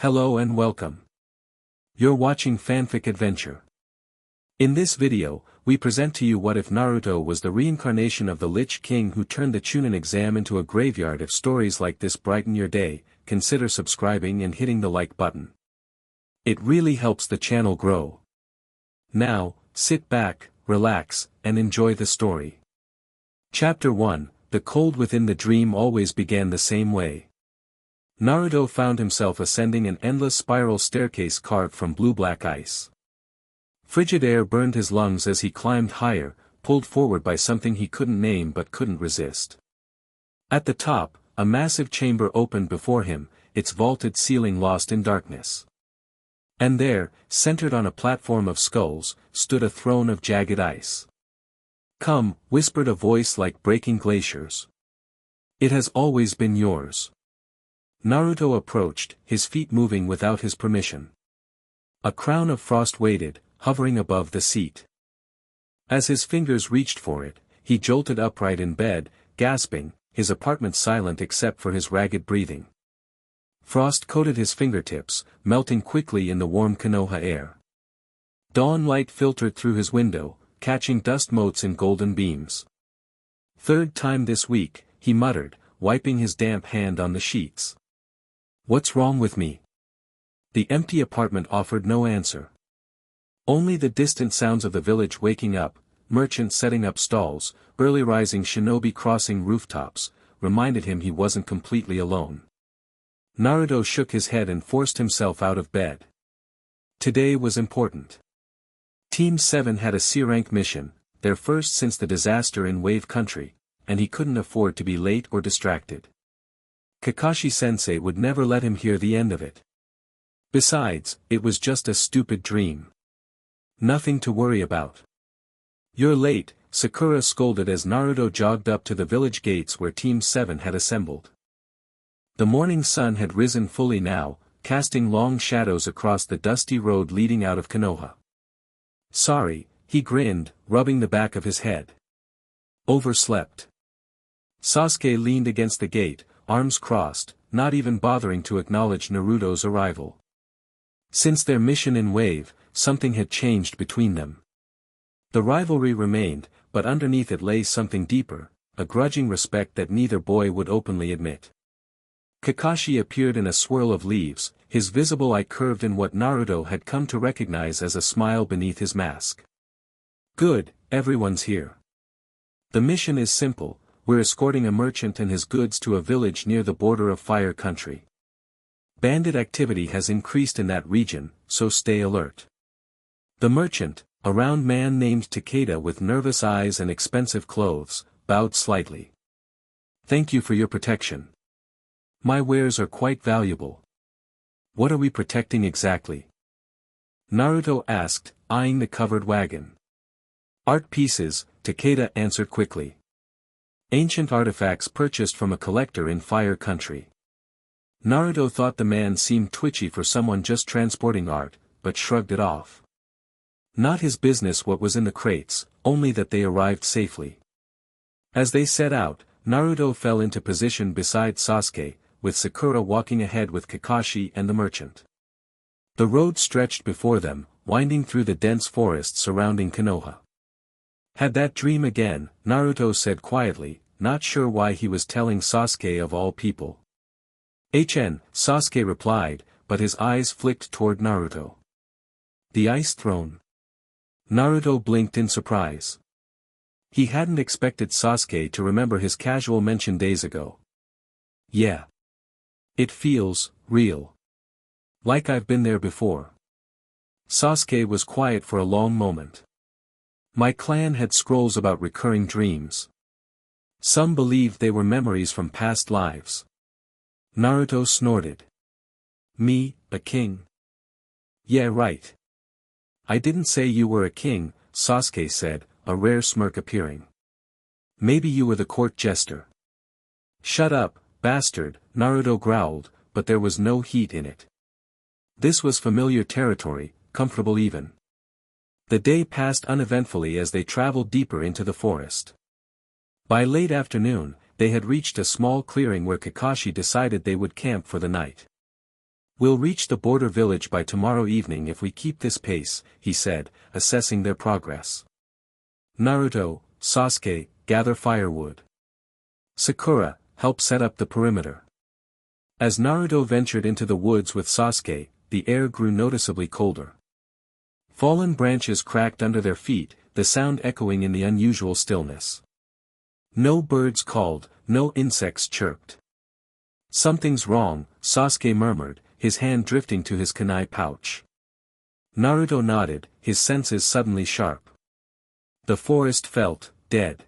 Hello and welcome. You're watching Fanfic Adventure. In this video, we present to you what if Naruto was the reincarnation of the Lich King who turned the Chunin exam into a graveyard. If stories like this brighten your day, consider subscribing and hitting the like button. It really helps the channel grow. Now, sit back, relax, and enjoy the story. Chapter 1, The Cold Within. The dream always began the same way. Naruto found himself ascending an endless spiral staircase carved from blue-black ice. Frigid air burned his lungs as he climbed higher, pulled forward by something he couldn't name but couldn't resist. At the top, a massive chamber opened before him, its vaulted ceiling lost in darkness. And there, centered on a platform of skulls, stood a throne of jagged ice. "Come," whispered a voice like breaking glaciers. "It has always been yours." Naruto approached, his feet moving without his permission. A crown of frost waited, hovering above the seat. As his fingers reached for it, he jolted upright in bed, gasping, his apartment silent except for his ragged breathing. Frost coated his fingertips, melting quickly in the warm Konoha air. Dawn light filtered through his window, catching dust motes in golden beams. "Third time this week," he muttered, wiping his damp hand on the sheets. "What's wrong with me?" The empty apartment offered no answer. Only the distant sounds of the village waking up, merchants setting up stalls, early rising shinobi crossing rooftops, reminded him he wasn't completely alone. Naruto shook his head and forced himself out of bed. Today was important. Team 7 had a C-rank mission, their first since the disaster in Wave Country, and he couldn't afford to be late or distracted. Kakashi-sensei would never let him hear the end of it. Besides, it was just a stupid dream. Nothing to worry about. "You're late," Sakura scolded as Naruto jogged up to the village gates where Team 7 had assembled. The morning sun had risen fully now, casting long shadows across the dusty road leading out of Konoha. "Sorry," he grinned, rubbing the back of his head. "Overslept." Sasuke leaned against the gate, arms crossed, not even bothering to acknowledge Naruto's arrival. Since their mission in Wave, something had changed between them. The rivalry remained, but underneath it lay something deeper, a grudging respect that neither boy would openly admit. Kakashi appeared in a swirl of leaves, his visible eye curved in what Naruto had come to recognize as a smile beneath his mask. "Good, everyone's here. The mission is simple. We're escorting a merchant and his goods to a village near the border of Fire Country. Bandit activity has increased in that region, so stay alert." The merchant, a round man named Takeda with nervous eyes and expensive clothes, bowed slightly. "Thank you for your protection. My wares are quite valuable." "What are we protecting exactly?" Naruto asked, eyeing the covered wagon. "Art pieces," Takeda answered quickly. "Ancient artifacts purchased from a collector in Fire Country." Naruto thought the man seemed twitchy for someone just transporting art, but shrugged it off. Not his business what was in the crates, only that they arrived safely. As they set out, Naruto fell into position beside Sasuke, with Sakura walking ahead with Kakashi and the merchant. The road stretched before them, winding through the dense forest surrounding Konoha. "Had that dream again," Naruto said quietly, not sure why he was telling Sasuke of all people. Sasuke replied, but his eyes flicked toward Naruto. "The Ice Throne?" Naruto blinked in surprise. He hadn't expected Sasuke to remember his casual mention days ago. "Yeah. It feels real. Like I've been there before." Sasuke was quiet for a long moment. "My clan had scrolls about recurring dreams. Some believed they were memories from past lives." Naruto snorted. "Me, a king?" "Yeah, right. I didn't say you were a king," Sasuke said, a rare smirk appearing. "Maybe you were the court jester." "Shut up, bastard," Naruto growled, but there was no heat in it. This was familiar territory, comfortable even. The day passed uneventfully as they traveled deeper into the forest. By late afternoon, they had reached a small clearing where Kakashi decided they would camp for the night. We'll reach the border village by tomorrow evening if we keep this pace, he said, assessing their progress. Naruto, Sasuke, gather firewood. Sakura, help set up the perimeter. As Naruto ventured into the woods with Sasuke, the air grew noticeably colder. Fallen branches cracked under their feet, the sound echoing in the unusual stillness. No birds called, no insects chirped. Something's wrong, Sasuke murmured, his hand drifting to his kunai pouch. Naruto nodded, his senses suddenly sharp. The forest felt dead.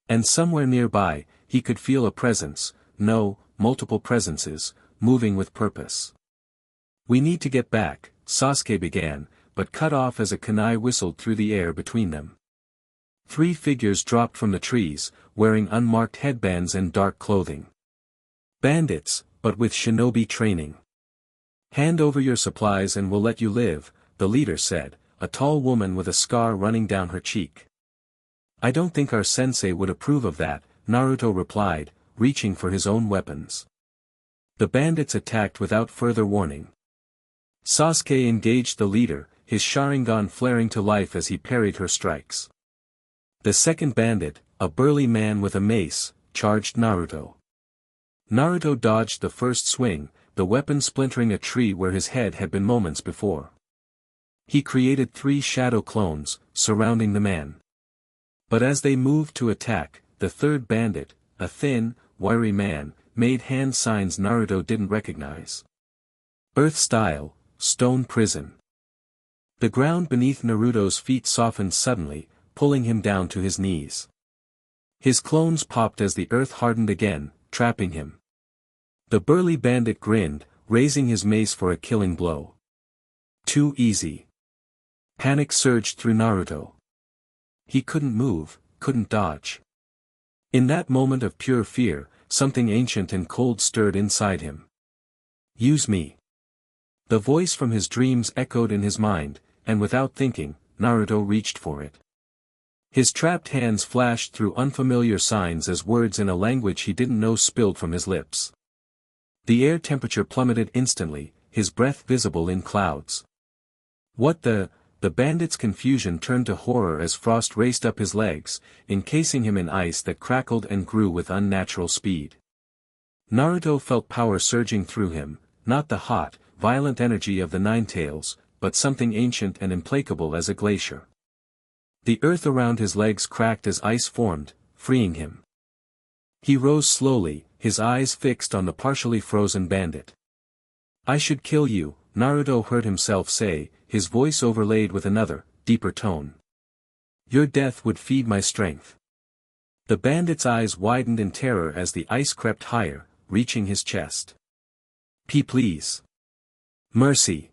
And somewhere nearby, he could feel a presence, no, multiple presences, moving with purpose. We need to get back, Sasuke began, but cut off as a kunai whistled through the air between them. 3 figures dropped from the trees, wearing unmarked headbands and dark clothing. Bandits, but with shinobi training. Hand over your supplies and we'll let you live, the leader said, a tall woman with a scar running down her cheek. I don't think our sensei would approve of that, Naruto replied, reaching for his own weapons. The bandits attacked without further warning. Sasuke engaged the leader, his Sharingan flaring to life as he parried her strikes. The second bandit, a burly man with a mace, charged Naruto. Naruto dodged the first swing, the weapon splintering a tree where his head had been moments before. He created 3 shadow clones, surrounding the man. But as they moved to attack, the third bandit, a thin, wiry man, made hand signs Naruto didn't recognize. Earth style, stone prison. The ground beneath Naruto's feet softened suddenly, pulling him down to his knees. His clones popped as the earth hardened again, trapping him. The burly bandit grinned, raising his mace for a killing blow. Too easy. Panic surged through Naruto. He couldn't move, couldn't dodge. In that moment of pure fear, something ancient and cold stirred inside him. Use me. The voice from his dreams echoed in his mind, and without thinking, Naruto reached for it. His trapped hands flashed through unfamiliar signs as words in a language he didn't know spilled from his lips. The air temperature plummeted instantly, his breath visible in clouds. What the bandit's confusion turned to horror as frost raced up his legs, encasing him in ice that crackled and grew with unnatural speed. Naruto felt power surging through him, not the hot, violent energy of the Ninetales, but something ancient and implacable as a glacier. The earth around his legs cracked as ice formed, freeing him. He rose slowly, his eyes fixed on the partially frozen bandit. I should kill you, Naruto heard himself say, his voice overlaid with another, deeper tone. Your death would feed my strength. The bandit's eyes widened in terror as the ice crept higher, reaching his chest. Please. Mercy.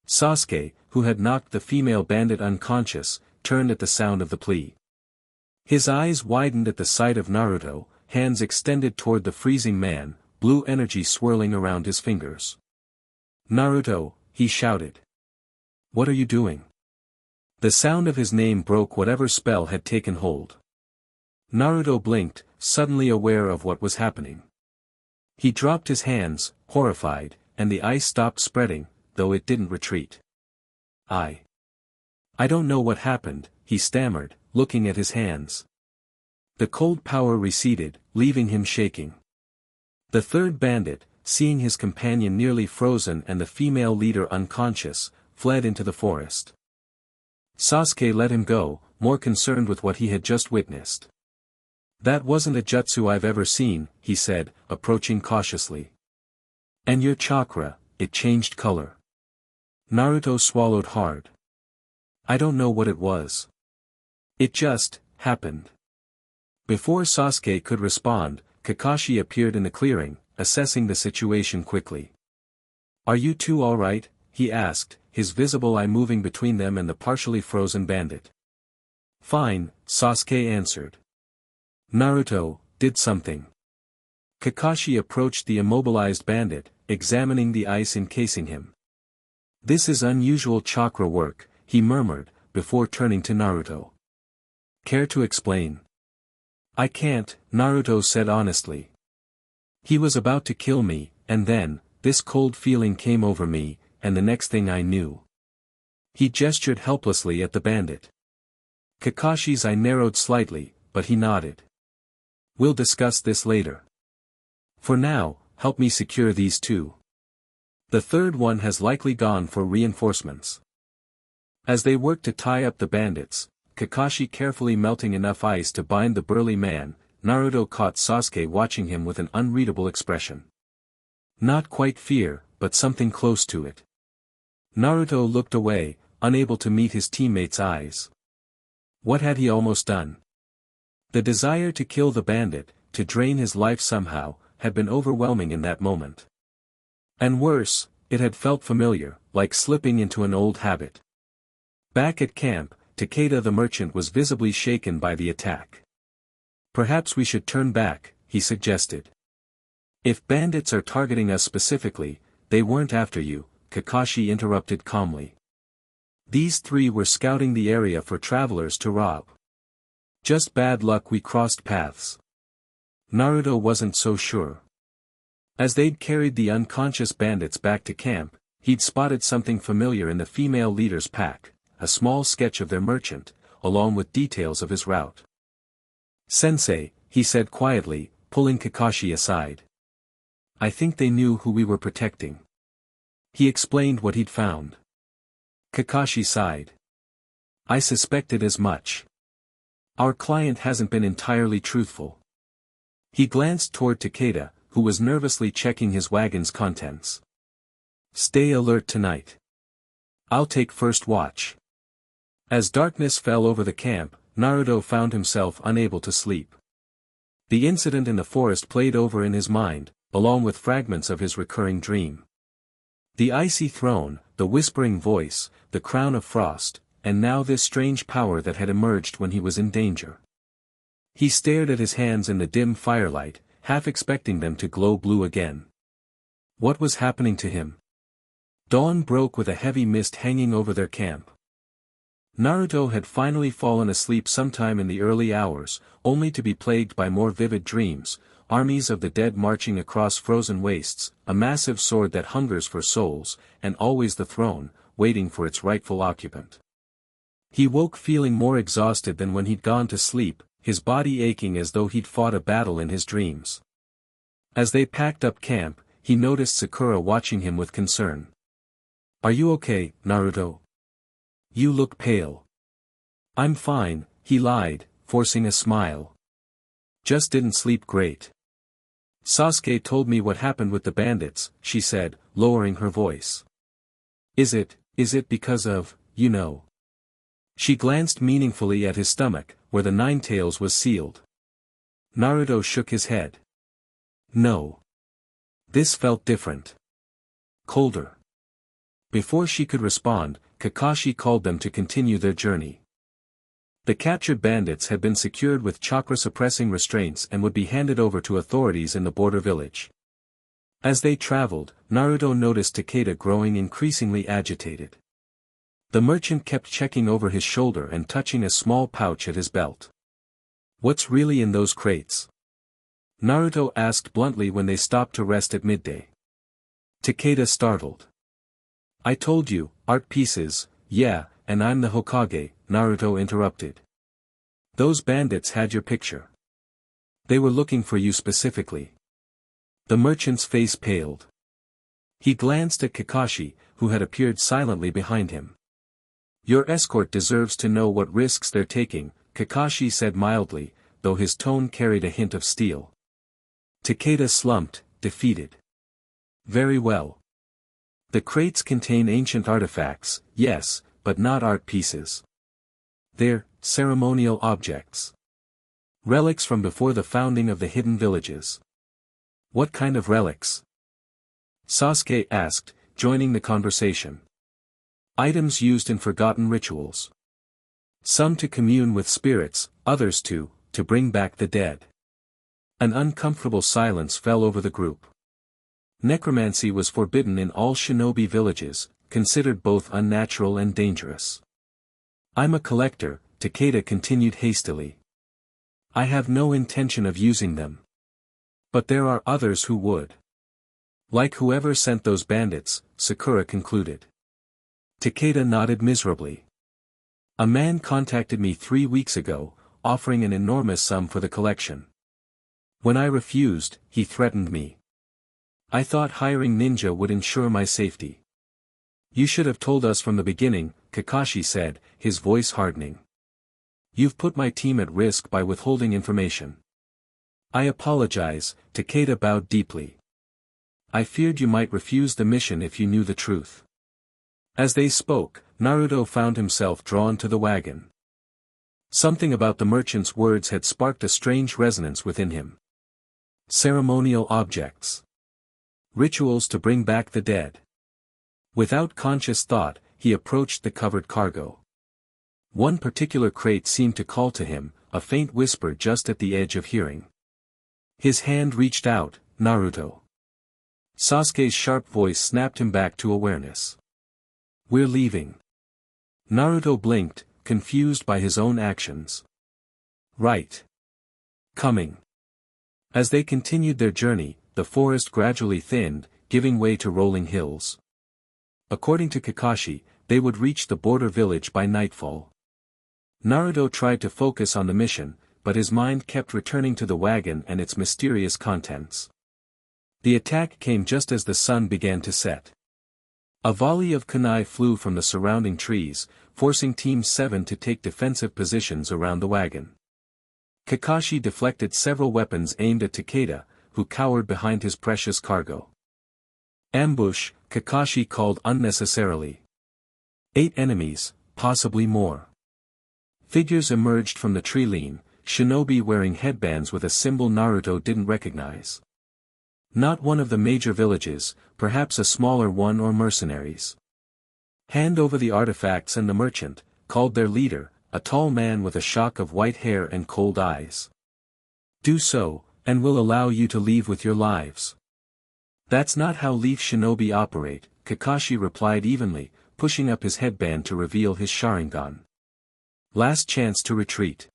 Sasuke, who had knocked the female bandit unconscious, turned at the sound of the plea. His eyes widened at the sight of Naruto, hands extended toward the freezing man, blue energy swirling around his fingers. Naruto, he shouted. What are you doing? The sound of his name broke whatever spell had taken hold. Naruto blinked, suddenly aware of what was happening. He dropped his hands, horrified, and the ice stopped spreading, though it didn't retreat. I don't know what happened, he stammered, looking at his hands. The cold power receded, leaving him shaking. The third bandit, seeing his companion nearly frozen and the female leader unconscious, fled into the forest. Sasuke let him go, more concerned with what he had just witnessed. That wasn't a jutsu I've ever seen, he said, approaching cautiously. And your chakra, it changed color. Naruto swallowed hard. I don't know what it was. It just happened. Before Sasuke could respond, Kakashi appeared in the clearing, assessing the situation quickly. Are you two all right? He asked, his visible eye moving between them and the partially frozen bandit. Fine, Sasuke answered. Naruto did something. Kakashi approached the immobilized bandit, examining the ice encasing him. This is unusual chakra work, he murmured, before turning to Naruto. Care to explain? I can't, Naruto said honestly. He was about to kill me, and then, this cold feeling came over me, and the next thing I knew. He gestured helplessly at the bandit. Kakashi's eye narrowed slightly, but he nodded. We'll discuss this later. For now, help me secure these two. The third one has likely gone for reinforcements. As they worked to tie up the bandits, Kakashi carefully melting enough ice to bind the burly man, Naruto caught Sasuke watching him with an unreadable expression. Not quite fear, but something close to it. Naruto looked away, unable to meet his teammate's eyes. What had he almost done? The desire to kill the bandit, to drain his life somehow, had been overwhelming in that moment. And worse, it had felt familiar, like slipping into an old habit. Back at camp, Takeda the merchant was visibly shaken by the attack. Perhaps we should turn back, he suggested. If bandits are targeting us specifically, they weren't after you, Kakashi interrupted calmly. These three were scouting the area for travelers to rob. Just bad luck we crossed paths. Naruto wasn't so sure. As they'd carried the unconscious bandits back to camp, he'd spotted something familiar in the female leader's pack, a small sketch of their merchant, along with details of his route. Sensei, he said quietly, pulling Kakashi aside. I think they knew who we were protecting. He explained what he'd found. Kakashi sighed. I suspected as much. Our client hasn't been entirely truthful. He glanced toward Takeda, who was nervously checking his wagon's contents. Stay alert tonight. I'll take first watch. As darkness fell over the camp, Naruto found himself unable to sleep. The incident in the forest played over in his mind, along with fragments of his recurring dream. The icy throne, the whispering voice, the crown of frost, and now this strange power that had emerged when he was in danger. He stared at his hands in the dim firelight, half expecting them to glow blue again. What was happening to him? Dawn broke with a heavy mist hanging over their camp. Naruto had finally fallen asleep sometime in the early hours, only to be plagued by more vivid dreams, armies of the dead marching across frozen wastes, a massive sword that hungers for souls, and always the throne, waiting for its rightful occupant. He woke feeling more exhausted than when he'd gone to sleep, his body aching as though he'd fought a battle in his dreams. As they packed up camp, he noticed Sakura watching him with concern. Are you okay, Naruto? You look pale. I'm fine, he lied, forcing a smile. Just didn't sleep great. Sasuke told me what happened with the bandits, she said, lowering her voice. Is it because of, you know? She glanced meaningfully at his stomach, where the nine tails was sealed. Naruto shook his head. No. This felt different. Colder. Before she could respond, Kakashi called them to continue their journey. The captured bandits had been secured with chakra-suppressing restraints and would be handed over to authorities in the border village. As they traveled, Naruto noticed Takeda growing increasingly agitated. The merchant kept checking over his shoulder and touching a small pouch at his belt. What's really in those crates? Naruto asked bluntly when they stopped to rest at midday. Takeda startled. I told you, art pieces, yeah, and I'm the Hokage, Naruto interrupted. Those bandits had your picture. They were looking for you specifically. The merchant's face paled. He glanced at Kakashi, who had appeared silently behind him. Your escort deserves to know what risks they're taking, Kakashi said mildly, though his tone carried a hint of steel. Takeda slumped, defeated. Very well. The crates contain ancient artifacts, yes, but not art pieces. They're ceremonial objects. Relics from before the founding of the hidden villages. What kind of relics? Sasuke asked, joining the conversation. Items used in forgotten rituals. Some to commune with spirits, others to bring back the dead. An uncomfortable silence fell over the group. Necromancy was forbidden in all shinobi villages, considered both unnatural and dangerous. I'm a collector, Takeda continued hastily. I have no intention of using them. But there are others who would. Like whoever sent those bandits, Sakura concluded. Takeda nodded miserably. A man contacted me 3 weeks ago, offering an enormous sum for the collection. When I refused, he threatened me. I thought hiring ninja would ensure my safety. You should have told us from the beginning, Kakashi said, his voice hardening. You've put my team at risk by withholding information. I apologize, Takeda bowed deeply. I feared you might refuse the mission if you knew the truth. As they spoke, Naruto found himself drawn to the wagon. Something about the merchant's words had sparked a strange resonance within him. Ceremonial objects. Rituals to bring back the dead. Without conscious thought, he approached the covered cargo. One particular crate seemed to call to him, a faint whisper just at the edge of hearing. His hand reached out, Naruto. Sasuke's sharp voice snapped him back to awareness. We're leaving. Naruto blinked, confused by his own actions. Right. Coming. As they continued their journey, the forest gradually thinned, giving way to rolling hills. According to Kakashi, they would reach the border village by nightfall. Naruto tried to focus on the mission, but his mind kept returning to the wagon and its mysterious contents. The attack came just as the sun began to set. A volley of kunai flew from the surrounding trees, forcing Team 7 to take defensive positions around the wagon. Kakashi deflected several weapons aimed at Takeda, who cowered behind his precious cargo. Ambush, Kakashi called unnecessarily. 8 enemies, possibly more. Figures emerged from the tree line, shinobi wearing headbands with a symbol Naruto didn't recognize. Not one of the major villages, perhaps a smaller one or mercenaries. Hand over the artifacts and the merchant, called their leader, a tall man with a shock of white hair and cold eyes. Do so, and we'll allow you to leave with your lives. That's not how Leaf Shinobi operate, Kakashi replied evenly, pushing up his headband to reveal his Sharingan. Last chance to retreat.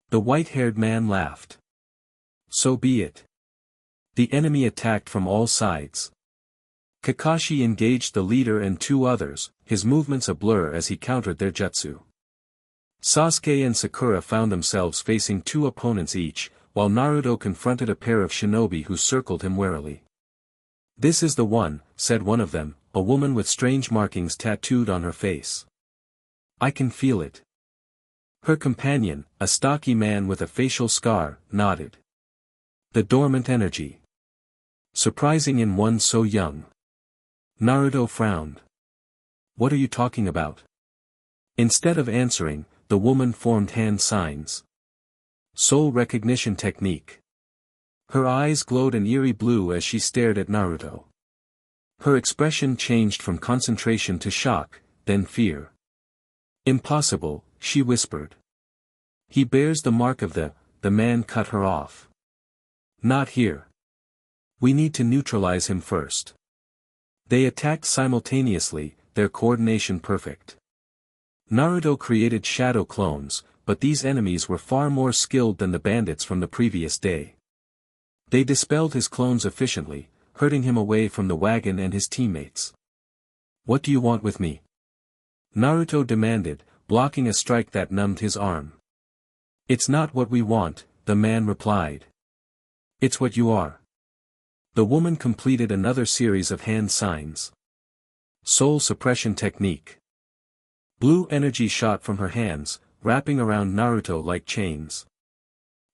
The white-haired man laughed. So be it. The enemy attacked from all sides. Kakashi engaged the leader and 2 others, his movements a blur as he countered their jutsu. Sasuke and Sakura found themselves facing 2 opponents each, while Naruto confronted a pair of shinobi who circled him warily. This is the one, said one of them, a woman with strange markings tattooed on her face. I can feel it. Her companion, a stocky man with a facial scar, nodded. The dormant energy. Surprising in one so young. Naruto frowned. What are you talking about? Instead of answering, the woman formed hand signs. Soul recognition technique. Her eyes glowed an eerie blue as she stared at Naruto. Her expression changed from concentration to shock, then fear. Impossible, she whispered. He bears the mark of the man cut her off. Not here. We need to neutralize him first. They attacked simultaneously, their coordination perfect. Naruto created shadow clones, but these enemies were far more skilled than the bandits from the previous day. They dispelled his clones efficiently, herding him away from the wagon and his teammates. What do you want with me? Naruto demanded, blocking a strike that numbed his arm. It's not what we want, the man replied. It's what you are. The woman completed another series of hand signs. Soul suppression technique. Blue energy shot from her hands, wrapping around Naruto like chains.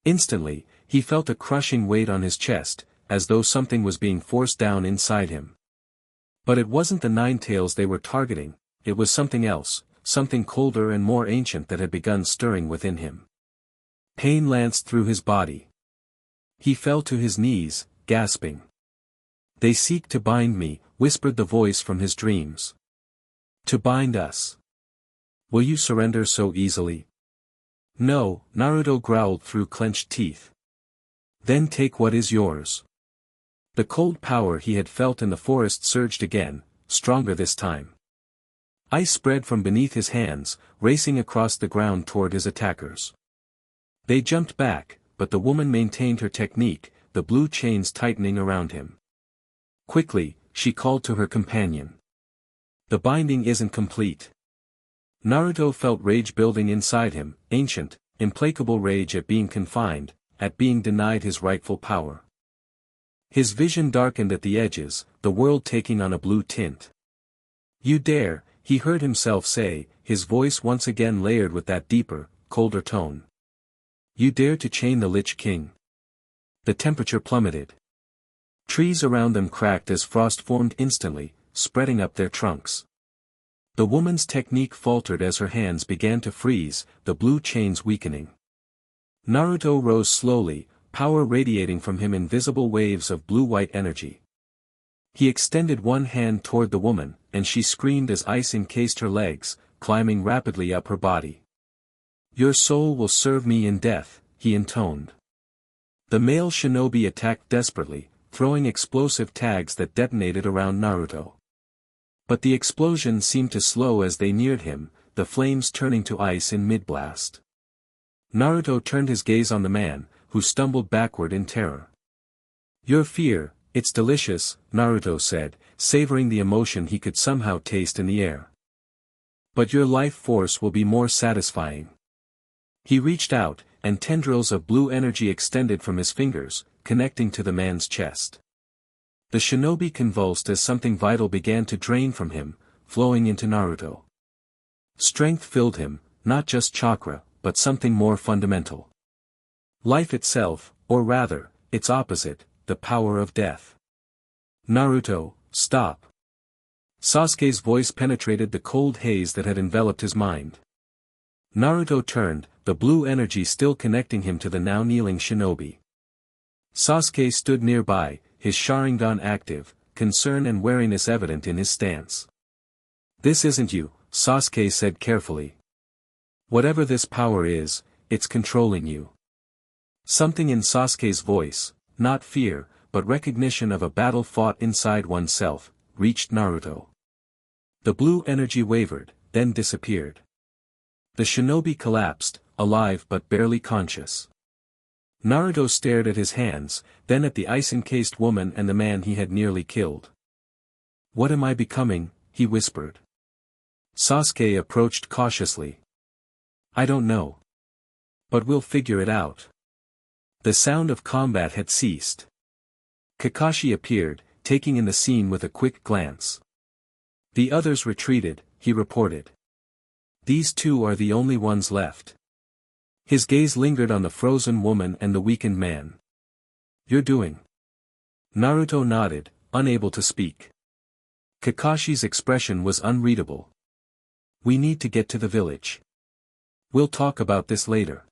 Instantly, he felt a crushing weight on his chest, as though something was being forced down inside him. But it wasn't the Nine Tails they were targeting, it was something else, something colder and more ancient that had begun stirring within him. Pain lanced through his body. He fell to his knees, gasping. They seek to bind me, whispered the voice from his dreams. To bind us. Will you surrender so easily? No, Naruto growled through clenched teeth. Then take what is yours. The cold power he had felt in the forest surged again, stronger this time. Ice spread from beneath his hands, racing across the ground toward his attackers. They jumped back, but the woman maintained her technique, the blue chains tightening around him. Quickly, she called to her companion. The binding isn't complete. Naruto felt rage building inside him, ancient, implacable rage at being confined, at being denied his rightful power. His vision darkened at the edges, the world taking on a blue tint. You dare, he heard himself say, his voice once again layered with that deeper, colder tone. You dare to chain the Lich King. The temperature plummeted. Trees around them cracked as frost formed instantly, spreading up their trunks. The woman's technique faltered as her hands began to freeze, the blue chains weakening. Naruto rose slowly, power radiating from him in visible waves of blue-white energy. He extended one hand toward the woman, and she screamed as ice encased her legs, climbing rapidly up her body. Your soul will serve me in death, he intoned. The male shinobi attacked desperately, throwing explosive tags that detonated around Naruto. But the explosion seemed to slow as they neared him, the flames turning to ice in mid-blast. Naruto turned his gaze on the man, who stumbled backward in terror. Your fear, it's delicious, Naruto said, savoring the emotion he could somehow taste in the air. But your life force will be more satisfying. He reached out, and tendrils of blue energy extended from his fingers, connecting to the man's chest. The shinobi convulsed as something vital began to drain from him, flowing into Naruto. Strength filled him, not just chakra, but something more fundamental. Life itself, or rather, its opposite, the power of death. Naruto, stop. Sasuke's voice penetrated the cold haze that had enveloped his mind. Naruto turned, the blue energy still connecting him to the now kneeling shinobi. Sasuke stood nearby, his Sharingan active, concern and wariness evident in his stance. This isn't you, Sasuke said carefully. Whatever this power is, it's controlling you. Something in Sasuke's voice, not fear, but recognition of a battle fought inside oneself, reached Naruto. The blue energy wavered, then disappeared. The shinobi collapsed, alive but barely conscious. Naruto stared at his hands, then at the ice-encased woman and the man he had nearly killed. What am I becoming? He whispered. Sasuke approached cautiously. I don't know. But we'll figure it out. The sound of combat had ceased. Kakashi appeared, taking in the scene with a quick glance. The others retreated, he reported. These two are the only ones left. His gaze lingered on the frozen woman and the weakened man. You're doing. Naruto nodded, unable to speak. Kakashi's expression was unreadable. We need to get to the village. We'll talk about this later.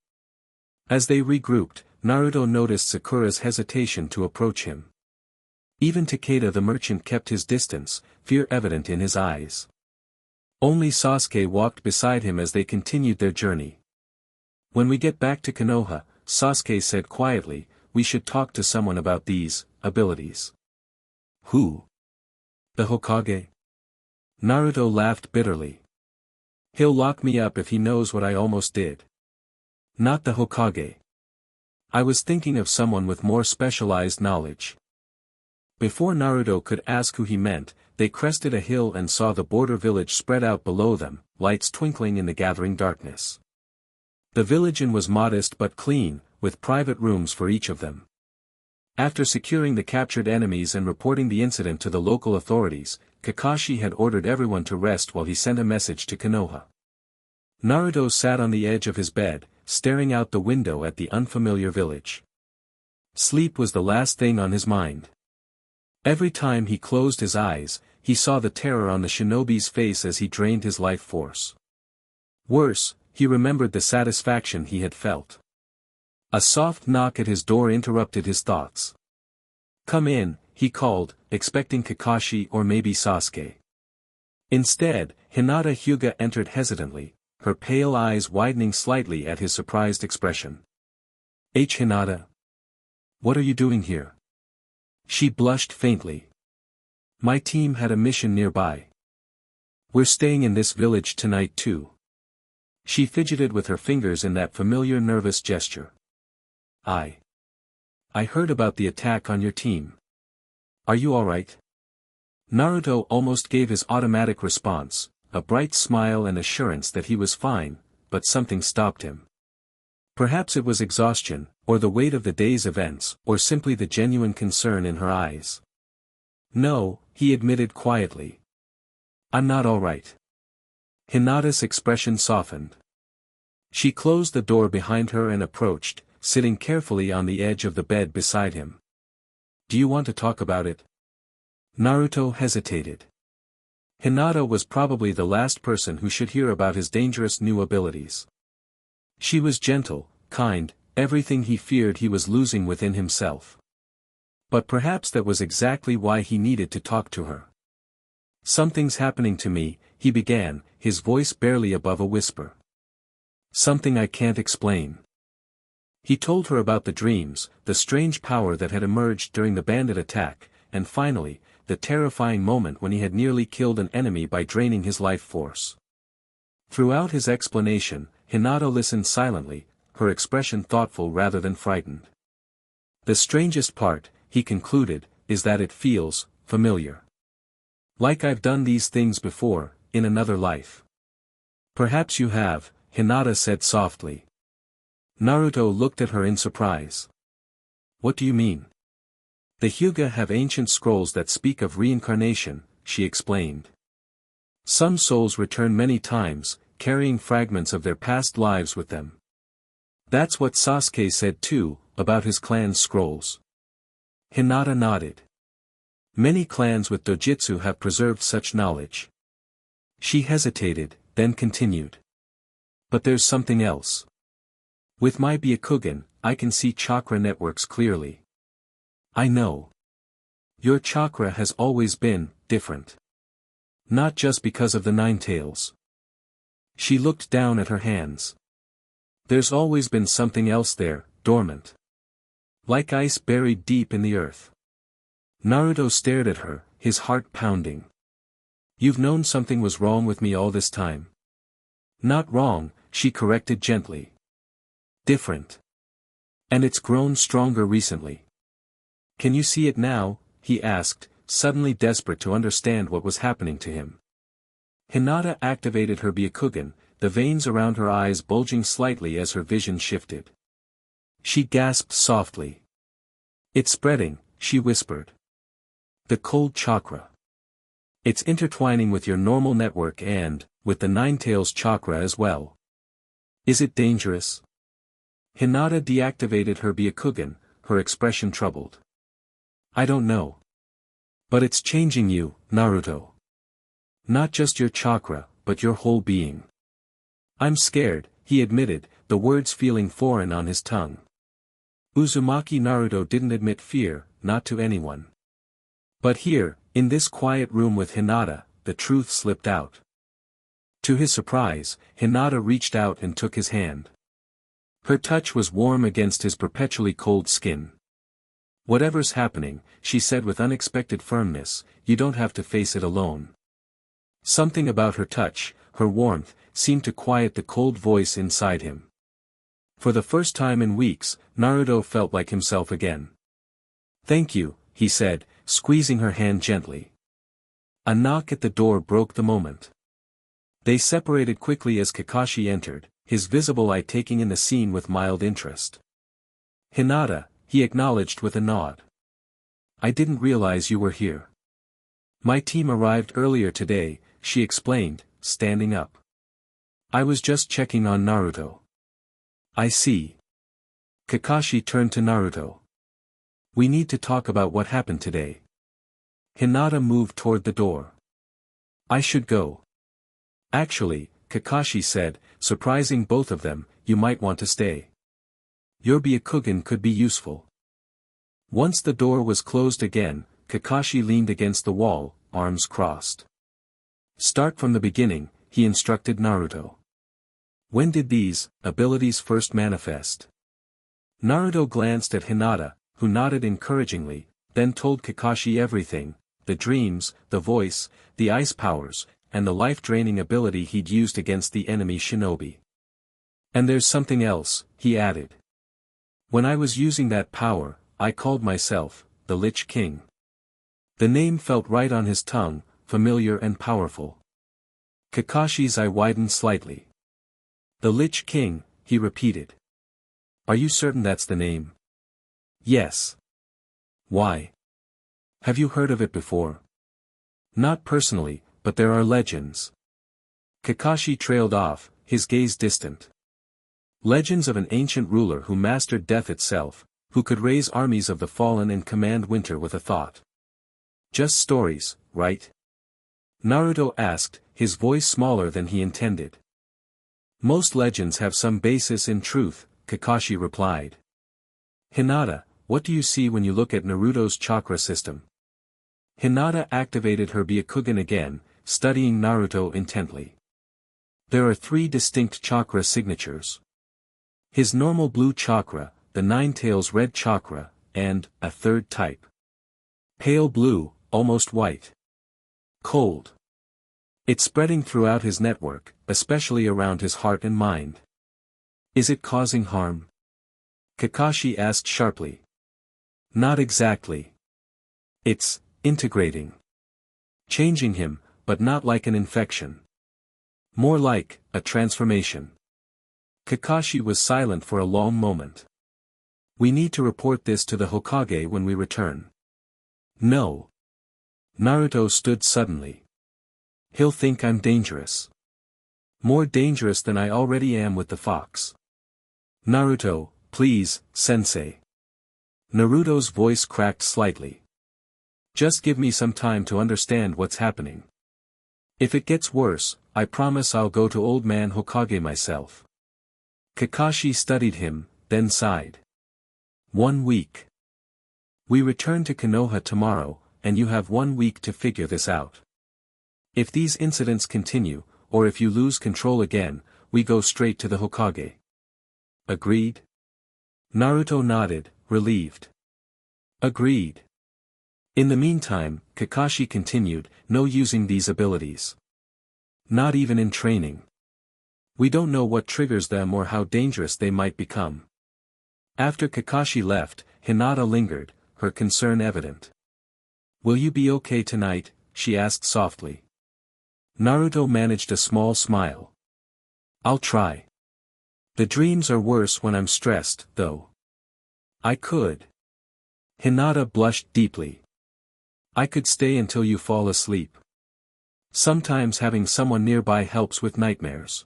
As they regrouped, Naruto noticed Sakura's hesitation to approach him. Even Takeda the merchant kept his distance, fear evident in his eyes. Only Sasuke walked beside him as they continued their journey. When we get back to Konoha, Sasuke said quietly, we should talk to someone about these abilities. Who? The Hokage? Naruto laughed bitterly. He'll lock me up if he knows what I almost did. Not the Hokage. I was thinking of someone with more specialized knowledge. Before Naruto could ask who he meant, they crested a hill and saw the border village spread out below them, lights twinkling in the gathering darkness. The village inn was modest but clean, with private rooms for each of them. After securing the captured enemies and reporting the incident to the local authorities, Kakashi had ordered everyone to rest while he sent a message to Konoha. Naruto sat on the edge of his bed, staring out the window at the unfamiliar village. Sleep was the last thing on his mind. Every time he closed his eyes, he saw the terror on the shinobi's face as he drained his life force. Worse, he remembered the satisfaction he had felt. A soft knock at his door interrupted his thoughts. Come in, he called, expecting Kakashi or maybe Sasuke. Instead, Hinata Hyuga entered hesitantly, her pale eyes widening slightly at his surprised expression. Hinata. What are you doing here? She blushed faintly. My team had a mission nearby. We're staying in this village tonight too. She fidgeted with her fingers in that familiar nervous gesture. I heard about the attack on your team. Are you alright? Naruto almost gave his automatic response, a bright smile and assurance that he was fine, but something stopped him. Perhaps it was exhaustion, or the weight of the day's events, or simply the genuine concern in her eyes. No, he admitted quietly. I'm not all right. Hinata's expression softened. She closed the door behind her and approached, sitting carefully on the edge of the bed beside him. Do you want to talk about it? Naruto hesitated. Hinata was probably the last person who should hear about his dangerous new abilities. She was gentle, kind, everything he feared he was losing within himself. But perhaps that was exactly why he needed to talk to her. Something's happening to me, he began, his voice barely above a whisper. Something I can't explain. He told her about the dreams, the strange power that had emerged during the bandit attack, and finally, the terrifying moment when he had nearly killed an enemy by draining his life force. Throughout his explanation, Hinata listened silently, her expression thoughtful rather than frightened. The strangest part, he concluded, is that it feels familiar. Like I've done these things before, in another life. Perhaps you have, Hinata said softly. Naruto looked at her in surprise. What do you mean? The Hyuga have ancient scrolls that speak of reincarnation, she explained. Some souls return many times, carrying fragments of their past lives with them. That's what Sasuke said too, about his clan's scrolls. Hinata nodded. Many clans with dojutsu have preserved such knowledge. She hesitated, then continued. But there's something else. With my Byakugan, I can see chakra networks clearly. I know. Your chakra has always been different. Not just because of the nine tails. She looked down at her hands. There's always been something else there, dormant. Like ice buried deep in the earth. Naruto stared at her, his heart pounding. You've known something was wrong with me all this time. Not wrong, she corrected gently. Different. And it's grown stronger recently. Can you see it now? He asked, suddenly desperate to understand what was happening to him. Hinata activated her Byakugan, the veins around her eyes bulging slightly as her vision shifted. She gasped softly. It's spreading, she whispered. The cold chakra. It's intertwining with your normal network and, with the Nine Tails chakra as well. Is it dangerous? Hinata deactivated her Byakugan, her expression troubled. I don't know. But it's changing you, Naruto. Not just your chakra, but your whole being. I'm scared, he admitted, the words feeling foreign on his tongue. Uzumaki Naruto didn't admit fear, not to anyone. But here, in this quiet room with Hinata, the truth slipped out. To his surprise, Hinata reached out and took his hand. Her touch was warm against his perpetually cold skin. Whatever's happening, she said with unexpected firmness, you don't have to face it alone. Something about her touch, her warmth, seemed to quiet the cold voice inside him. For the first time in weeks, Naruto felt like himself again. Thank you, he said, squeezing her hand gently. A knock at the door broke the moment. They separated quickly as Kakashi entered, his visible eye taking in the scene with mild interest. Hinata, he acknowledged with a nod. I didn't realize you were here. My team arrived earlier today, she explained, standing up. I was just checking on Naruto. I see. Kakashi turned to Naruto. We need to talk about what happened today. Hinata moved toward the door. I should go. Actually, Kakashi said, surprising both of them, you might want to stay. Your Byakugan could be useful. Once the door was closed again, Kakashi leaned against the wall, arms crossed. Start from the beginning, he instructed Naruto. When did these abilities first manifest? Naruto glanced at Hinata, who nodded encouragingly, then told Kakashi everything, the dreams, the voice, the ice powers, and the life-draining ability he'd used against the enemy shinobi. And there's something else, he added. When I was using that power, I called myself, the Lich King. The name felt right on his tongue, familiar and powerful. Kakashi's eye widened slightly. The Lich King, he repeated. Are you certain that's the name? Yes. Why? Have you heard of it before? Not personally, but there are legends. Kakashi trailed off, his gaze distant. Legends of an ancient ruler who mastered death itself, who could raise armies of the fallen and command winter with a thought. Just stories, right? Naruto asked, his voice smaller than he intended. Most legends have some basis in truth, Kakashi replied. Hinata, what do you see when you look at Naruto's chakra system? Hinata activated her Byakugan again, studying Naruto intently. There are 3 distinct chakra signatures. His normal blue chakra, the Nine-Tails red chakra, and a 3rd type. Pale blue, almost white. Cold. It's spreading throughout his network, especially around his heart and mind. Is it causing harm? Kakashi asked sharply. Not exactly. It's integrating. Changing him, but not like an infection. More like a transformation. Kakashi was silent for a long moment. We need to report this to the Hokage when we return. No. Naruto stood suddenly. He'll think I'm dangerous. More dangerous than I already am with the fox. Naruto, please, sensei. Naruto's voice cracked slightly. Just give me some time to understand what's happening. If it gets worse, I promise I'll go to Old Man Hokage myself. Kakashi studied him, then sighed. 1 week. We return to Konoha tomorrow, and you have 1 week to figure this out. If these incidents continue, or if you lose control again, we go straight to the Hokage. Agreed? Naruto nodded, relieved. Agreed. In the meantime, Kakashi continued, no using these abilities. Not even in training. We don't know what triggers them or how dangerous they might become. After Kakashi left, Hinata lingered, her concern evident. Will you be okay tonight? She asked softly. Naruto managed a small smile. I'll try. The dreams are worse when I'm stressed, though. I could. Hinata blushed deeply. I could stay until you fall asleep. Sometimes having someone nearby helps with nightmares.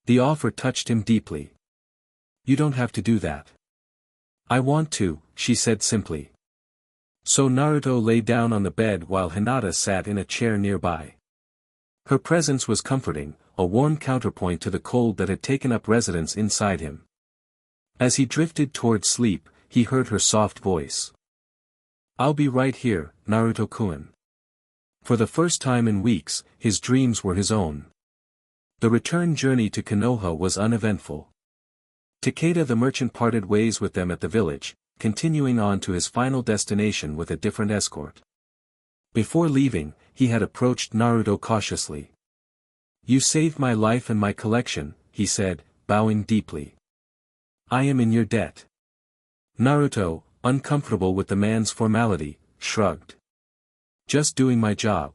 The offer touched him deeply. You don't have to do that. I want to, she said simply. So Naruto lay down on the bed while Hinata sat in a chair nearby. Her presence was comforting, a warm counterpoint to the cold that had taken up residence inside him. As he drifted toward sleep, he heard her soft voice. I'll be right here, Naruto-kun. For the first time in weeks, his dreams were his own. The return journey to Konoha was uneventful. Takeda the merchant parted ways with them at the village, continuing on to his final destination with a different escort. Before leaving, he had approached Naruto cautiously. You saved my life and my collection, he said, bowing deeply. I am in your debt. Naruto, uncomfortable with the man's formality, shrugged. Just doing my job.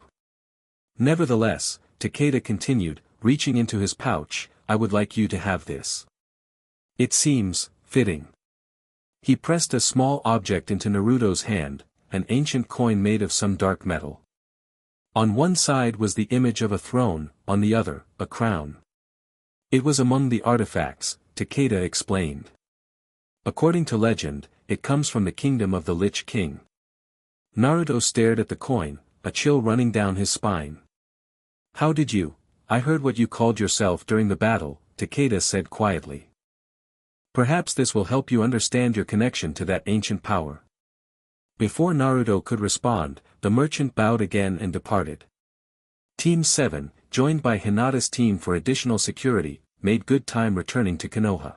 Nevertheless, Takeda continued, reaching into his pouch, I would like you to have this. It seems fitting. He pressed a small object into Naruto's hand, an ancient coin made of some dark metal. On one side was the image of a throne, on the other, a crown. It was among the artifacts, Takeda explained. According to legend, it comes from the kingdom of the Lich King. Naruto stared at the coin, a chill running down his spine. How did you? I heard what you called yourself during the battle, Takeda said quietly. Perhaps this will help you understand your connection to that ancient power. Before Naruto could respond, the merchant bowed again and departed. Team 7, joined by Hinata's team for additional security, made good time returning to Konoha.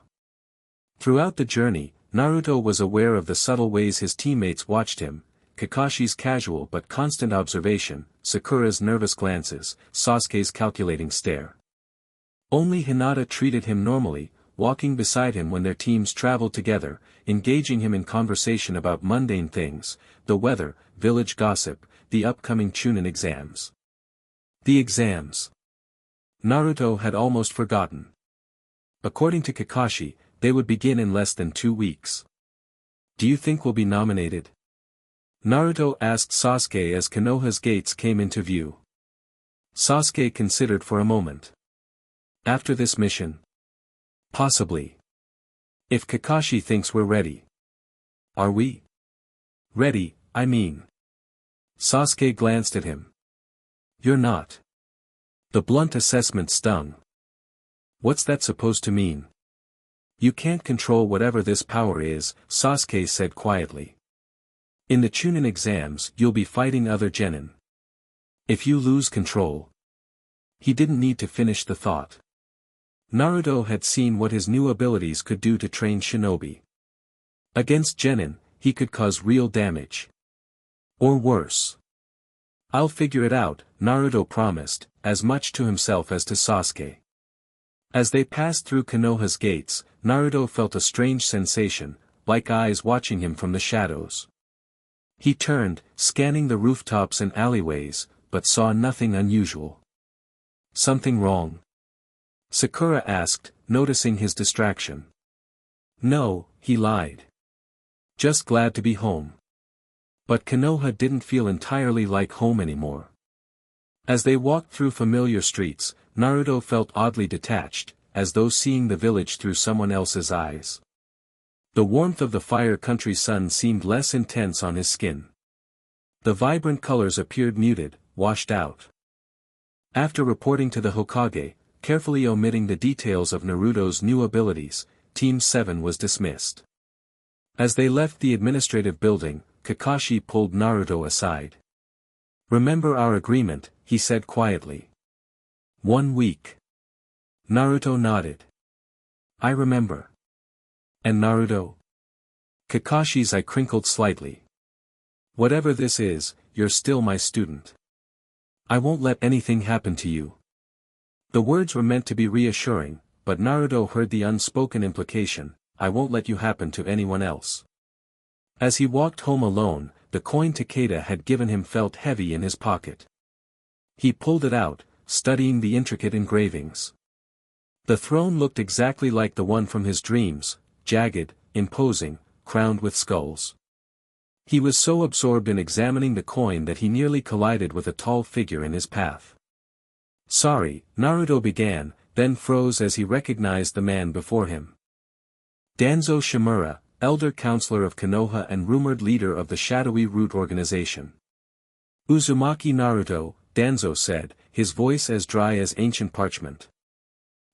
Throughout the journey, Naruto was aware of the subtle ways his teammates watched him, Kakashi's casual but constant observation, Sakura's nervous glances, Sasuke's calculating stare. Only Hinata treated him normally, walking beside him when their teams traveled together, engaging him in conversation about mundane things, the weather, village gossip, the upcoming Chunin exams. The exams. Naruto had almost forgotten. According to Kakashi, they would begin in less than 2 weeks. Do you think we'll be nominated? Naruto asked Sasuke as Konoha's gates came into view. Sasuke considered for a moment. After this mission? Possibly. If Kakashi thinks we're ready. Are we? Ready, I mean. Sasuke glanced at him. You're not. The blunt assessment stung. What's that supposed to mean? You can't control whatever this power is, Sasuke said quietly. In the Chunin exams you'll be fighting other genin. If you lose control. He didn't need to finish the thought. Naruto had seen what his new abilities could do to train shinobi. Against genin, he could cause real damage. Or worse. I'll figure it out, Naruto promised, as much to himself as to Sasuke. As they passed through Konoha's gates, Naruto felt a strange sensation, like eyes watching him from the shadows. He turned, scanning the rooftops and alleyways, but saw nothing unusual. Something wrong? Sakura asked, noticing his distraction. No, he lied. Just glad to be home. But Konoha didn't feel entirely like home anymore. As they walked through familiar streets, Naruto felt oddly detached, as though seeing the village through someone else's eyes. The warmth of the Fire Country sun seemed less intense on his skin. The vibrant colors appeared muted, washed out. After reporting to the Hokage, carefully omitting the details of Naruto's new abilities, Team 7 was dismissed. As they left the administrative building, Kakashi pulled Naruto aside. Remember our agreement, he said quietly. 1 week. Naruto nodded. I remember. And Naruto? Kakashi's eye crinkled slightly. Whatever this is, you're still my student. I won't let anything happen to you. The words were meant to be reassuring, but Naruto heard the unspoken implication, I won't let you happen to anyone else. As he walked home alone, the coin Takeda had given him felt heavy in his pocket. He pulled it out, studying the intricate engravings. The throne looked exactly like the one from his dreams, jagged, imposing, crowned with skulls. He was so absorbed in examining the coin that he nearly collided with a tall figure in his path. Sorry, Naruto began, then froze as he recognized the man before him. Danzo Shimura, elder counselor of Konoha and rumored leader of the shadowy root organization. Uzumaki Naruto, Danzo said, his voice as dry as ancient parchment.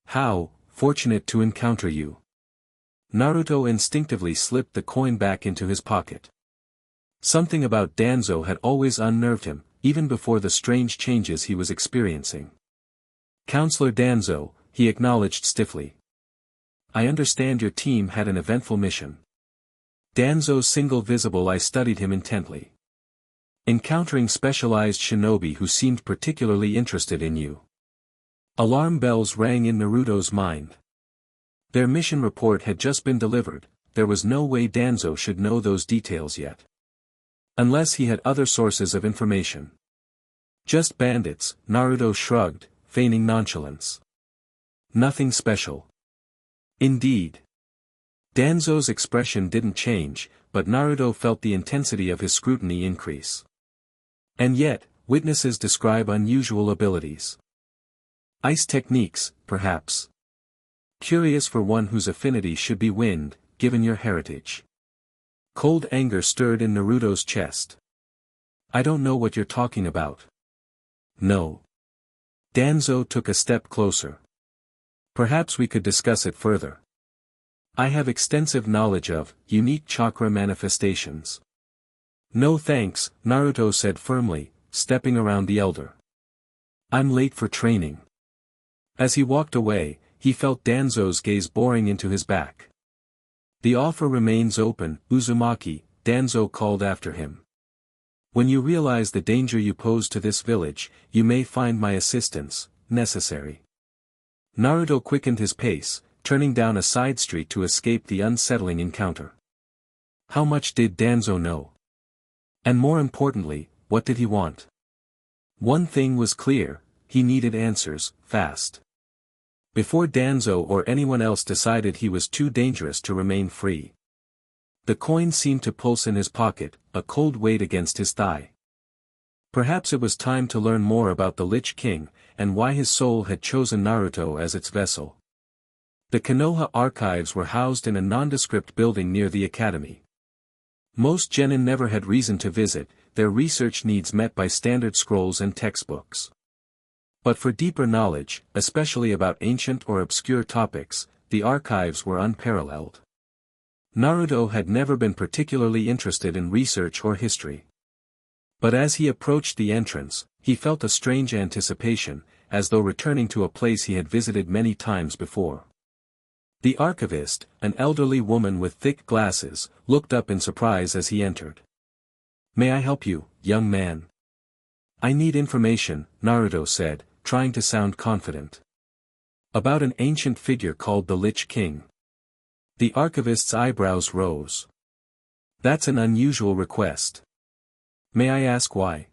How fortunate to encounter you. Naruto instinctively slipped the coin back into his pocket. Something about Danzo had always unnerved him, even before the strange changes he was experiencing. Counselor Danzo, he acknowledged stiffly. I understand your team had an eventful mission. Danzo's single visible eye studied him intently. Encountering specialized shinobi who seemed particularly interested in you. Alarm bells rang in Naruto's mind. Their mission report had just been delivered, there was no way Danzo should know those details yet. Unless he had other sources of information. Just bandits, Naruto shrugged, feigning nonchalance. Nothing special. Indeed. Danzo's expression didn't change, but Naruto felt the intensity of his scrutiny increase. And yet, witnesses describe unusual abilities. Ice techniques, perhaps. Curious for one whose affinity should be wind, given your heritage. Cold anger stirred in Naruto's chest. I don't know what you're talking about. No. Danzo took a step closer. Perhaps we could discuss it further. I have extensive knowledge of unique chakra manifestations. No thanks, Naruto said firmly, stepping around the elder. I'm late for training. As he walked away, he felt Danzo's gaze boring into his back. The offer remains open, Uzumaki, Danzo called after him. When you realize the danger you pose to this village, you may find my assistance necessary. Naruto quickened his pace, turning down a side street to escape the unsettling encounter. How much did Danzo know? And more importantly, what did he want? One thing was clear, he needed answers, fast. Before Danzo or anyone else decided he was too dangerous to remain free. The coin seemed to pulse in his pocket, a cold weight against his thigh. Perhaps it was time to learn more about the Lich King, and why his soul had chosen Naruto as its vessel. The Konoha archives were housed in a nondescript building near the academy. Most genin never had reason to visit, their research needs met by standard scrolls and textbooks. But for deeper knowledge, especially about ancient or obscure topics, the archives were unparalleled. Naruto had never been particularly interested in research or history. But as he approached the entrance, he felt a strange anticipation, as though returning to a place he had visited many times before. The archivist, an elderly woman with thick glasses, looked up in surprise as he entered. "May I help you, young man?" "I need information," Naruto said, trying to sound confident. "About an ancient figure called the Lich King." The archivist's eyebrows rose. "That's an unusual request. May I ask why?"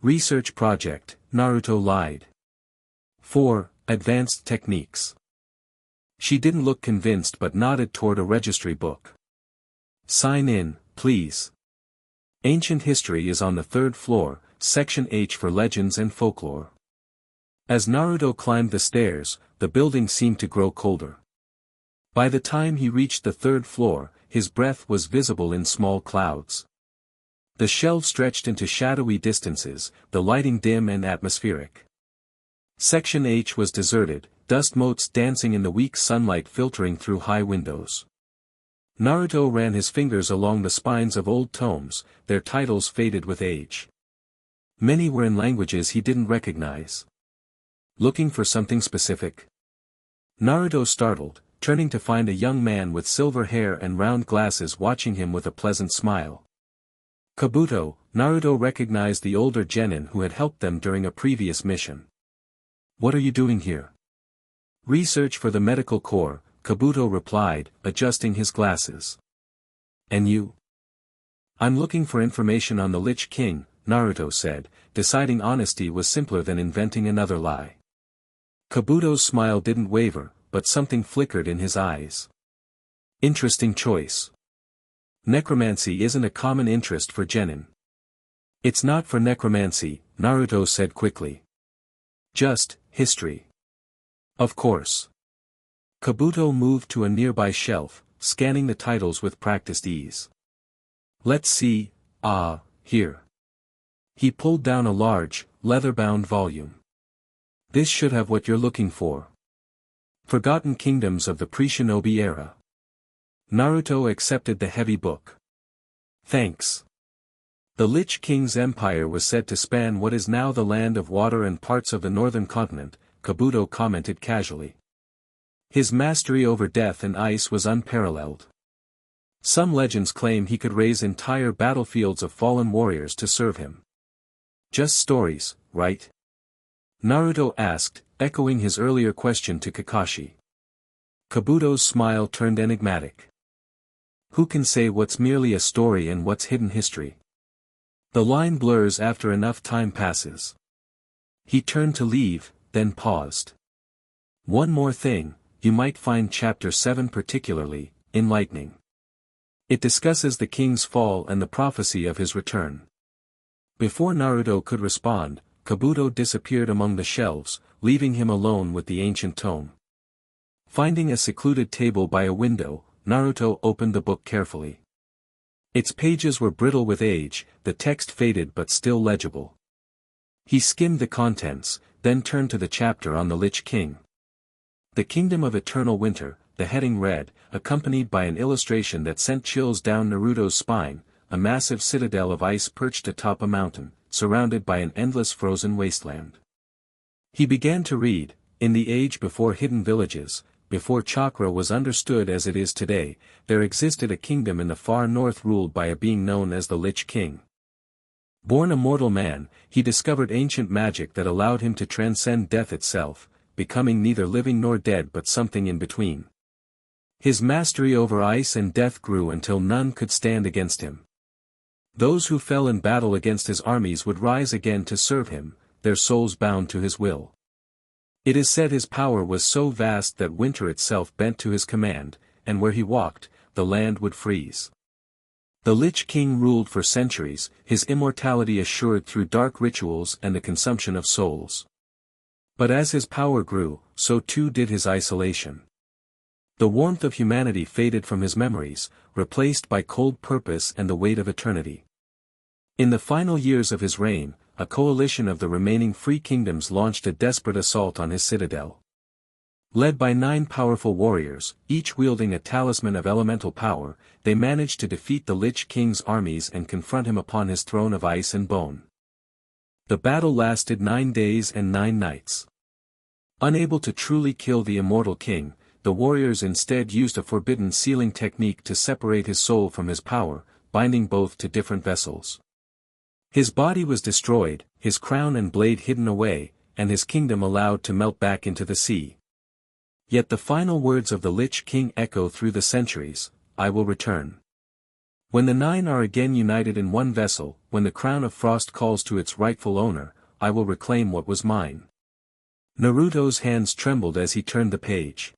"Research project," Naruto lied. "For advanced techniques." She didn't look convinced but nodded toward a registry book. "Sign in, please. Ancient history is on the 3rd floor, section H for legends and folklore." As Naruto climbed the stairs, the building seemed to grow colder. By the time he reached the 3rd floor, his breath was visible in small clouds. The shelves stretched into shadowy distances, the lighting dim and atmospheric. Section H was deserted, dust motes dancing in the weak sunlight filtering through high windows. Naruto ran his fingers along the spines of old tomes, their titles faded with age. Many were in languages he didn't recognize. Looking for something specific? Naruto startled, turning to find a young man with silver hair and round glasses watching him with a pleasant smile. Kabuto, Naruto recognized the older genin who had helped them during a previous mission. "What are you doing here?" "Research for the medical corps," Kabuto replied, adjusting his glasses. "And you?" "I'm looking for information on the Lich King," Naruto said, deciding honesty was simpler than inventing another lie. Kabuto's smile didn't waver, but something flickered in his eyes. "Interesting choice. Necromancy isn't a common interest for genin." "It's not for necromancy," Naruto said quickly. "Just history." "Of course." Kabuto moved to a nearby shelf, scanning the titles with practiced ease. "Let's see, here." He pulled down a large, leather-bound volume. "This should have what you're looking for. Forgotten Kingdoms of the Pre-Shinobi Era." Naruto accepted the heavy book. "Thanks." The Lich King's empire was said to span what is now the Land of Water and parts of the northern continent, Kabuto commented casually. His mastery over death and ice was unparalleled. Some legends claim he could raise entire battlefields of fallen warriors to serve him. "Just stories, right?" Naruto asked, echoing his earlier question to Kakashi. Kabuto's smile turned enigmatic. "Who can say what's merely a story and what's hidden history? The line blurs after enough time passes." He turned to leave, then paused. "One more thing, you might find Chapter 7 particularly enlightening. It discusses the king's fall and the prophecy of his return." Before Naruto could respond, Kabuto disappeared among the shelves, leaving him alone with the ancient tome. Finding a secluded table by a window, Naruto opened the book carefully. Its pages were brittle with age, the text faded but still legible. He skimmed the contents, then turned to the chapter on the Lich King. "The Kingdom of Eternal Winter," the heading read, accompanied by an illustration that sent chills down Naruto's spine, a massive citadel of ice perched atop a mountain, surrounded by an endless frozen wasteland. He began to read, "In the age before hidden villages, before chakra was understood as it is today, there existed a kingdom in the far north ruled by a being known as the Lich King. Born a mortal man, he discovered ancient magic that allowed him to transcend death itself, becoming neither living nor dead but something in between. His mastery over ice and death grew until none could stand against him. Those who fell in battle against his armies would rise again to serve him, their souls bound to his will. It is said his power was so vast that winter itself bent to his command, and where he walked, the land would freeze. The Lich King ruled for centuries, his immortality assured through dark rituals and the consumption of souls. But as his power grew, so too did his isolation. The warmth of humanity faded from his memories, replaced by cold purpose and the weight of eternity. In the final years of his reign, a coalition of the remaining free kingdoms launched a desperate assault on his citadel. Led by 9 powerful warriors, each wielding a talisman of elemental power, they managed to defeat the Lich King's armies and confront him upon his throne of ice and bone. The battle lasted 9 days and 9 nights. Unable to truly kill the immortal king, the warriors instead used a forbidden sealing technique to separate his soul from his power, binding both to different vessels. His body was destroyed, his crown and blade hidden away, and his kingdom allowed to melt back into the sea. Yet the final words of the Lich King echo through the centuries, "I will return." When the 9 are again united in one vessel, when the crown of frost calls to its rightful owner, I will reclaim what was mine. Naruto's hands trembled as he turned the page.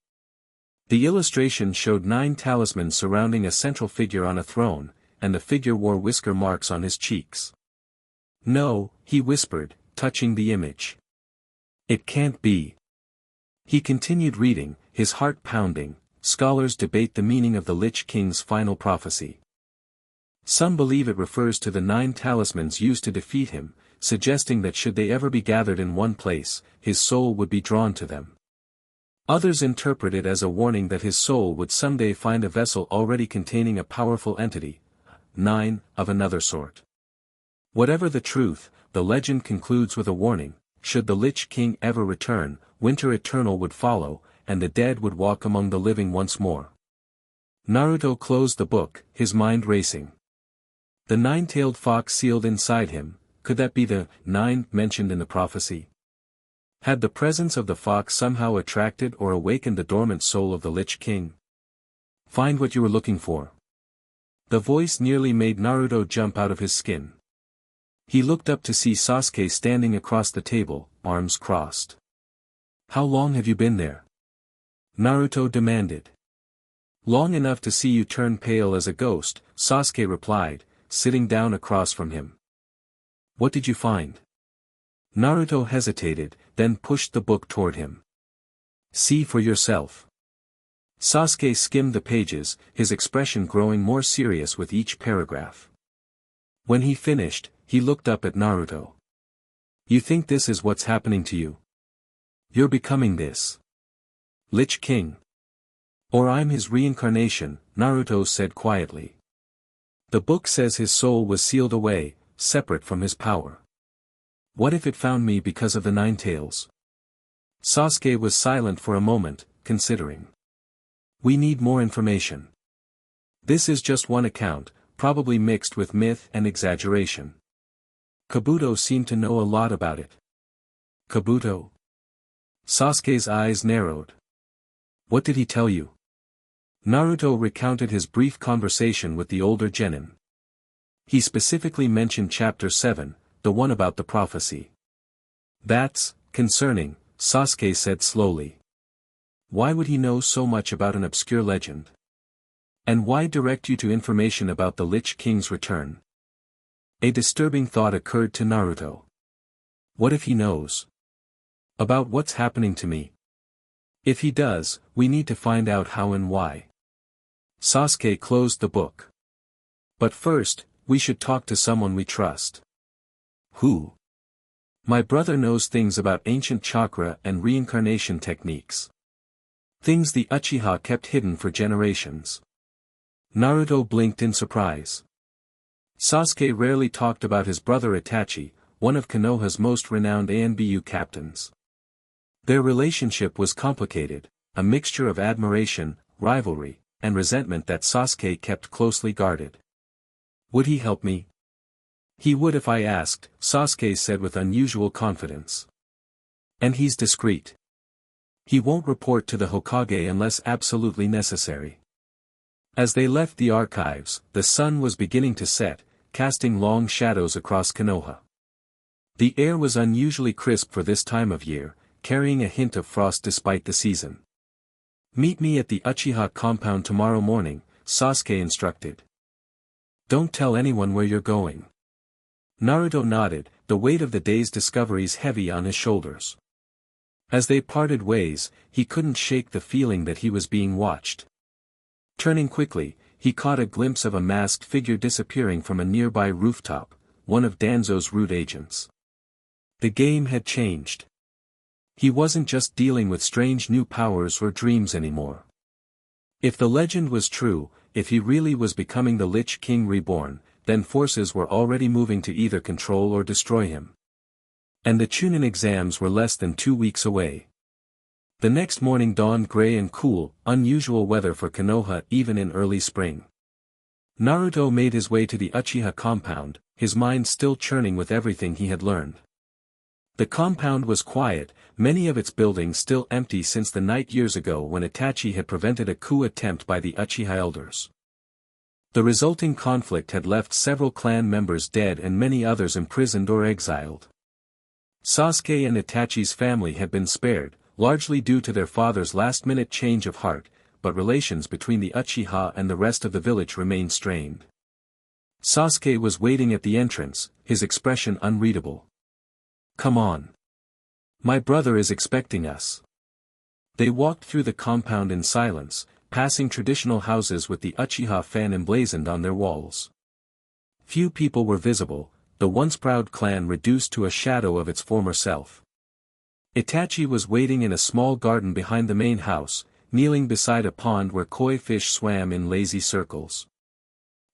The illustration showed 9 talismans surrounding a central figure on a throne, and the figure wore whisker marks on his cheeks. "No," he whispered, touching the image. "It can't be." He continued reading, his heart pounding. Scholars debate the meaning of the Lich King's final prophecy. Some believe it refers to the 9 talismans used to defeat him, suggesting that should they ever be gathered in one place, his soul would be drawn to them. Others interpret it as a warning that his soul would someday find a vessel already containing a powerful entity, 9, of another sort. Whatever the truth, the legend concludes with a warning: should the Lich King ever return, winter eternal would follow, and the dead would walk among the living once more. Naruto closed the book, his mind racing. The 9-tailed fox sealed inside him, could that be the 9 mentioned in the prophecy? Had the presence of the fox somehow attracted or awakened the dormant soul of the Lich King? Find what you were looking for. The voice nearly made Naruto jump out of his skin. He looked up to see Sasuke standing across the table, arms crossed. "How long have you been there?" Naruto demanded. "Long enough to see you turn pale as a ghost," Sasuke replied, sitting down across from him. "What did you find?" Naruto hesitated, then pushed the book toward him. "See for yourself." Sasuke skimmed the pages, his expression growing more serious with each paragraph. When he finished, he looked up at Naruto. "You think this is what's happening to you? You're becoming this Lich King. Or I'm his reincarnation," Naruto said quietly. "The book says his soul was sealed away, separate from his power. What if it found me because of the 9 tails?" Sasuke was silent for a moment, considering. "We need more information. This is just one account, probably mixed with myth and exaggeration. Kabuto seemed to know a lot about it." "Kabuto?" Sasuke's eyes narrowed. "What did he tell you?" Naruto recounted his brief conversation with the older genin. He specifically mentioned Chapter 7, the one about the prophecy. "That's concerning," Sasuke said slowly. "Why would he know so much about an obscure legend? And why direct you to information about the Lich King's return?" A disturbing thought occurred to Naruto. What if he knows about what's happening to me? If he does, we need to find out how and why. Sasuke closed the book. "But first, we should talk to someone we trust." "Who?" "My brother knows things about ancient chakra and reincarnation techniques. Things the Uchiha kept hidden for generations." Naruto blinked in surprise. Sasuke rarely talked about his brother Itachi, one of Konoha's most renowned ANBU captains. Their relationship was complicated, a mixture of admiration, rivalry, and resentment that Sasuke kept closely guarded. "Would he help me?" "He would if I asked," Sasuke said with unusual confidence. "And he's discreet." He won't report to the Hokage unless absolutely necessary. As they left the archives, the sun was beginning to set, casting long shadows across Konoha. The air was unusually crisp for this time of year, carrying a hint of frost despite the season. "Meet me at the Uchiha compound tomorrow morning," Sasuke instructed. "Don't tell anyone where you're going." Naruto nodded, the weight of the day's discoveries heavy on his shoulders. As they parted ways, he couldn't shake the feeling that he was being watched. Turning quickly, he caught a glimpse of a masked figure disappearing from a nearby rooftop, one of Danzo's root agents. The game had changed. He wasn't just dealing with strange new powers or dreams anymore. If the legend was true, if he really was becoming the Lich King reborn, then forces were already moving to either control or destroy him. And the Chunin exams were less than 2 weeks away. The next morning dawned gray and cool, unusual weather for Konoha even in early spring. Naruto made his way to the Uchiha compound, his mind still churning with everything he had learned. The compound was quiet, many of its buildings still empty since the night years ago when Itachi had prevented a coup attempt by the Uchiha elders. The resulting conflict had left several clan members dead and many others imprisoned or exiled. Sasuke and Itachi's family had been spared, largely due to their father's last-minute change of heart, but relations between the Uchiha and the rest of the village remained strained. Sasuke was waiting at the entrance, his expression unreadable. "Come on. My brother is expecting us." They walked through the compound in silence, passing traditional houses with the Uchiha fan emblazoned on their walls. Few people were visible, the once proud clan reduced to a shadow of its former self. Itachi was waiting in a small garden behind the main house, kneeling beside a pond where koi fish swam in lazy circles.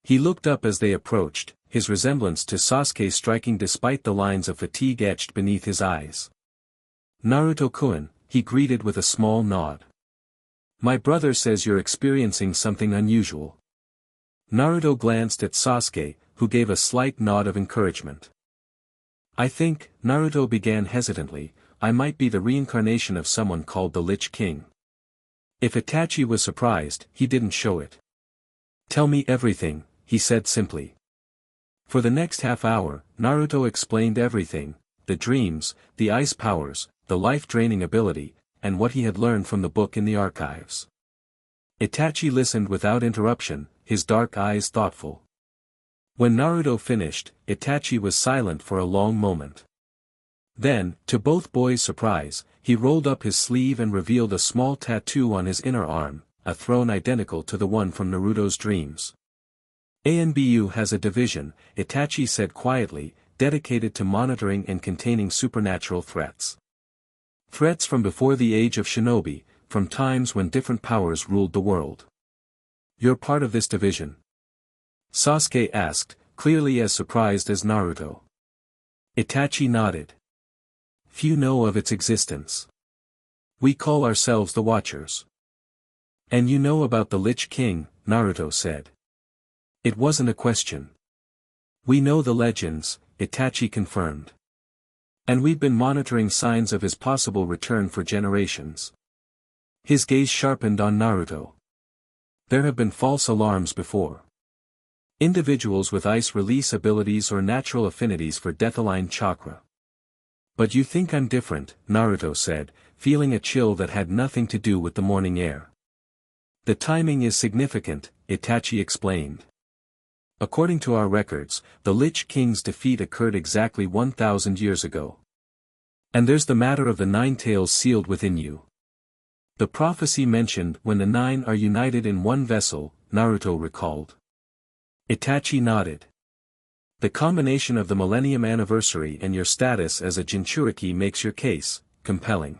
He looked up as they approached, his resemblance to Sasuke striking despite the lines of fatigue etched beneath his eyes. "Naruto-kun," he greeted with a small nod. "My brother says you're experiencing something unusual." Naruto glanced at Sasuke, who gave a slight nod of encouragement. "I think," Naruto began hesitantly, "I might be the reincarnation of someone called the Lich King." If Itachi was surprised, he didn't show it. "Tell me everything," he said simply. For the next half hour, Naruto explained everything, the dreams, the ice powers, the life-draining ability, and what he had learned from the book in the archives. Itachi listened without interruption, his dark eyes thoughtful. When Naruto finished, Itachi was silent for a long moment. Then, to both boys' surprise, he rolled up his sleeve and revealed a small tattoo on his inner arm, a throne identical to the one from Naruto's dreams. "ANBU has a division," Itachi said quietly, "dedicated to monitoring and containing supernatural threats. Threats from before the age of shinobi, from times when different powers ruled the world." "You're part of this division?" Sasuke asked, clearly as surprised as Naruto. Itachi nodded. "Few know of its existence. We call ourselves the Watchers." "And you know about the Lich King," Naruto said. It wasn't a question. "We know the legends," Itachi confirmed. "And we've been monitoring signs of his possible return for generations." His gaze sharpened on Naruto. "There have been false alarms before. Individuals with ice release abilities or natural affinities for death-aligned chakra. But you think I'm different," Naruto said, feeling a chill that had nothing to do with the morning air. "The timing is significant," Itachi explained. "According to our records, the Lich King's defeat occurred exactly 1,000 years ago. And there's the matter of the 9 tails sealed within you. The prophecy mentioned when the 9 are united in one vessel," Naruto recalled. Itachi nodded. "The combination of the Millennium Anniversary and your status as a Jinchuriki makes your case compelling.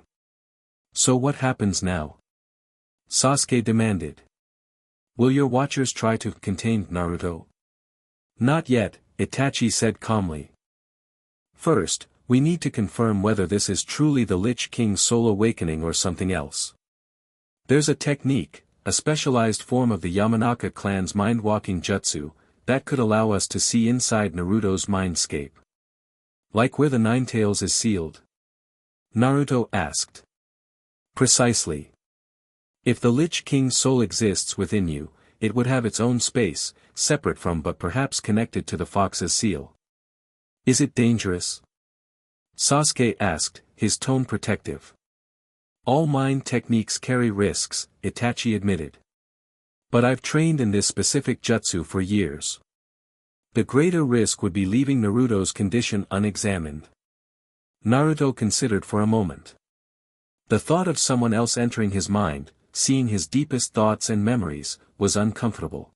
So what happens now?" Sasuke demanded. "Will your watchers try to contain Naruto?" "Not yet," Itachi said calmly. "First, we need to confirm whether this is truly the Lich King's soul awakening or something else. There's a technique, a specialized form of the Yamanaka clan's mind-walking jutsu, that could allow us to see inside Naruto's mindscape." "Like where the 9 tails is sealed?" Naruto asked. Precisely. If the Lich King's soul exists within you, it would have its own space, separate from but perhaps connected to the fox's seal. Is it dangerous? Sasuke asked, his tone protective. All mind techniques carry risks, Itachi admitted. But I've trained in this specific jutsu for years. The greater risk would be leaving Naruto's condition unexamined. Naruto considered for a moment. The thought of someone else entering his mind, seeing his deepest thoughts and memories, was uncomfortable.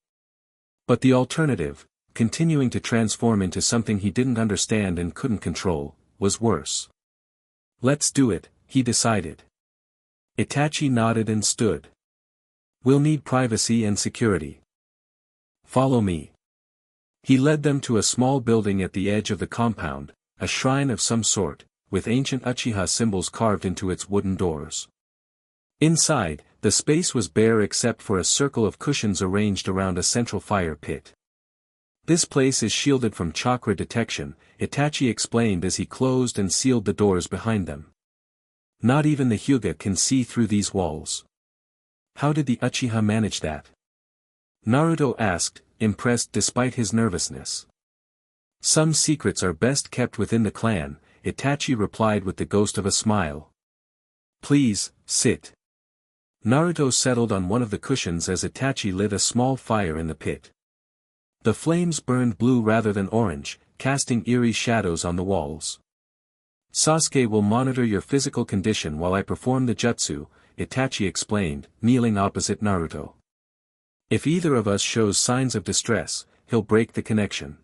But the alternative, continuing to transform into something he didn't understand and couldn't control, was worse. Let's do it, he decided. Itachi nodded and stood. We'll need privacy and security. Follow me. He led them to a small building at the edge of the compound, a shrine of some sort, with ancient Uchiha symbols carved into its wooden doors. Inside, the space was bare except for a circle of cushions arranged around a central fire pit. This place is shielded from chakra detection, Itachi explained as he closed and sealed the doors behind them. Not even the Hyuga can see through these walls. How did the Uchiha manage that? Naruto asked, impressed despite his nervousness. Some secrets are best kept within the clan, Itachi replied with the ghost of a smile. Please, sit. Naruto settled on one of the cushions as Itachi lit a small fire in the pit. The flames burned blue rather than orange, casting eerie shadows on the walls. Sasuke will monitor your physical condition while I perform the jutsu, Itachi explained, kneeling opposite Naruto. If either of us shows signs of distress, he'll break the connection.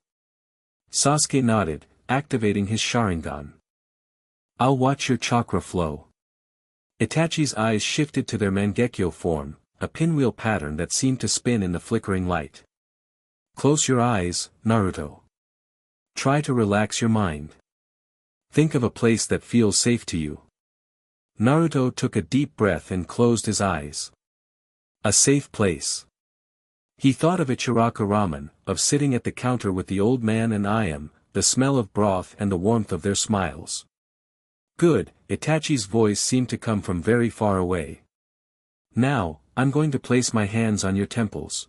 Sasuke nodded, activating his Sharingan. I'll watch your chakra flow. Itachi's eyes shifted to their Mangekyo form, a pinwheel pattern that seemed to spin in the flickering light. Close your eyes, Naruto. Try to relax your mind. Think of a place that feels safe to you. Naruto took a deep breath and closed his eyes. A safe place. He thought of Ichiraka ramen, of sitting at the counter with the old man and Ayam, the smell of broth and the warmth of their smiles. Good, Itachi's voice seemed to come from very far away. Now, I'm going to place my hands on your temples.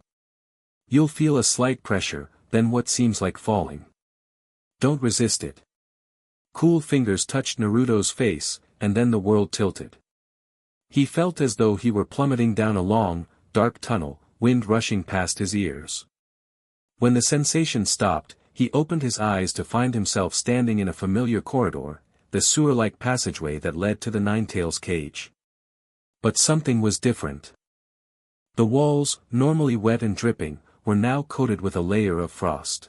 You'll feel a slight pressure, then what seems like falling. Don't resist it. Cool fingers touched Naruto's face, and then the world tilted. He felt as though he were plummeting down a long, dark tunnel, wind rushing past his ears. When the sensation stopped, he opened his eyes to find himself standing in a familiar corridor, the sewer-like passageway that led to the Ninetales cage. But something was different. The walls, normally wet and dripping, were now coated with a layer of frost.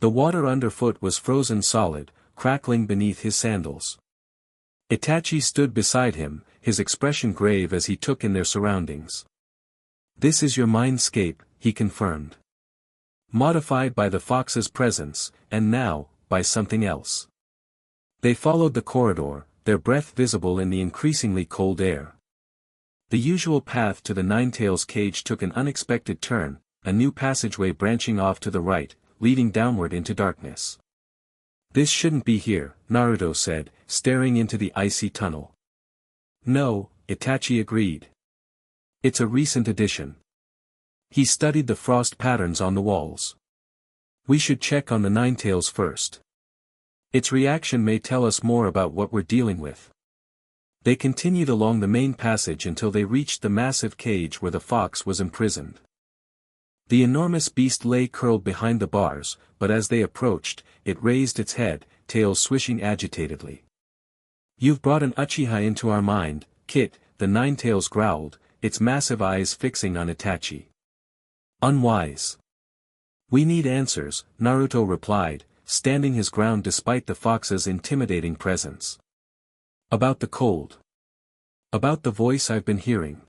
The water underfoot was frozen solid, crackling beneath his sandals. Itachi stood beside him, his expression grave as he took in their surroundings. This is your mindscape, he confirmed. Modified by the fox's presence, and now, by something else. They followed the corridor, their breath visible in the increasingly cold air. The usual path to the Ninetales cage took an unexpected turn, a new passageway branching off to the right, leading downward into darkness. This shouldn't be here, Naruto said, staring into the icy tunnel. No, Itachi agreed. It's a recent addition. He studied the frost patterns on the walls. We should check on the Ninetales first. Its reaction may tell us more about what we're dealing with. They continued along the main passage until they reached the massive cage where the fox was imprisoned. The enormous beast lay curled behind the bars, but as they approached, it raised its head, tail swishing agitatedly. You've brought an Uchiha into our mind, Kit, the Ninetales growled, its massive eyes fixing on Itachi. Unwise. We need answers, Naruto replied, standing his ground despite the fox's intimidating presence. About the cold. About the voice I've been hearing.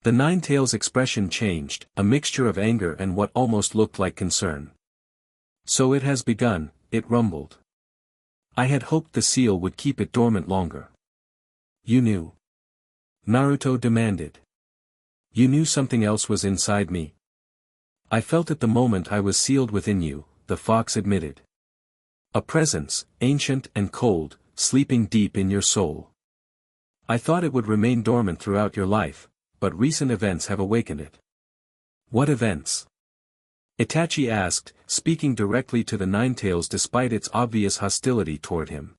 The Ninetales' expression changed, a mixture of anger and what almost looked like concern. So it has begun, it rumbled. I had hoped the seal would keep it dormant longer. You knew. Naruto demanded. You knew something else was inside me. I felt it the moment I was sealed within you, the fox admitted. A presence, ancient and cold, sleeping deep in your soul. I thought it would remain dormant throughout your life, but recent events have awakened it. What events? Itachi asked, speaking directly to the Ninetales despite its obvious hostility toward him.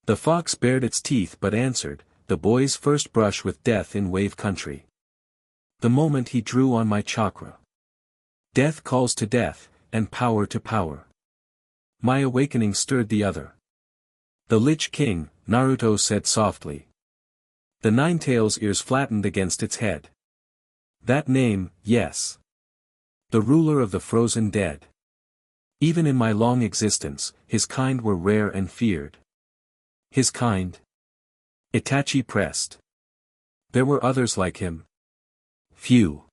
The fox bared its teeth but answered, the boy's first brush with death in Wave Country. The moment he drew on my chakra. Death calls to death, and power to power. My awakening stirred the other. The Lich King, Naruto said softly. The Ninetales' ears flattened against its head. That name, yes. The ruler of the frozen dead. Even in my long existence, his kind were rare and feared. His kind? Itachi pressed. There were others like him. Few.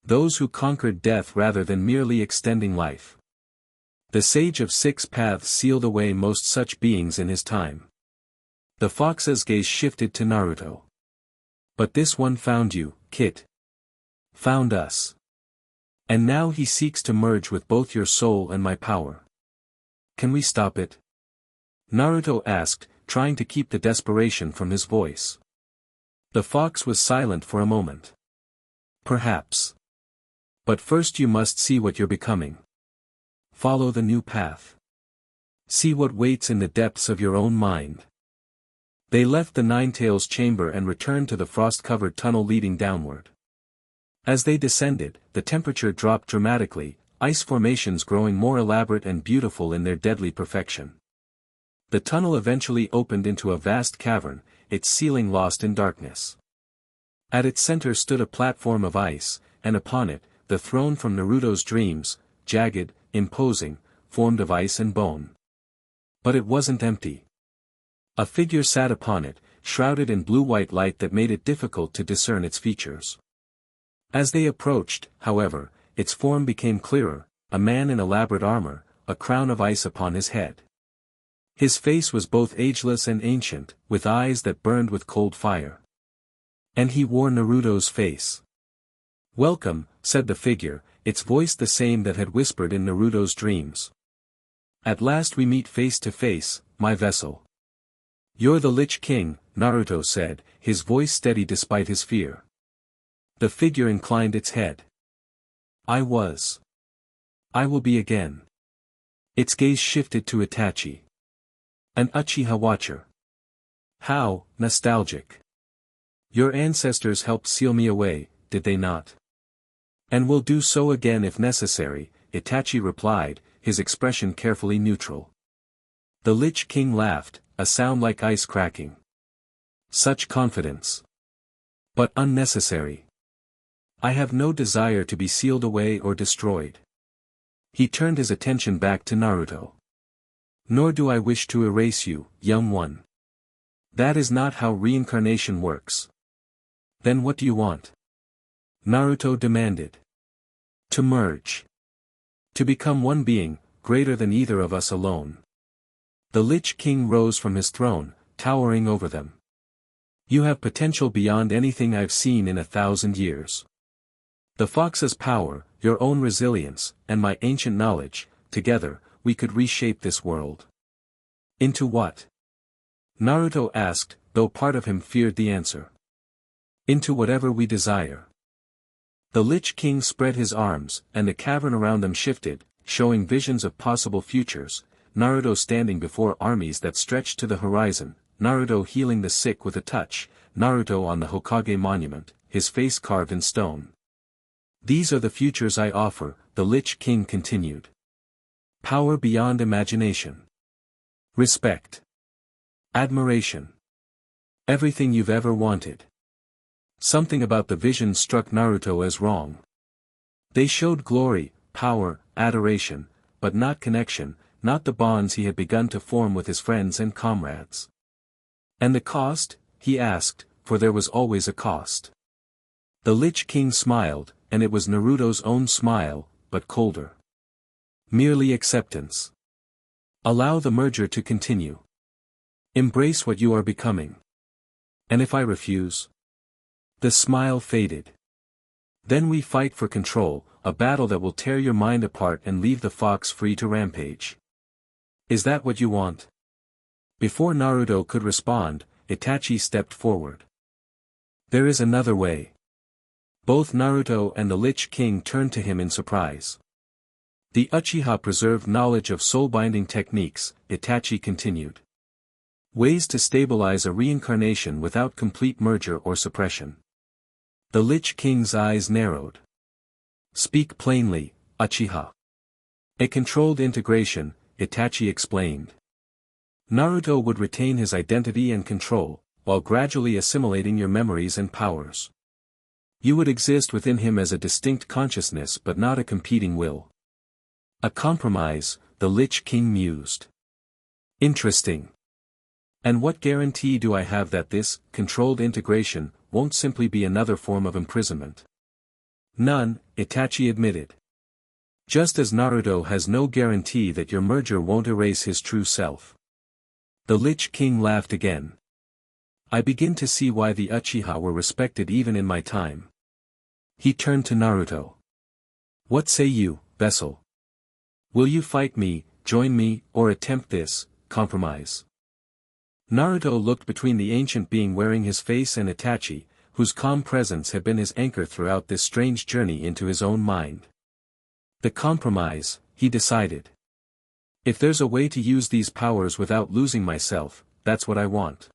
Those who conquered death rather than merely extending life. The Sage of Six Paths sealed away most such beings in his time. The fox's gaze shifted to Naruto. But this one found you, Kit. Found us. And now he seeks to merge with both your soul and my power. Can we stop it? Naruto asked, trying to keep the desperation from his voice. The fox was silent for a moment. Perhaps. But first you must see what you're becoming. Follow the new path. See what waits in the depths of your own mind. They left the Ninetales' chamber and returned to the frost-covered tunnel leading downward. As they descended, the temperature dropped dramatically, ice formations growing more elaborate and beautiful in their deadly perfection. The tunnel eventually opened into a vast cavern, its ceiling lost in darkness. At its center stood a platform of ice, and upon it, the throne from Naruto's dreams, jagged, imposing, formed of ice and bone. But it wasn't empty. A figure sat upon it, shrouded in blue-white light that made it difficult to discern its features. As they approached, however, its form became clearer, a man in elaborate armor, a crown of ice upon his head. His face was both ageless and ancient, with eyes that burned with cold fire. And he wore Naruto's face. Welcome, said the figure, its voice the same that had whispered in Naruto's dreams. At last we meet face to face, my vessel. You're the Lich King, Naruto said, his voice steady despite his fear. The figure inclined its head. I was. I will be again. Its gaze shifted to Itachi. An Uchiha watcher. How, nostalgic. Your ancestors helped seal me away, did they not? And will do so again if necessary, Itachi replied, his expression carefully neutral. The Lich King laughed, a sound like ice cracking. Such confidence. But unnecessary. I have no desire to be sealed away or destroyed. He turned his attention back to Naruto. Nor do I wish to erase you, young one. That is not how reincarnation works. Then what do you want? Naruto demanded. To merge. To become one being, greater than either of us alone. The Lich King rose from his throne, towering over them. You have potential beyond anything I've seen in 1,000 years. The fox's power, your own resilience, and my ancient knowledge, together, we could reshape this world. Into what? Naruto asked, though part of him feared the answer. Into whatever we desire. The Lich King spread his arms, and the cavern around them shifted, showing visions of possible futures, Naruto standing before armies that stretched to the horizon, Naruto healing the sick with a touch, Naruto on the Hokage monument, his face carved in stone. These are the futures I offer, the Lich King continued. Power beyond imagination. Respect. Admiration. Everything you've ever wanted. Something about the vision struck Naruto as wrong. They showed glory, power, adoration, but not connection, not the bonds he had begun to form with his friends and comrades. And the cost? He asked, for there was always a cost. The Lich King smiled, and it was Naruto's own smile, but colder. Merely acceptance. Allow the merger to continue. Embrace what you are becoming. And if I refuse? The smile faded. Then we fight for control, a battle that will tear your mind apart and leave the fox free to rampage. Is that what you want? Before Naruto could respond, Itachi stepped forward. There is another way. Both Naruto and the Lich King turned to him in surprise. The Uchiha preserved knowledge of soul-binding techniques, Itachi continued. Ways to stabilize a reincarnation without complete merger or suppression. The Lich King's eyes narrowed. Speak plainly, Uchiha. A controlled integration, Itachi explained. Naruto would retain his identity and control, while gradually assimilating your memories and powers. You would exist within him as a distinct consciousness but not a competing will. A compromise, the Lich King mused. Interesting. And what guarantee do I have that this, controlled integration, won't simply be another form of imprisonment? None, Itachi admitted. Just as Naruto has no guarantee that your merger won't erase his true self. The Lich King laughed again. I begin to see why the Uchiha were respected even in my time. He turned to Naruto. What say you, Vessel? Will you fight me, join me, or attempt this, compromise? Naruto looked between the ancient being wearing his face and Itachi, whose calm presence had been his anchor throughout this strange journey into his own mind. The compromise, he decided. If there's a way to use these powers without losing myself, that's what I want.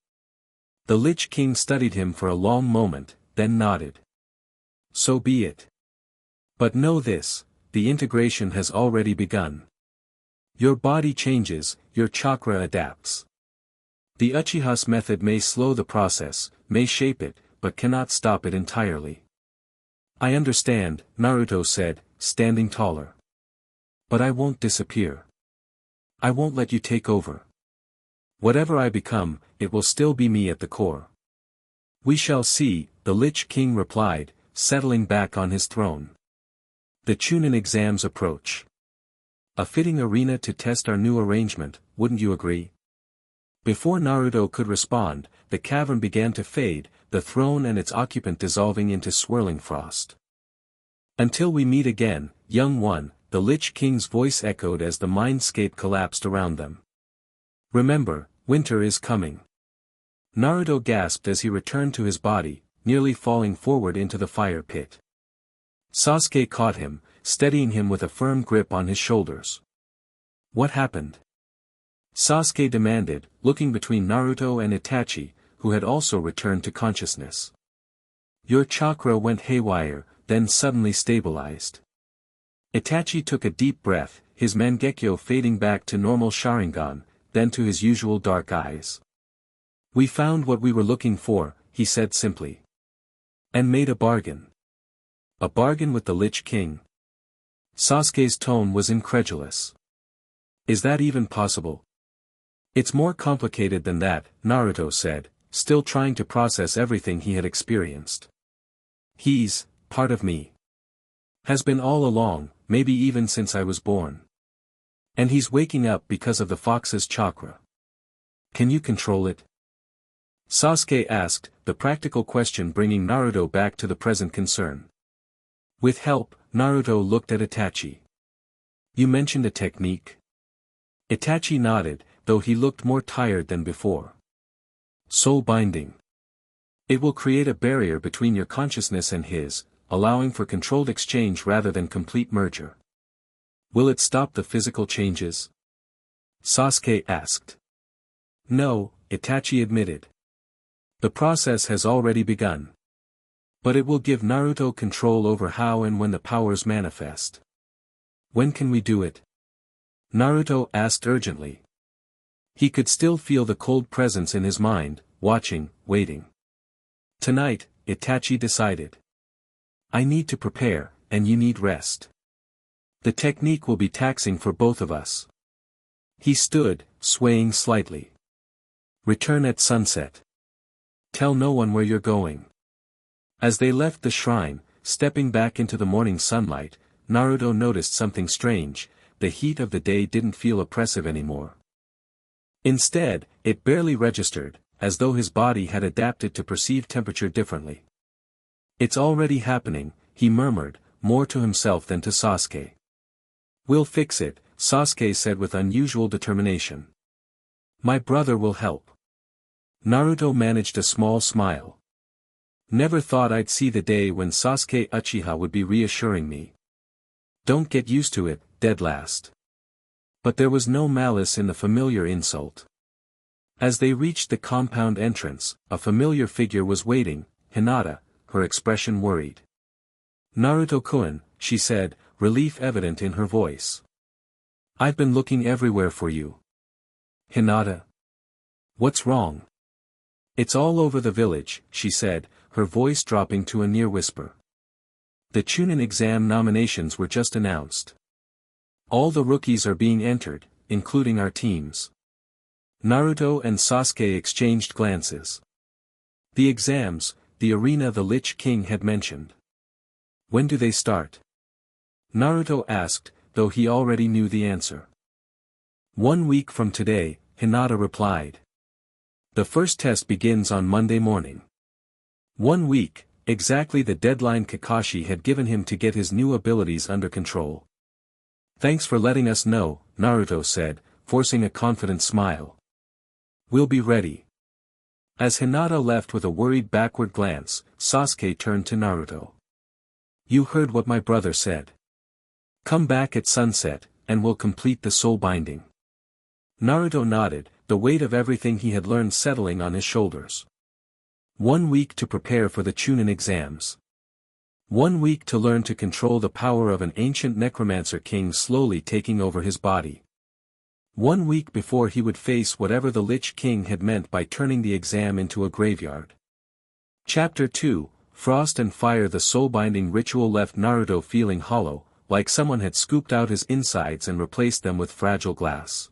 The Lich King studied him for a long moment, then nodded. So be it. But know this, the integration has already begun. Your body changes, your chakra adapts. The Uchiha's method may slow the process, may shape it, but cannot stop it entirely. I understand, Naruto said, standing taller. But I won't disappear. I won't let you take over. Whatever I become, it will still be me at the core. We shall see, the Lich King replied, settling back on his throne. The Chunin exams approach. A fitting arena to test our new arrangement, wouldn't you agree? Before Naruto could respond, the cavern began to fade, the throne and its occupant dissolving into swirling frost. Until we meet again, young one, the Lich King's voice echoed as the mindscape collapsed around them. Remember, winter is coming. Naruto gasped as he returned to his body, nearly falling forward into the fire pit. Sasuke caught him, steadying him with a firm grip on his shoulders. What happened? Sasuke demanded, looking between Naruto and Itachi, who had also returned to consciousness. Your chakra went haywire, then suddenly stabilized. Itachi took a deep breath, his Mangekyo fading back to normal Sharingan, then to his usual dark eyes. We found what we were looking for, he said simply. And made a bargain. A bargain with the Lich King. Sasuke's tone was incredulous. Is that even possible? It's more complicated than that, Naruto said, still trying to process everything he had experienced. He's part of me. Has been all along, maybe even since I was born. And he's waking up because of the fox's chakra. Can you control it? Sasuke asked, the practical question bringing Naruto back to the present concern. With help, Naruto looked at Itachi. You mentioned a technique? Itachi nodded, though he looked more tired than before. Soul binding. It will create a barrier between your consciousness and his, allowing for controlled exchange rather than complete merger. Will it stop the physical changes? Sasuke asked. No, Itachi admitted. The process has already begun. But it will give Naruto control over how and when the powers manifest. When can we do it? Naruto asked urgently. He could still feel the cold presence in his mind, watching, waiting. Tonight, Itachi decided. I need to prepare, and you need rest. The technique will be taxing for both of us. He stood, swaying slightly. Return at sunset. Tell no one where you're going. As they left the shrine, stepping back into the morning sunlight, Naruto noticed something strange. The heat of the day didn't feel oppressive anymore. Instead, it barely registered, as though his body had adapted to perceive temperature differently. It's already happening, he murmured, more to himself than to Sasuke. We'll fix it, Sasuke said with unusual determination. My brother will help. Naruto managed a small smile. Never thought I'd see the day when Sasuke Uchiha would be reassuring me. Don't get used to it, dead last. But there was no malice in the familiar insult. As they reached the compound entrance, a familiar figure was waiting, Hinata, her expression worried. Naruto-kun, she said, relief evident in her voice. I've been looking everywhere for you. Hinata. What's wrong? It's all over the village, she said, her voice dropping to a near whisper. The Chunin exam nominations were just announced. All the rookies are being entered, including our teams. Naruto and Sasuke exchanged glances. The exams, the arena the Lich King had mentioned. When do they start? Naruto asked, though he already knew the answer. 1 week from today, Hinata replied. The first test begins on Monday morning. 1 week, exactly the deadline Kakashi had given him to get his new abilities under control. Thanks for letting us know, Naruto said, forcing a confident smile. We'll be ready. As Hinata left with a worried backward glance, Sasuke turned to Naruto. You heard what my brother said. Come back at sunset, and we'll complete the soul binding. Naruto nodded, the weight of everything he had learned settling on his shoulders. 1 week to prepare for the Chunin exams. 1 week to learn to control the power of an ancient necromancer king slowly taking over his body. 1 week before he would face whatever the Lich King had meant by turning the exam into a graveyard. Chapter 2, Frost and Fire. The soul-binding ritual left Naruto feeling hollow, like someone had scooped out his insides and replaced them with fragile glass.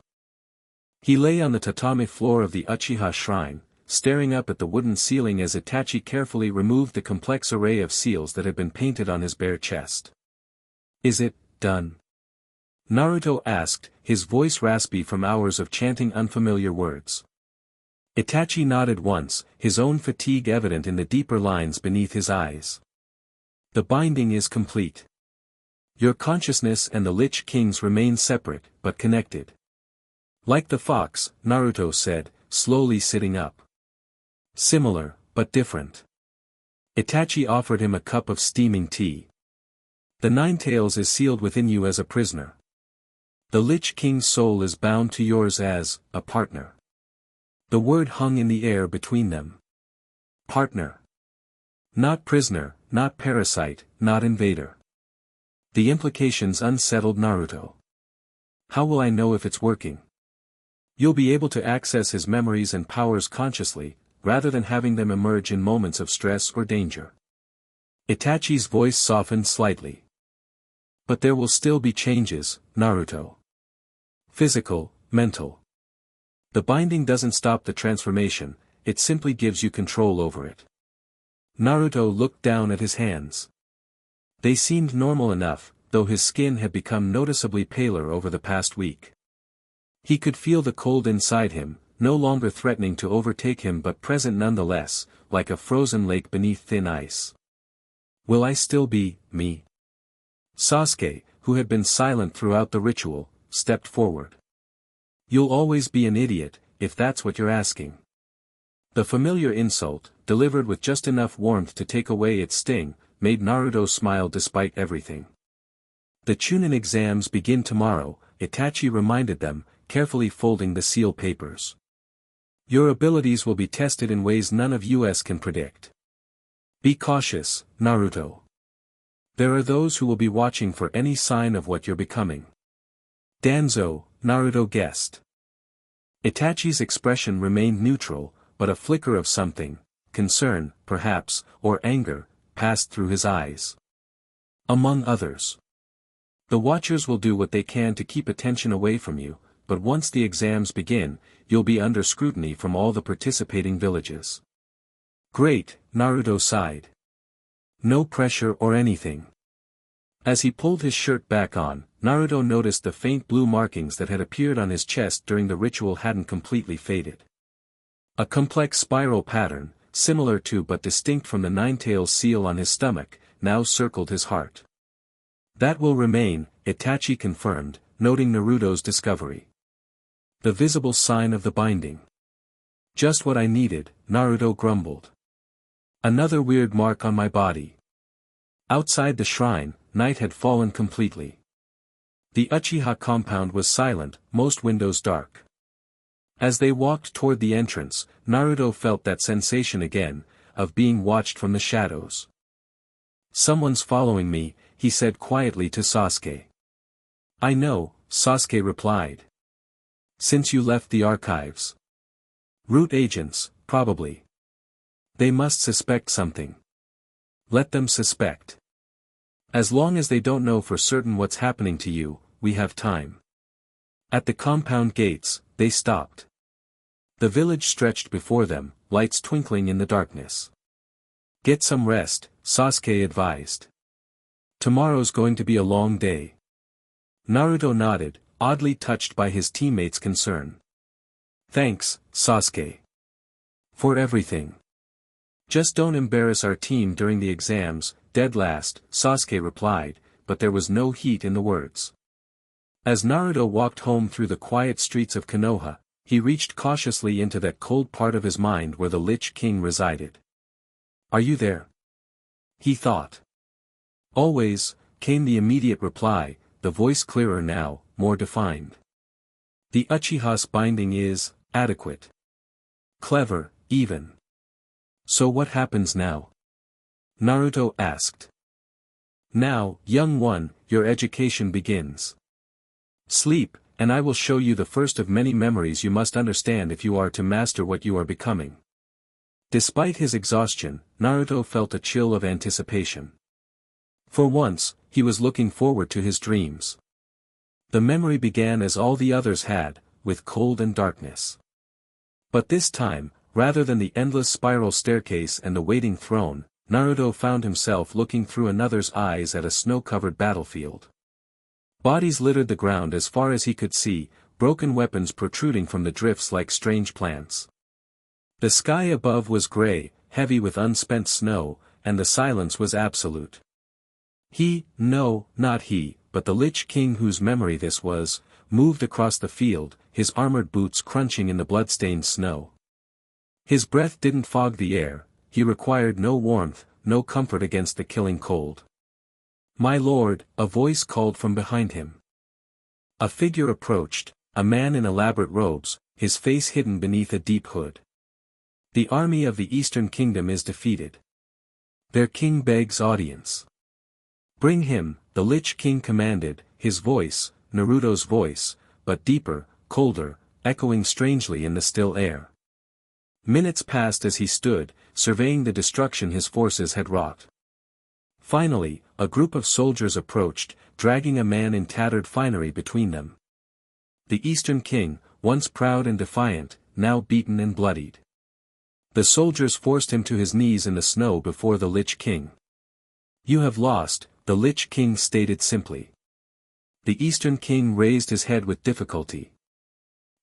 He lay on the tatami floor of the Uchiha shrine, staring up at the wooden ceiling as Itachi carefully removed the complex array of seals that had been painted on his bare chest. Is it done? Naruto asked, his voice raspy from hours of chanting unfamiliar words. Itachi nodded once, his own fatigue evident in the deeper lines beneath his eyes. The binding is complete. Your consciousness and the Lich King's remain separate, but connected. Like the fox, Naruto said, slowly sitting up. Similar, but different. Itachi offered him a cup of steaming tea. The Ninetales is sealed within you as a prisoner. The Lich King's soul is bound to yours as, a partner. The word hung in the air between them. Partner. Not prisoner, not parasite, not invader. The implications unsettled Naruto. How will I know if it's working? You'll be able to access his memories and powers consciously, rather than having them emerge in moments of stress or danger. Itachi's voice softened slightly. But there will still be changes, Naruto. Physical, mental. The binding doesn't stop the transformation, it simply gives you control over it. Naruto looked down at his hands. They seemed normal enough, though his skin had become noticeably paler over the past week. He could feel the cold inside him, no longer threatening to overtake him but present nonetheless, like a frozen lake beneath thin ice. Will I still be, me? Sasuke, who had been silent throughout the ritual, stepped forward. You'll always be an idiot, if that's what you're asking. The familiar insult, delivered with just enough warmth to take away its sting, made Naruto smile despite everything. The Chunin exams begin tomorrow, Itachi reminded them, carefully folding the seal papers. Your abilities will be tested in ways none of us can predict. Be cautious, Naruto. There are those who will be watching for any sign of what you're becoming. Danzo, Naruto guessed. Itachi's expression remained neutral, but a flicker of something, concern, perhaps, or anger, passed through his eyes. Among others. The watchers will do what they can to keep attention away from you, but once the exams begin, you'll be under scrutiny from all the participating villages. Great, Naruto sighed. No pressure or anything. As he pulled his shirt back on, Naruto noticed the faint blue markings that had appeared on his chest during the ritual hadn't completely faded. A complex spiral pattern, similar to but distinct from the Ninetales seal on his stomach, now circled his heart. That will remain, Itachi confirmed, noting Naruto's discovery. The visible sign of the binding. Just what I needed, Naruto grumbled. Another weird mark on my body. Outside the shrine, night had fallen completely. The Uchiha compound was silent, most windows dark. As they walked toward the entrance, Naruto felt that sensation again, of being watched from the shadows. Someone's following me, he said quietly to Sasuke. I know, Sasuke replied. Since you left the archives. Root agents, probably. They must suspect something. Let them suspect. As long as they don't know for certain what's happening to you, we have time. At the compound gates, they stopped. The village stretched before them, lights twinkling in the darkness. Get some rest, Sasuke advised. Tomorrow's going to be a long day. Naruto nodded, oddly touched by his teammates' concern. Thanks, Sasuke. For everything. Just don't embarrass our team during the exams, dead last, Sasuke replied, but there was no heat in the words. As Naruto walked home through the quiet streets of Konoha, he reached cautiously into that cold part of his mind where the Lich King resided. Are you there? He thought. Always, came the immediate reply, the voice clearer now, more defined. The Uchiha's binding is adequate. Clever, even. So what happens now? Naruto asked. Now, young one, your education begins. Sleep, and I will show you the first of many memories you must understand if you are to master what you are becoming. Despite his exhaustion, Naruto felt a chill of anticipation. For once, he was looking forward to his dreams. The memory began as all the others had, with cold and darkness. But this time, rather than the endless spiral staircase and the waiting throne, Naruto found himself looking through another's eyes at a snow-covered battlefield. Bodies littered the ground as far as he could see, broken weapons protruding from the drifts like strange plants. The sky above was gray, heavy with unspent snow, and the silence was absolute. No, not he, but the Lich King whose memory this was, moved across the field, his armored boots crunching in the blood-stained snow. His breath didn't fog the air, he required no warmth, no comfort against the killing cold. My lord, a voice called from behind him. A figure approached, a man in elaborate robes, his face hidden beneath a deep hood. The army of the Eastern Kingdom is defeated. Their king begs audience. Bring him, the Lich King commanded, his voice, Naruto's voice, but deeper, colder, echoing strangely in the still air. Minutes passed as he stood, surveying the destruction his forces had wrought. Finally, a group of soldiers approached, dragging a man in tattered finery between them. The Eastern King, once proud and defiant, now beaten and bloodied. The soldiers forced him to his knees in the snow before the Lich King. You have lost, the Lich King stated simply. The Eastern King raised his head with difficulty.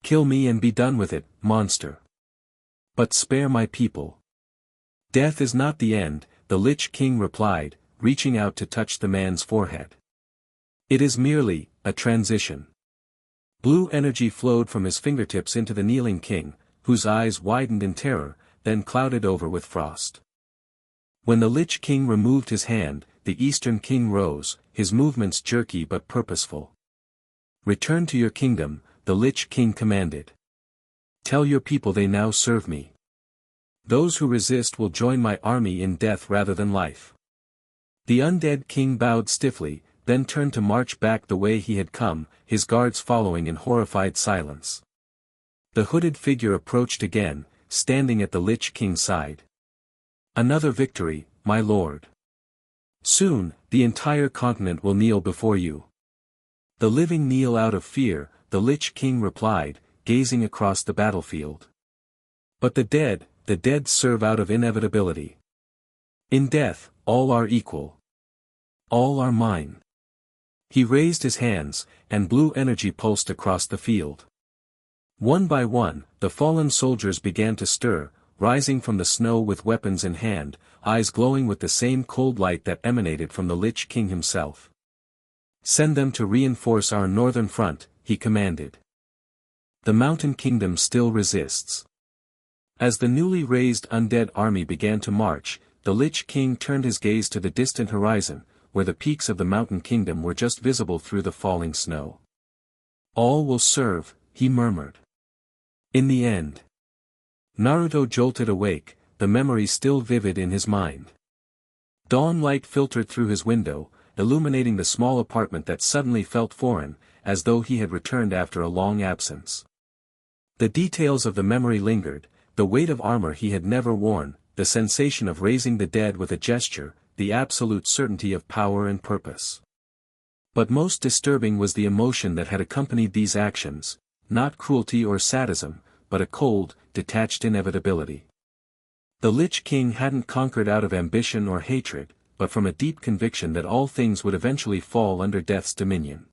Kill me and be done with it, monster. But spare my people. Death is not the end, the Lich King replied, reaching out to touch the man's forehead. It is merely a transition. Blue energy flowed from his fingertips into the kneeling king, whose eyes widened in terror, then clouded over with frost. When the Lich King removed his hand, the Eastern King rose, his movements jerky but purposeful. Return to your kingdom, the Lich King commanded. Tell your people they now serve me. Those who resist will join my army in death rather than life. The undead king bowed stiffly, then turned to march back the way he had come, his guards following in horrified silence. The hooded figure approached again, standing at the Lich King's side. Another victory, my lord. Soon, the entire continent will kneel before you. The living kneel out of fear, the Lich King replied, gazing across the battlefield. But the dead serve out of inevitability. In death, all are equal. All are mine. He raised his hands, and blue energy pulsed across the field. One by one, the fallen soldiers began to stir, rising from the snow with weapons in hand, eyes glowing with the same cold light that emanated from the Lich King himself. Send them to reinforce our northern front, he commanded. The Mountain Kingdom still resists. As the newly raised undead army began to march, the Lich King turned his gaze to the distant horizon, where the peaks of the mountain kingdom were just visible through the falling snow. All will serve, he murmured. In the end. Naruto jolted awake, the memory still vivid in his mind. Dawn light filtered through his window, illuminating the small apartment that suddenly felt foreign, as though he had returned after a long absence. The details of the memory lingered, the weight of armor he had never worn, the sensation of raising the dead with a gesture, the absolute certainty of power and purpose. But most disturbing was the emotion that had accompanied these actions, not cruelty or sadism, but a cold, detached inevitability. The Lich King hadn't conquered out of ambition or hatred, but from a deep conviction that all things would eventually fall under death's dominion.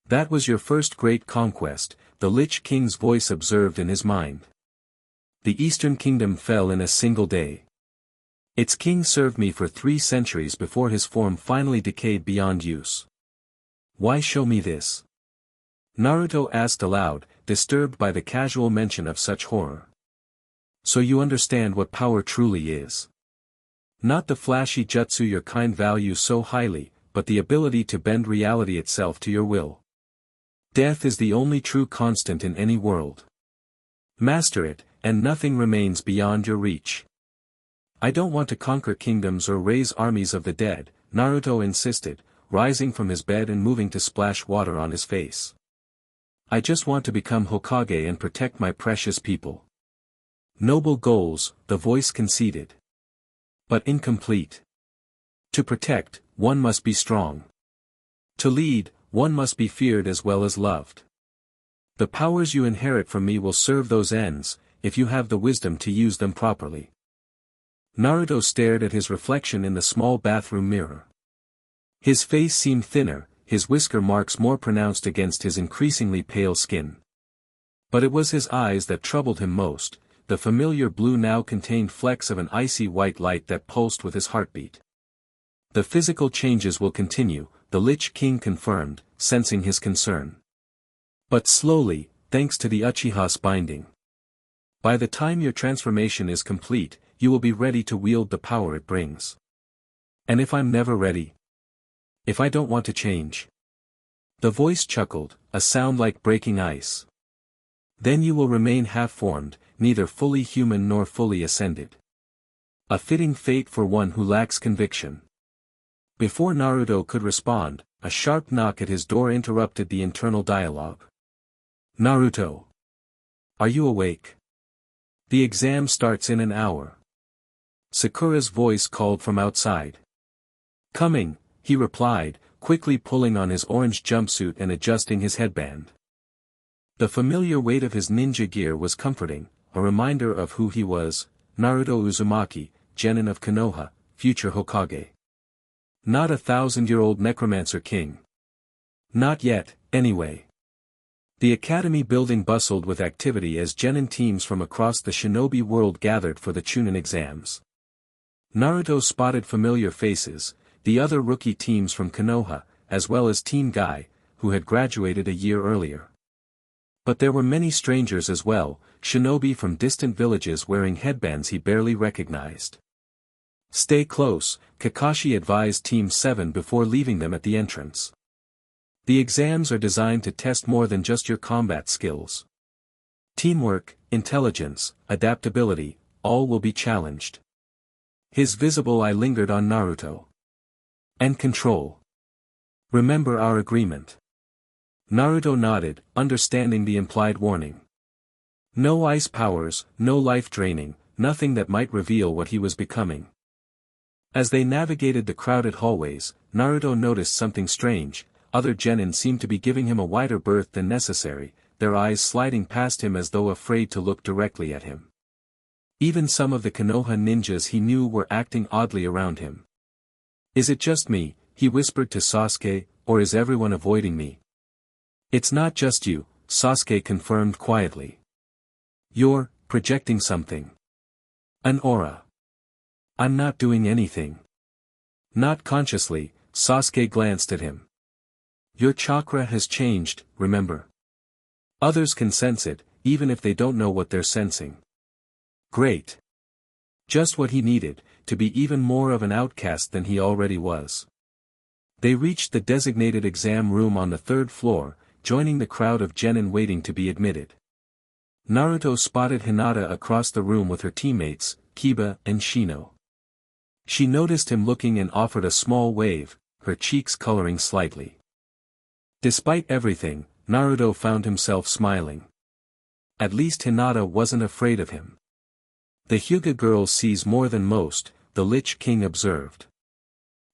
That was your first great conquest, the Lich King's voice observed in his mind. The Eastern Kingdom fell in a single day. Its king served me for 3 centuries before his form finally decayed beyond use. Why show me this? Naruto asked aloud, disturbed by the casual mention of such horror. So you understand what power truly is. Not the flashy jutsu your kind value so highly, but the ability to bend reality itself to your will. Death is the only true constant in any world. Master it, and nothing remains beyond your reach. I don't want to conquer kingdoms or raise armies of the dead, Naruto insisted, rising from his bed and moving to splash water on his face. I just want to become Hokage and protect my precious people. Noble goals, the voice conceded. But incomplete. To protect, one must be strong. To lead, one must be feared as well as loved. The powers you inherit from me will serve those ends, if you have the wisdom to use them properly. Naruto stared at his reflection in the small bathroom mirror. His face seemed thinner, his whisker marks more pronounced against his increasingly pale skin. But it was his eyes that troubled him most, the familiar blue now contained flecks of an icy white light that pulsed with his heartbeat. The physical changes will continue, the Lich King confirmed, sensing his concern. But slowly, thanks to the Uchiha's binding. By the time your transformation is complete, you will be ready to wield the power it brings. And if I'm never ready? If I don't want to change? The voice chuckled, a sound like breaking ice. Then you will remain half-formed, neither fully human nor fully ascended. A fitting fate for one who lacks conviction. Before Naruto could respond, a sharp knock at his door interrupted the internal dialogue. Naruto. Are you awake? The exam starts in an hour. Sakura's voice called from outside. Coming, he replied, quickly pulling on his orange jumpsuit and adjusting his headband. The familiar weight of his ninja gear was comforting, a reminder of who he was, Naruto Uzumaki, genin of Konoha, future Hokage. Not a 1,000-year-old necromancer king. Not yet, anyway. The academy building bustled with activity as genin teams from across the shinobi world gathered for the Chunin exams. Naruto spotted familiar faces, the other rookie teams from Konoha, as well as Team Guy, who had graduated a year earlier. But there were many strangers as well, shinobi from distant villages wearing headbands he barely recognized. Stay close, Kakashi advised Team 7 before leaving them at the entrance. The exams are designed to test more than just your combat skills. Teamwork, intelligence, adaptability, all will be challenged. His visible eye lingered on Naruto. And control. Remember our agreement. Naruto nodded, understanding the implied warning. No ice powers, no life draining, nothing that might reveal what he was becoming. As they navigated the crowded hallways, Naruto noticed something strange. Other genin seemed to be giving him a wider berth than necessary, their eyes sliding past him as though afraid to look directly at him. Even some of the Konoha ninjas he knew were acting oddly around him. Is it just me, he whispered to Sasuke, or is everyone avoiding me? It's not just you, Sasuke confirmed quietly. You're projecting something. An aura. I'm not doing anything. Not consciously, Sasuke glanced at him. Your chakra has changed, remember? Others can sense it, even if they don't know what they're sensing. Great. Just what he needed, to be even more of an outcast than he already was. They reached the designated exam room on the third floor, joining the crowd of genin waiting to be admitted. Naruto spotted Hinata across the room with her teammates, Kiba and Shino. She noticed him looking and offered a small wave, her cheeks coloring slightly. Despite everything, Naruto found himself smiling. At least Hinata wasn't afraid of him. The Hyuga girl sees more than most, the Lich King observed.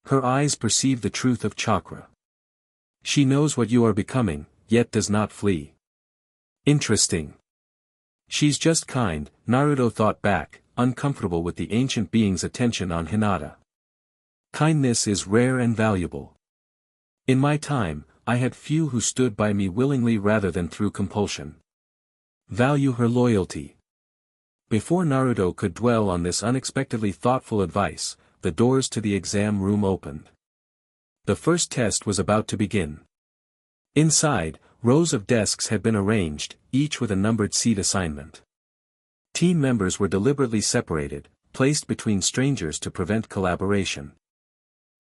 Her eyes perceive the truth of chakra. She knows what you are becoming, yet does not flee. Interesting. She's just kind, Naruto thought back, uncomfortable with the ancient being's attention on Hinata. Kindness is rare and valuable. In my time, I had few who stood by me willingly rather than through compulsion. Value her loyalty. Before Naruto could dwell on this unexpectedly thoughtful advice, the doors to the exam room opened. The first test was about to begin. Inside, rows of desks had been arranged, each with a numbered seat assignment. Team members were deliberately separated, placed between strangers to prevent collaboration.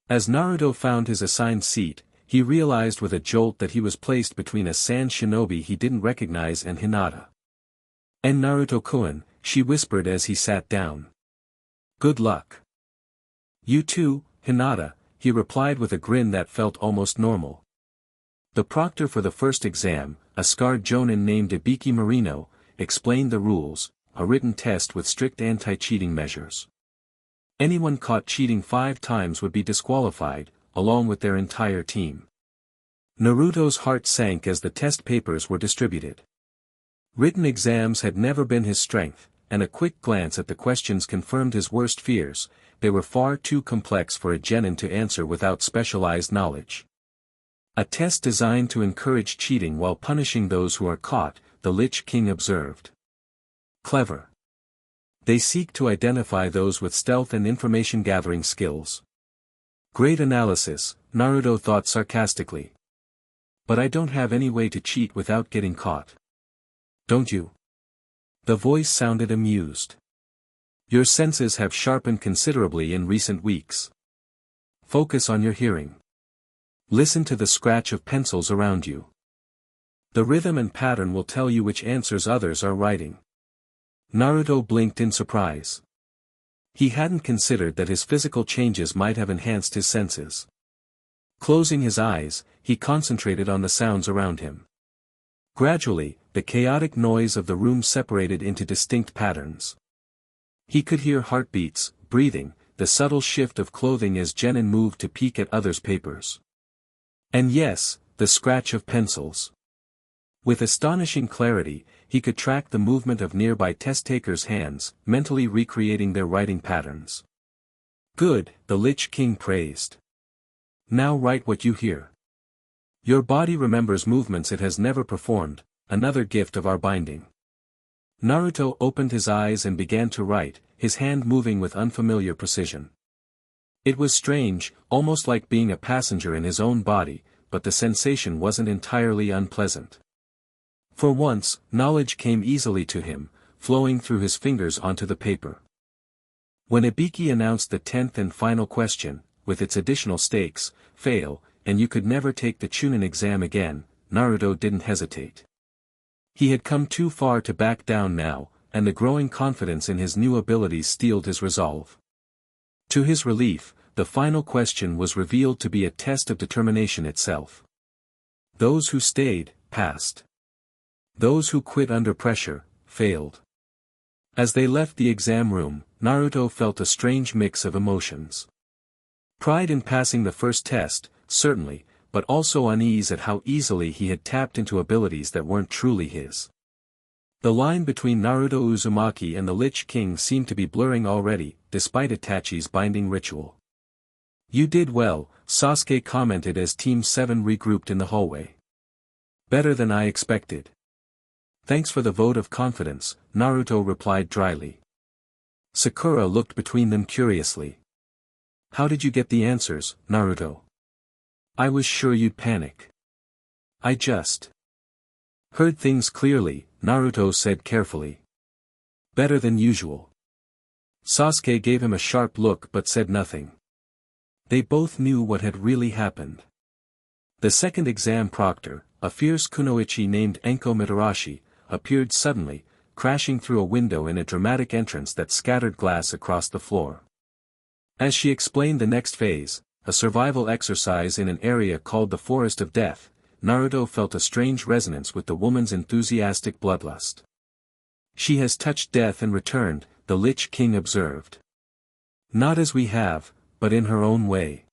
As Naruto found his assigned seat, he realized with a jolt that he was placed between a sand shinobi he didn't recognize and Hinata. "And Naruto-kun," she whispered as he sat down. "Good luck." "You too, Hinata," he replied with a grin that felt almost normal. The proctor for the first exam, a scarred jonin named Ibiki Marino, explained the rules, a written test with strict anti-cheating measures. Anyone caught cheating 5 times would be disqualified, along with their entire team. Naruto's heart sank as the test papers were distributed. Written exams had never been his strength, and a quick glance at the questions confirmed his worst fears. They were far too complex for a genin to answer without specialized knowledge. A test designed to encourage cheating while punishing those who are caught, the Lich King observed. Clever. They seek to identify those with stealth and information-gathering skills. Great analysis, Naruto thought sarcastically. But I don't have any way to cheat without getting caught. Don't you? The voice sounded amused. Your senses have sharpened considerably in recent weeks. Focus on your hearing. Listen to the scratch of pencils around you. The rhythm and pattern will tell you which answers others are writing. Naruto blinked in surprise. He hadn't considered that his physical changes might have enhanced his senses. Closing his eyes, he concentrated on the sounds around him. Gradually, the chaotic noise of the room separated into distinct patterns. He could hear heartbeats, breathing, the subtle shift of clothing as genin moved to peek at others' papers. And yes, the scratch of pencils. With astonishing clarity, he could track the movement of nearby test-takers' hands, mentally recreating their writing patterns. Good, the Lich King praised. Now write what you hear. Your body remembers movements it has never performed, another gift of our binding. Naruto opened his eyes and began to write, his hand moving with unfamiliar precision. It was strange, almost like being a passenger in his own body, but the sensation wasn't entirely unpleasant. For once, knowledge came easily to him, flowing through his fingers onto the paper. When Ibiki announced the 10th and final question, with its additional stakes, fail, and you could never take the Chunin exam again, Naruto didn't hesitate. He had come too far to back down now, and the growing confidence in his new abilities steeled his resolve. To his relief, the final question was revealed to be a test of determination itself. Those who stayed, passed. Those who quit under pressure, failed. As they left the exam room, Naruto felt a strange mix of emotions. Pride in passing the first test, certainly, but also unease at how easily he had tapped into abilities that weren't truly his. The line between Naruto Uzumaki and the Lich King seemed to be blurring already, despite Itachi's binding ritual. You did well, Sasuke commented as Team 7 regrouped in the hallway. Better than I expected. Thanks for the vote of confidence, Naruto replied dryly. Sakura looked between them curiously. How did you get the answers, Naruto? I was sure you'd panic. I just heard things clearly, Naruto said carefully. Better than usual. Sasuke gave him a sharp look but said nothing. They both knew what had really happened. The second exam proctor, a fierce kunoichi named Enko Mitarashi, appeared suddenly, crashing through a window in a dramatic entrance that scattered glass across the floor. As she explained the next phase, a survival exercise in an area called the Forest of Death, Naruto felt a strange resonance with the woman's enthusiastic bloodlust. "She has touched death and returned," the Lich King observed. "Not as we have, but in her own way."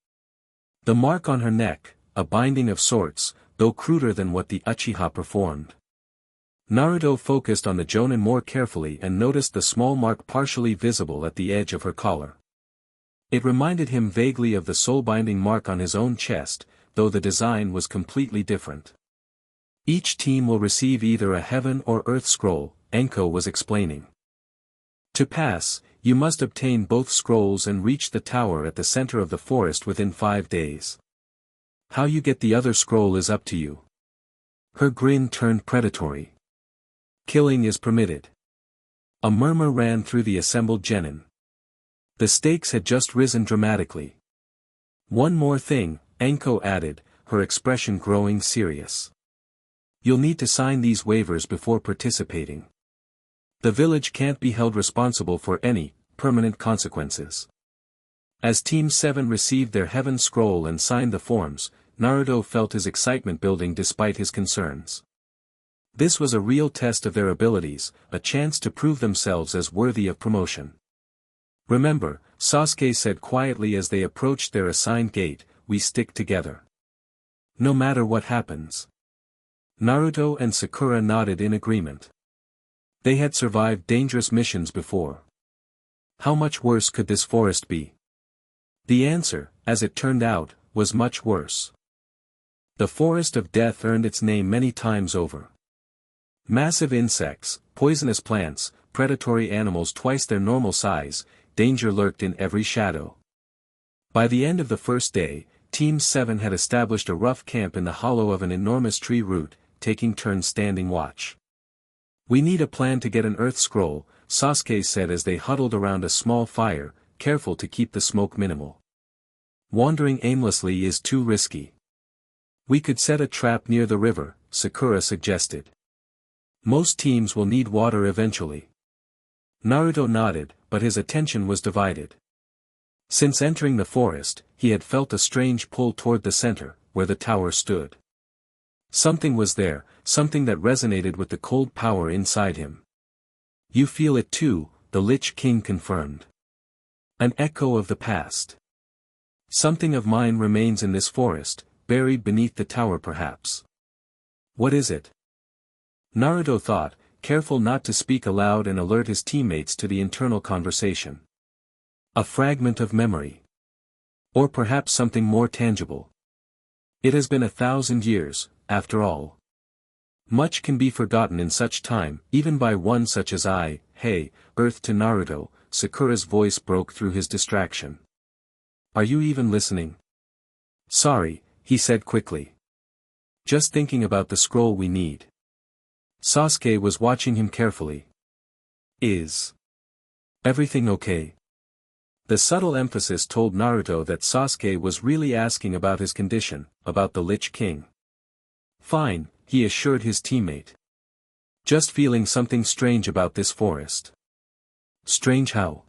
The mark on her neck, a binding of sorts, though cruder than what the Uchiha performed. Naruto focused on the Jonin more carefully and noticed the small mark partially visible at the edge of her collar. It reminded him vaguely of the soul-binding mark on his own chest, though the design was completely different. "Each team will receive either a heaven or earth scroll," Enko was explaining. "To pass, you must obtain both scrolls and reach the tower at the center of the forest within 5 days. How you get the other scroll is up to you." Her grin turned predatory. "Killing is permitted." A murmur ran through the assembled genin. The stakes had just risen dramatically. "One more thing," Enko added, her expression growing serious. "You'll need to sign these waivers before participating. The village can't be held responsible for any permanent consequences." As Team 7 received their Heaven Scroll and signed the forms, Naruto felt his excitement building despite his concerns. This was a real test of their abilities, a chance to prove themselves as worthy of promotion. "Remember," Sasuke said quietly as they approached their assigned gate, "we stick together. No matter what happens." Naruto and Sakura nodded in agreement. They had survived dangerous missions before. How much worse could this forest be? The answer, as it turned out, was much worse. The Forest of Death earned its name many times over. Massive insects, poisonous plants, predatory animals twice their normal size, danger lurked in every shadow. By the end of the first day, Team 7 had established a rough camp in the hollow of an enormous tree root, taking turns standing watch. "We need a plan to get an earth scroll," Sasuke said as they huddled around a small fire, careful to keep the smoke minimal. "Wandering aimlessly is too risky." "We could set a trap near the river," Sakura suggested. "Most teams will need water eventually." Naruto nodded, but his attention was divided. Since entering the forest, he had felt a strange pull toward the center, where the tower stood. Something was there, something that resonated with the cold power inside him. "You feel it too," the Lich King confirmed. "An echo of the past. Something of mine remains in this forest, buried beneath the tower perhaps." "What is it?" Naruto thought, careful not to speak aloud and alert his teammates to the internal conversation. "A fragment of memory. Or perhaps something more tangible. It has been 1,000 years, after all. Much can be forgotten in such time, even by one such as I." "Hey, Earth," to Naruto, Sakura's voice broke through his distraction. "Are you even listening?" "Sorry," he said quickly. "Just thinking about the scroll we need." Sasuke was watching him carefully. "Is everything okay?" The subtle emphasis told Naruto that Sasuke was really asking about his condition, about the Lich King. "Fine," he assured his teammate. "Just feeling something strange about this forest." "Strange how?"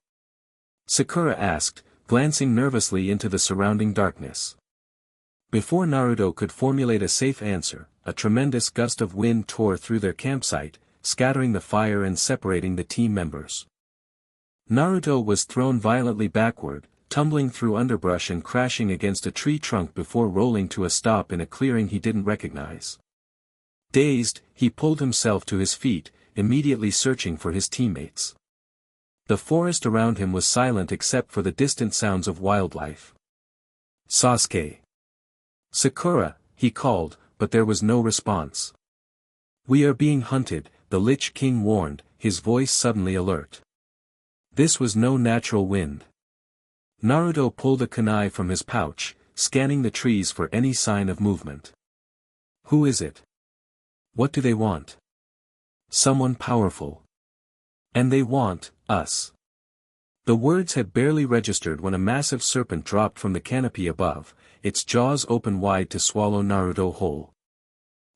Sakura asked, glancing nervously into the surrounding darkness. Before Naruto could formulate a safe answer, a tremendous gust of wind tore through their campsite, scattering the fire and separating the team members. Naruto was thrown violently backward, tumbling through underbrush and crashing against a tree trunk before rolling to a stop in a clearing he didn't recognize. Dazed, he pulled himself to his feet, immediately searching for his teammates. The forest around him was silent except for the distant sounds of wildlife. "Sasuke! Sakura," he called, but there was no response. "We are being hunted," the Lich King warned, his voice suddenly alert. This was no natural wind. Naruto pulled a kunai from his pouch, scanning the trees for any sign of movement. "Who is it? What do they want?" "Someone powerful. And they want us." The words had barely registered when a massive serpent dropped from the canopy above, its jaws open wide to swallow Naruto whole.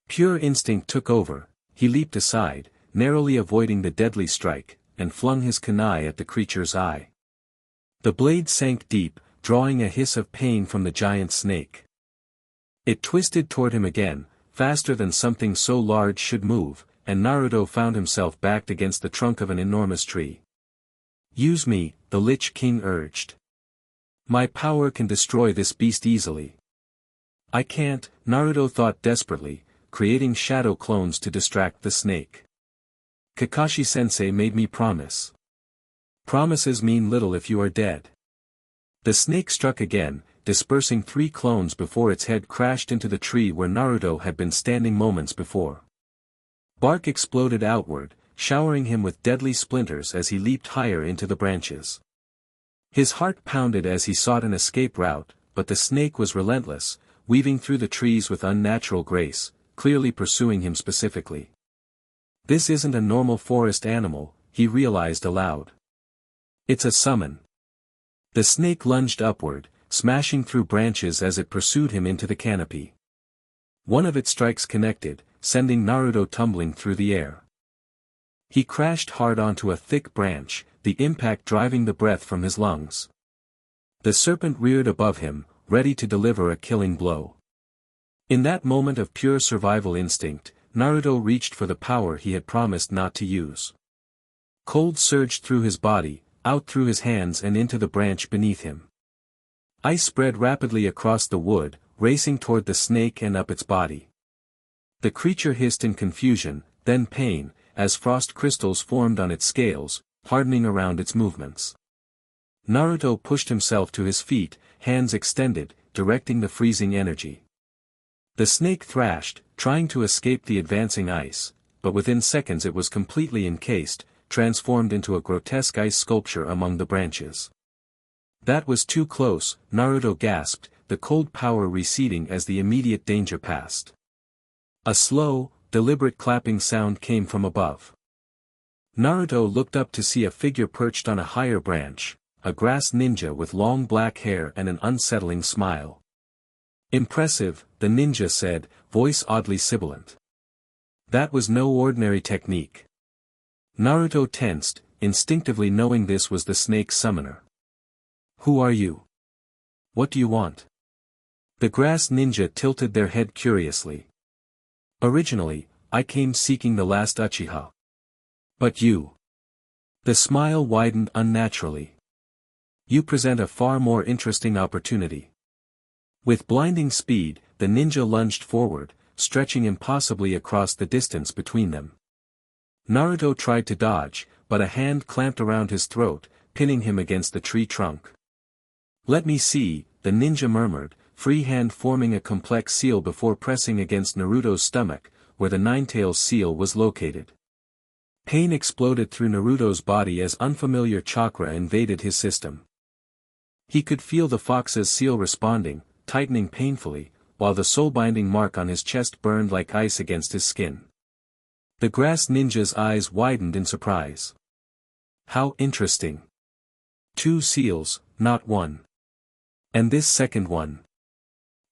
Pure instinct took over, he leaped aside, narrowly avoiding the deadly strike, and flung his kunai at the creature's eye. The blade sank deep, drawing a hiss of pain from the giant snake. It twisted toward him again, faster than something so large should move, and Naruto found himself backed against the trunk of an enormous tree. "Use me," the Lich King urged. "My power can destroy this beast easily." "I can't," Naruto thought desperately, creating shadow clones to distract the snake. "Kakashi-sensei made me promise." "Promises mean little if you are dead." The snake struck again, dispersing 3 clones before its head crashed into the tree where Naruto had been standing moments before. Bark exploded outward, showering him with deadly splinters as he leaped higher into the branches. His heart pounded as he sought an escape route, but the snake was relentless, weaving through the trees with unnatural grace, clearly pursuing him specifically. This isn't a normal forest animal, he realized aloud. It's a summon. The snake lunged upward, smashing through branches as it pursued him into the canopy. One of its strikes connected, sending Naruto tumbling through the air. He crashed hard onto a thick branch, the impact driving the breath from his lungs. The serpent reared above him, ready to deliver a killing blow. In that moment of pure survival instinct, Naruto reached for the power he had promised not to use. Cold surged through his body, out through his hands and into the branch beneath him. Ice spread rapidly across the wood, racing toward the snake and up its body. The creature hissed in confusion, then pain, as frost crystals formed on its scales, hardening around its movements. Naruto pushed himself to his feet, hands extended, directing the freezing energy. The snake thrashed, trying to escape the advancing ice, but within seconds it was completely encased, transformed into a grotesque ice sculpture among the branches. That was too close, Naruto gasped, the cold power receding as the immediate danger passed. A slow, deliberate clapping sound came from above. Naruto looked up to see a figure perched on a higher branch, a grass ninja with long black hair and an unsettling smile. "Impressive," the ninja said, voice oddly sibilant. That was no ordinary technique. Naruto tensed, instinctively knowing this was the snake's summoner. "Who are you? What do you want?" The grass ninja tilted their head curiously. "Originally, I came seeking the last Uchiha. But you." The smile widened unnaturally. "You present a far more interesting opportunity." With blinding speed, the ninja lunged forward, stretching impossibly across the distance between them. Naruto tried to dodge, but a hand clamped around his throat, pinning him against the tree trunk. "Let me see," the ninja murmured, free hand forming a complex seal before pressing against Naruto's stomach, where the Ninetales seal was located. Pain exploded through Naruto's body as unfamiliar chakra invaded his system. He could feel the fox's seal responding, tightening painfully, while the soul-binding mark on his chest burned like ice against his skin. The grass ninja's eyes widened in surprise. "How interesting. 2 seals, not 1. And this second one."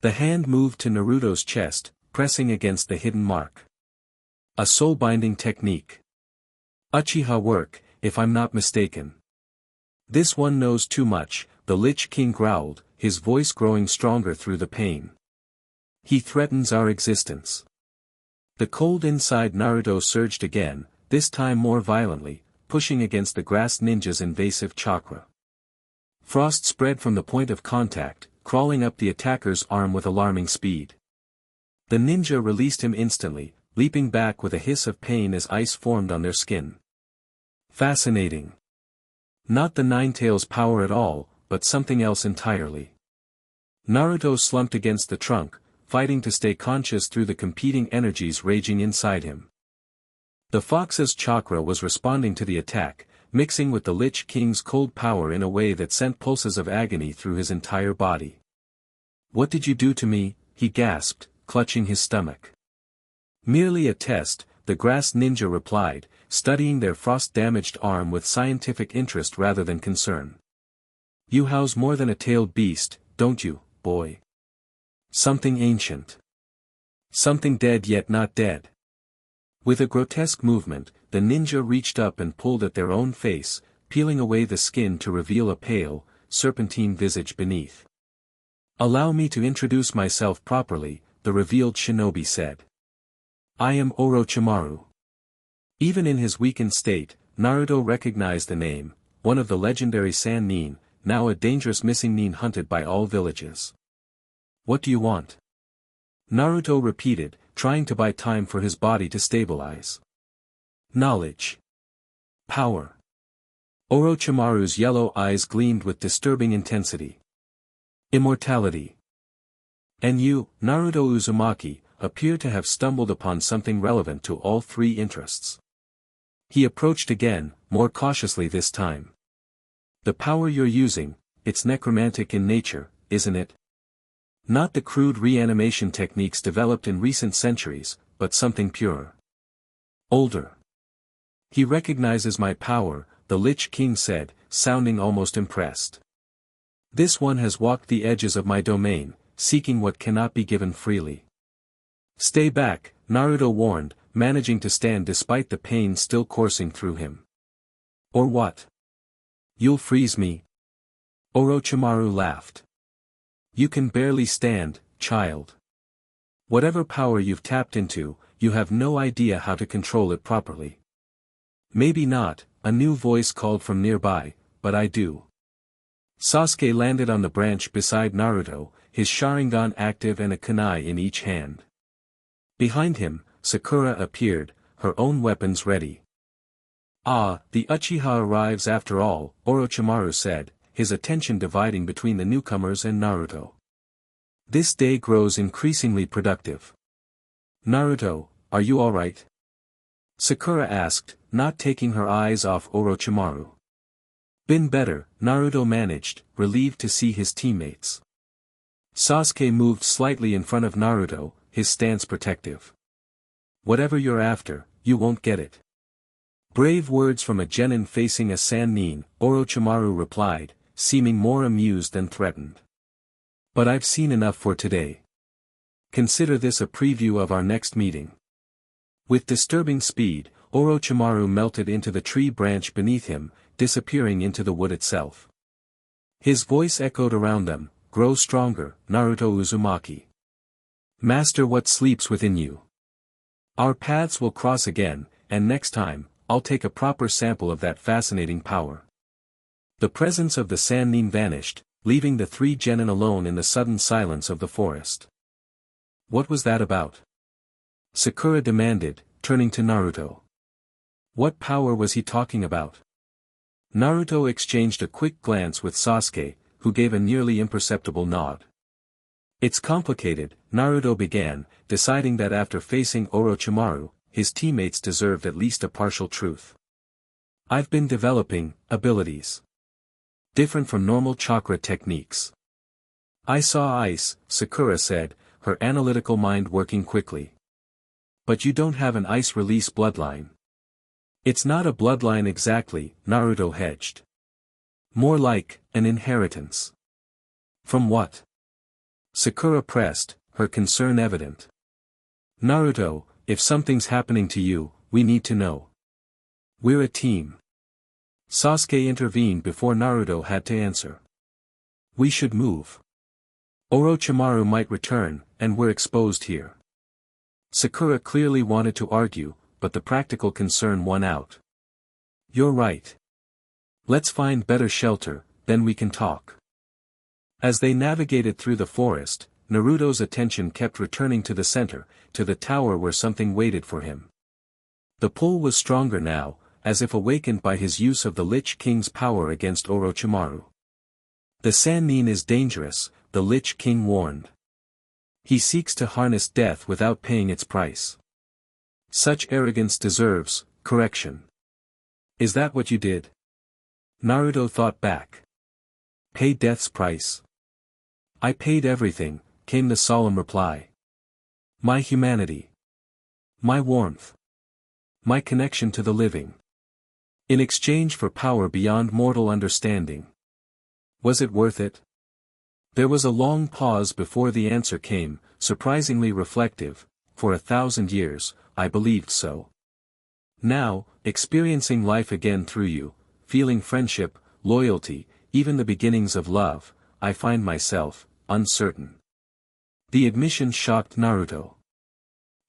The hand moved to Naruto's chest, pressing against the hidden mark. "A soul-binding technique. Uchiha work, if I'm not mistaken." "This one knows too much," the Lich King growled, his voice growing stronger through the pain. "He threatens our existence." The cold inside Naruto surged again, this time more violently, pushing against the grass ninja's invasive chakra. Frost spread from the point of contact, crawling up the attacker's arm with alarming speed. The ninja released him instantly, leaping back with a hiss of pain as ice formed on their skin. Fascinating. Not the Ninetales' power at all, but something else entirely. Naruto slumped against the trunk, fighting to stay conscious through the competing energies raging inside him. The fox's chakra was responding to the attack, mixing with the Lich King's cold power in a way that sent pulses of agony through his entire body. "What did you do to me?" he gasped, clutching his stomach. "Merely a test," the grass ninja replied, studying their frost-damaged arm with scientific interest rather than concern. You house more than a tailed beast, don't you, boy? Something ancient. Something dead yet not dead. With a grotesque movement, the ninja reached up and pulled at their own face, peeling away the skin to reveal a pale, serpentine visage beneath. Allow me to introduce myself properly, the revealed shinobi said. I am Orochimaru. Even in his weakened state, Naruto recognized the name, one of the legendary San Nin, now a dangerous missing nin hunted by all villages. What do you want? Naruto repeated, trying to buy time for his body to stabilize. Knowledge. Power. Orochimaru's yellow eyes gleamed with disturbing intensity. Immortality. And you, Naruto Uzumaki, appear to have stumbled upon something relevant to all three interests. He approached again, more cautiously this time. The power you're using, it's necromantic in nature, isn't it? Not the crude reanimation techniques developed in recent centuries, but something purer. Older. He recognizes my power, the Lich King said, sounding almost impressed. This one has walked the edges of my domain, seeking what cannot be given freely. Stay back, Naruto warned, managing to stand despite the pain still coursing through him. Or what? You'll freeze me? Orochimaru laughed. You can barely stand, child. Whatever power you've tapped into, you have no idea how to control it properly. Maybe not, a new voice called from nearby, but I do. Sasuke landed on the branch beside Naruto, his Sharingan active and a kunai in each hand. Behind him, Sakura appeared, her own weapons ready. Ah, the Uchiha arrives after all, Orochimaru said, his attention dividing between the newcomers and Naruto. This day grows increasingly productive. Naruto, are you alright? Sakura asked, not taking her eyes off Orochimaru. Been better, Naruto managed, relieved to see his teammates. Sasuke moved slightly in front of Naruto, his stance protective. Whatever you're after, you won't get it. Brave words from a genin facing a Sannin, Orochimaru replied, seeming more amused than threatened. But I've seen enough for today. Consider this a preview of our next meeting. With disturbing speed, Orochimaru melted into the tree branch beneath him, disappearing into the wood itself. His voice echoed around them, grow stronger, Naruto Uzumaki. Master what sleeps within you. Our paths will cross again, and next time, I'll take a proper sample of that fascinating power. The presence of the Sannin vanished, leaving the three genin alone in the sudden silence of the forest. What was that about? Sakura demanded, turning to Naruto. What power was he talking about? Naruto exchanged a quick glance with Sasuke, who gave a nearly imperceptible nod. It's complicated, Naruto began, deciding that after facing Orochimaru, his teammates deserved at least a partial truth. I've been developing abilities different from normal chakra techniques. I saw ice, Sakura said, her analytical mind working quickly. But you don't have an ice release bloodline. It's not a bloodline exactly, Naruto hedged. More like, an inheritance. From what? Sakura pressed, her concern evident. Naruto, if something's happening to you, we need to know. We're a team. Sasuke intervened before Naruto had to answer. We should move. Orochimaru might return, and we're exposed here. Sakura clearly wanted to argue, but the practical concern won out. You're right. Let's find better shelter, then we can talk. As they navigated through the forest, Naruto's attention kept returning to the center, to the tower where something waited for him. The pull was stronger now, as if awakened by his use of the Lich King's power against Orochimaru. The Sannin is dangerous, the Lich King warned. He seeks to harness death without paying its price. Such arrogance deserves correction. Is that what you did? Naruto thought back. Pay death's price. I paid everything, came the solemn reply. My humanity. My warmth. My connection to the living. In exchange for power beyond mortal understanding. Was it worth it? There was a long pause before the answer came, surprisingly reflective. For 1,000 years, I believed so. Now, experiencing life again through you, feeling friendship, loyalty, even the beginnings of love, I find myself uncertain. The admission shocked Naruto.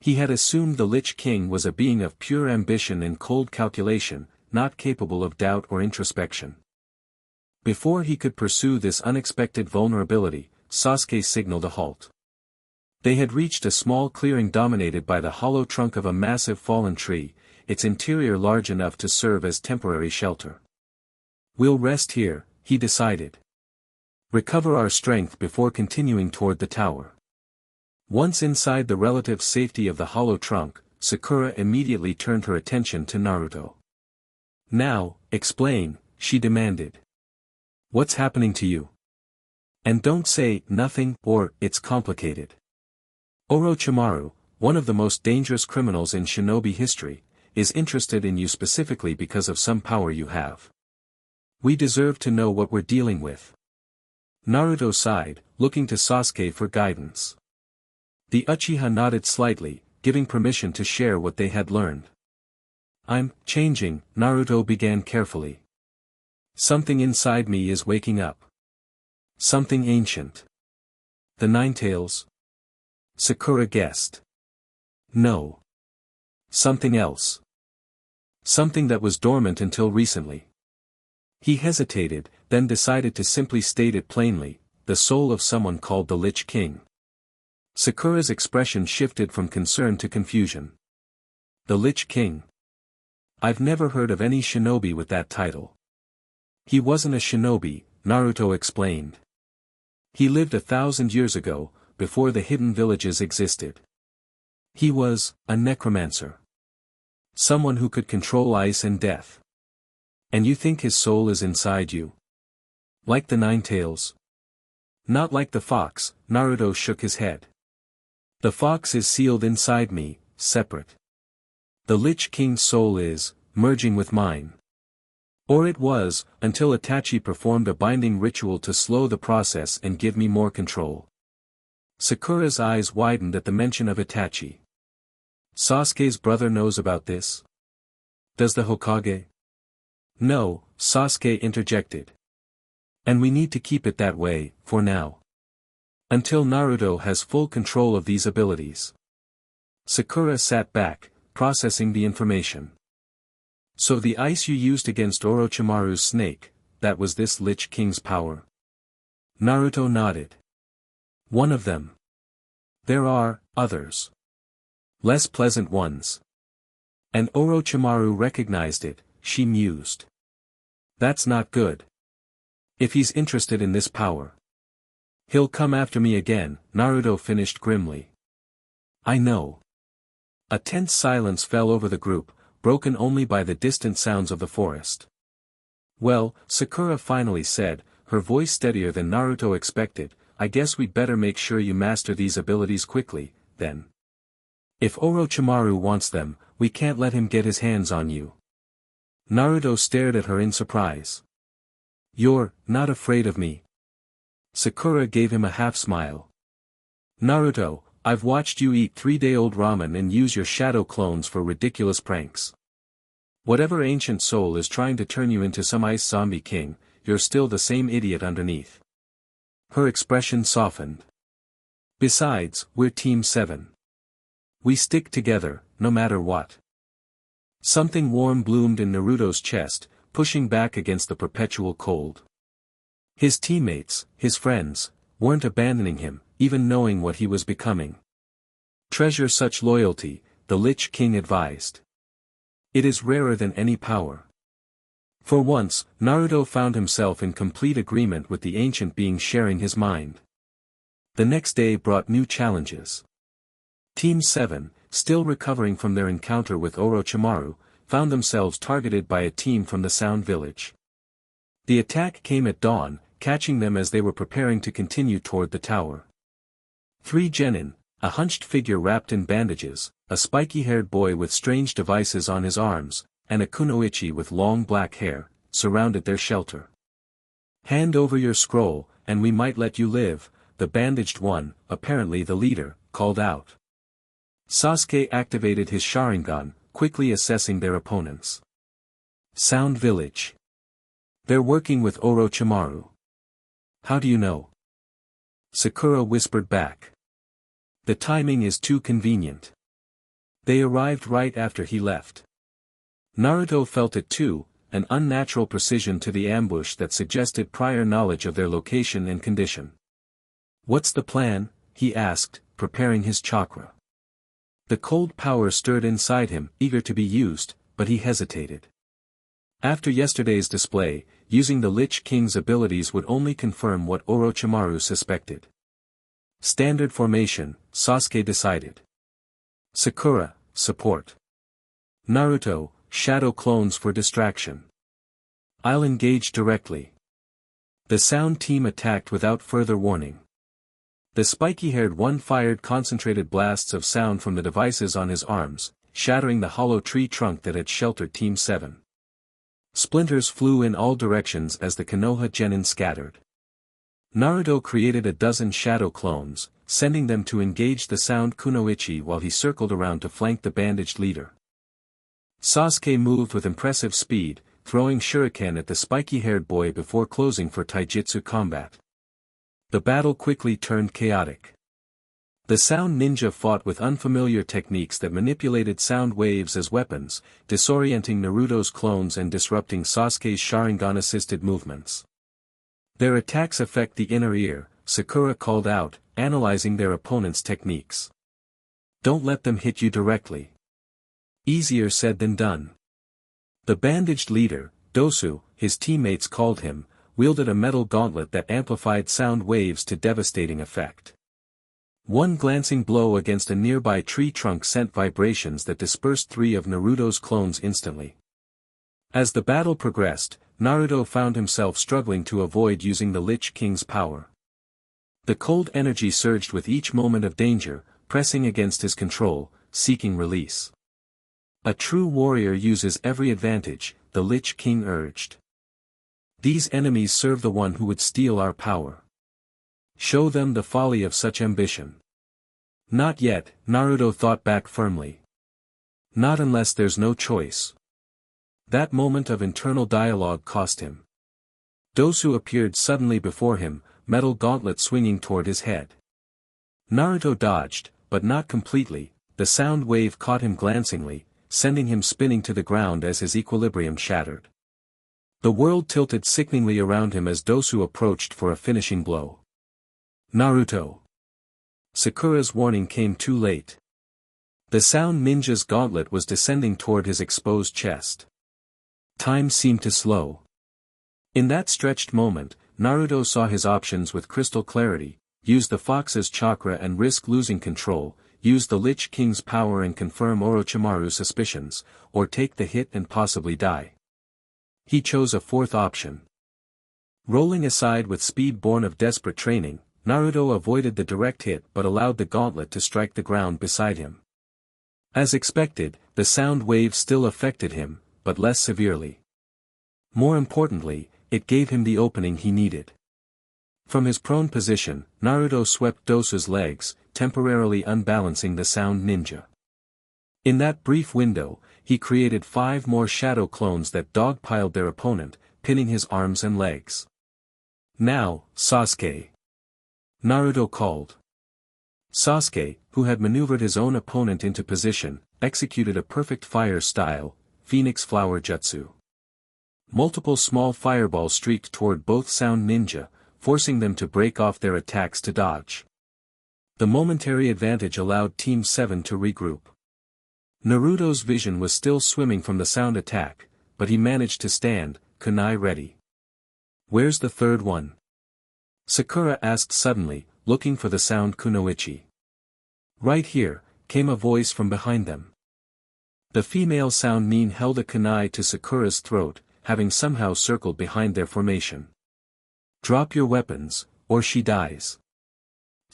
He had assumed the Lich King was a being of pure ambition and cold calculation, not capable of doubt or introspection. Before he could pursue this unexpected vulnerability, Sasuke signaled a halt. They had reached a small clearing dominated by the hollow trunk of a massive fallen tree, its interior large enough to serve as temporary shelter. We'll rest here, he decided. Recover our strength before continuing toward the tower. Once inside the relative safety of the hollow trunk, Sakura immediately turned her attention to Naruto. Now, explain, she demanded. What's happening to you? And don't say, nothing, or, it's complicated. Orochimaru, one of the most dangerous criminals in shinobi history, is interested in you specifically because of some power you have. We deserve to know what we're dealing with. Naruto sighed, looking to Sasuke for guidance. The Uchiha nodded slightly, giving permission to share what they had learned. I'm changing, Naruto began carefully. Something inside me is waking up. Something ancient. The Ninetales? Sakura guessed. No. Something else. Something that was dormant until recently. He hesitated, then decided to simply state it plainly, the soul of someone called the Lich King. Sakura's expression shifted from concern to confusion. The Lich King? I've never heard of any shinobi with that title. He wasn't a shinobi, Naruto explained. He lived 1,000 years ago, before the hidden villages existed. He was a necromancer. Someone who could control ice and death. And you think his soul is inside you? Like the Ninetales? Not like the fox, Naruto shook his head. The fox is sealed inside me, separate. The Lich King's soul is, merging with mine. Or it was, until Itachi performed a binding ritual to slow the process and give me more control. Sakura's eyes widened at the mention of Itachi. Sasuke's brother knows about this? Does the Hokage? No, Sasuke interjected. And we need to keep it that way, for now. Until Naruto has full control of these abilities. Sakura sat back, processing the information. So the ice you used against Orochimaru's snake, that was this Lich King's power? Naruto nodded. One of them. There are others. Less pleasant ones. And Orochimaru recognized it, she mused. That's not good. If he's interested in this power. He'll come after me again, Naruto finished grimly. I know. A tense silence fell over the group, broken only by the distant sounds of the forest. Well, Sakura finally said, her voice steadier than Naruto expected, I guess we'd better make sure you master these abilities quickly, then. If Orochimaru wants them, we can't let him get his hands on you. Naruto stared at her in surprise. You're not afraid of me? Sakura gave him a half-smile. Naruto, I've watched you eat 3-day-old ramen and use your shadow clones for ridiculous pranks. Whatever ancient soul is trying to turn you into some ice zombie king, you're still the same idiot underneath. Her expression softened. Besides, we're Team 7. We stick together, no matter what. Something warm bloomed in Naruto's chest, pushing back against the perpetual cold. His teammates, his friends, weren't abandoning him, even knowing what he was becoming. Treasure such loyalty, the Lich King advised. It is rarer than any power. For once, Naruto found himself in complete agreement with the ancient being sharing his mind. The next day brought new challenges. Team 7, still recovering from their encounter with Orochimaru, found themselves targeted by a team from the Sound Village. The attack came at dawn, catching them as they were preparing to continue toward the tower. 3 genin, a hunched figure wrapped in bandages, a spiky-haired boy with strange devices on his arms, and a kunoichi with long black hair, surrounded their shelter. "Hand over your scroll, and we might let you live," the bandaged one, apparently the leader, called out. Sasuke activated his Sharingan, quickly assessing their opponents. "Sound Village. They're working with Orochimaru." "How do you know?" Sakura whispered back. "The timing is too convenient. They arrived right after he left." Naruto felt it too, an unnatural precision to the ambush that suggested prior knowledge of their location and condition. "What's the plan?" he asked, preparing his chakra. The cold power stirred inside him, eager to be used, but he hesitated. After yesterday's display, using the Lich King's abilities would only confirm what Orochimaru suspected. Standard formation, Sasuke decided. Sakura, support. Naruto, shadow clones for distraction. I'll engage directly. The sound team attacked without further warning. The spiky-haired one fired concentrated blasts of sound from the devices on his arms, shattering the hollow tree trunk that had sheltered Team 7. Splinters flew in all directions as the Konoha genin scattered. Naruto created a dozen shadow clones, sending them to engage the sound kunoichi while he circled around to flank the bandaged leader. Sasuke moved with impressive speed, throwing shuriken at the spiky-haired boy before closing for taijutsu combat. The battle quickly turned chaotic. The sound ninja fought with unfamiliar techniques that manipulated sound waves as weapons, disorienting Naruto's clones and disrupting Sasuke's Sharingan-assisted movements. "Their attacks affect the inner ear," Sakura called out, analyzing their opponent's techniques. "Don't let them hit you directly." Easier said than done. The bandaged leader, Dosu, his teammates called him, wielded a metal gauntlet that amplified sound waves to devastating effect. One glancing blow against a nearby tree trunk sent vibrations that dispersed 3 of Naruto's clones instantly. As the battle progressed, Naruto found himself struggling to avoid using the Lich King's power. The cold energy surged with each moment of danger, pressing against his control, seeking release. "A true warrior uses every advantage," the Lich King urged. "These enemies serve the one who would steal our power. Show them the folly of such ambition." "Not yet," Naruto thought back firmly. "Not unless there's no choice." That moment of internal dialogue cost him. Dosu appeared suddenly before him, metal gauntlet swinging toward his head. Naruto dodged, but not completely. The sound wave caught him glancingly, sending him spinning to the ground as his equilibrium shattered. The world tilted sickeningly around him as Dosu approached for a finishing blow. "Naruto!" Sakura's warning came too late. The sound ninja's gauntlet was descending toward his exposed chest. Time seemed to slow. In that stretched moment, Naruto saw his options with crystal clarity: use the fox's chakra and risk losing control, use the Lich King's power and confirm Orochimaru's suspicions, or take the hit and possibly die. He chose a fourth option. Rolling aside with speed born of desperate training, Naruto avoided the direct hit but allowed the gauntlet to strike the ground beside him. As expected, the sound wave still affected him, but less severely. More importantly, it gave him the opening he needed. From his prone position, Naruto swept Dosu's legs, temporarily unbalancing the sound ninja. In that brief window, he created 5 more shadow clones that dogpiled their opponent, pinning his arms and legs. "Now, Sasuke!" Naruto called. Sasuke, who had maneuvered his own opponent into position, executed a perfect fire style, Phoenix Flower Jutsu. Multiple small fireballs streaked toward both sound ninja, forcing them to break off their attacks to dodge. The momentary advantage allowed Team 7 to regroup. Naruto's vision was still swimming from the sound attack, but he managed to stand, kunai ready. "Where's the third one?" Sakura asked suddenly, looking for the sound kunoichi. "Right here," came a voice from behind them. The female sound nin held a kunai to Sakura's throat, having somehow circled behind their formation. "Drop your weapons, or she dies."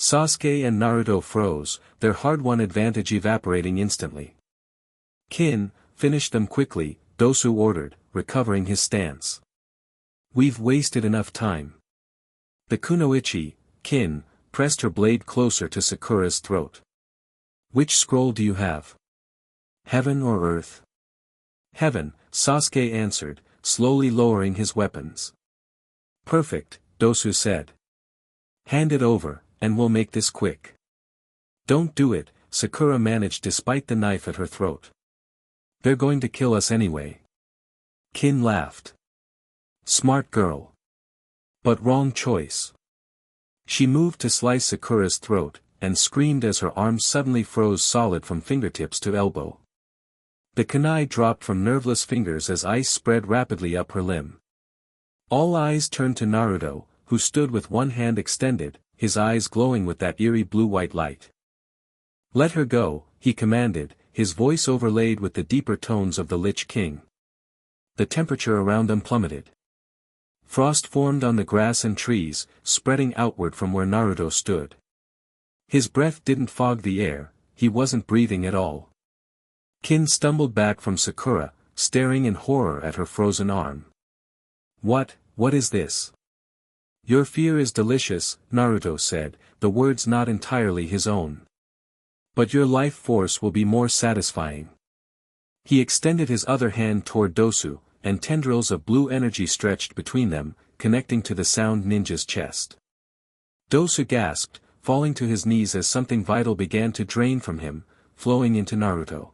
Sasuke and Naruto froze, their hard-won advantage evaporating instantly. "Kin, finish them quickly," Dosu ordered, recovering his stance. "We've wasted enough time." The kunoichi, Kin, pressed her blade closer to Sakura's throat. "Which scroll do you have? Heaven or earth?" "Heaven," Sasuke answered, slowly lowering his weapons. "Perfect," Dosu said. "Hand it over, and we'll make this quick." "Don't do it," Sakura managed despite the knife at her throat. "They're going to kill us anyway." Kin laughed. "Smart girl. But wrong choice." She moved to slice Sakura's throat, and screamed as her arms suddenly froze solid from fingertips to elbow. The kunai dropped from nerveless fingers as ice spread rapidly up her limb. All eyes turned to Naruto, who stood with one hand extended, his eyes glowing with that eerie blue-white light. "Let her go," he commanded, his voice overlaid with the deeper tones of the Lich King. The temperature around them plummeted. Frost formed on the grass and trees, spreading outward from where Naruto stood. His breath didn't fog the air, he wasn't breathing at all. Kin stumbled back from Sakura, staring in horror at her frozen arm. What is this?" "Your fear is delicious," Naruto said, the words not entirely his own. "But your life force will be more satisfying." He extended his other hand toward Dosu, and tendrils of blue energy stretched between them, connecting to the sound ninja's chest. Dosu gasped, falling to his knees as something vital began to drain from him, flowing into Naruto.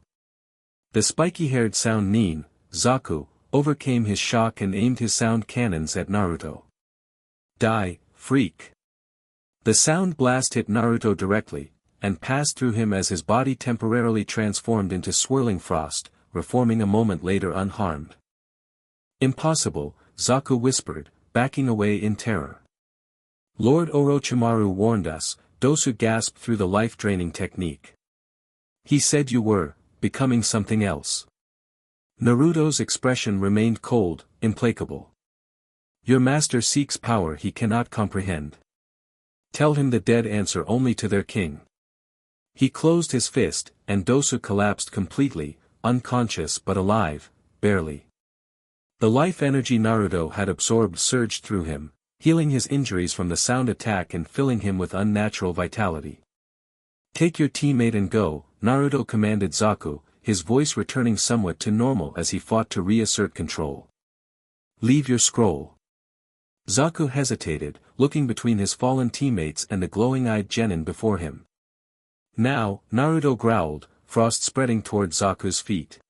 The spiky-haired sound nin, Zaku, overcame his shock and aimed his sound cannons at Naruto. "Die, freak!" The sound blast hit Naruto directly, and passed through him as his body temporarily transformed into swirling frost, reforming a moment later unharmed. "Impossible," Zaku whispered, backing away in terror. "Lord Orochimaru warned us," Dosu gasped through the life-draining technique. "He said you were becoming something else." Naruto's expression remained cold, implacable. "Your master seeks power he cannot comprehend. Tell him the dead answer only to their king." He closed his fist, and Dosu collapsed completely, unconscious but alive, barely. The life energy Naruto had absorbed surged through him, healing his injuries from the sound attack and filling him with unnatural vitality. "Take your teammate and go," Naruto commanded Zaku, his voice returning somewhat to normal as he fought to reassert control. "Leave your scroll." Zaku hesitated, looking between his fallen teammates and the glowing-eyed genin before him. "Now," Naruto growled, frost spreading toward Zaku's feet.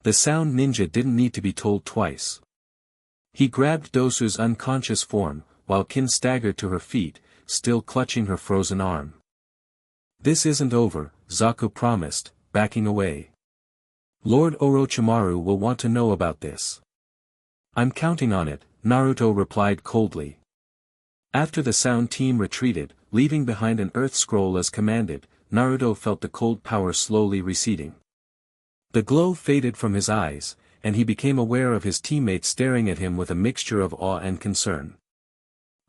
The sound ninja didn't need to be told twice. He grabbed Dosu's unconscious form, while Kin staggered to her feet, still clutching her frozen arm. "This isn't over," Zaku promised, backing away. "Lord Orochimaru will want to know about this." "I'm counting on it," Naruto replied coldly. After the sound team retreated, leaving behind an earth scroll as commanded, Naruto felt the cold power slowly receding. The glow faded from his eyes, and he became aware of his teammates staring at him with a mixture of awe and concern.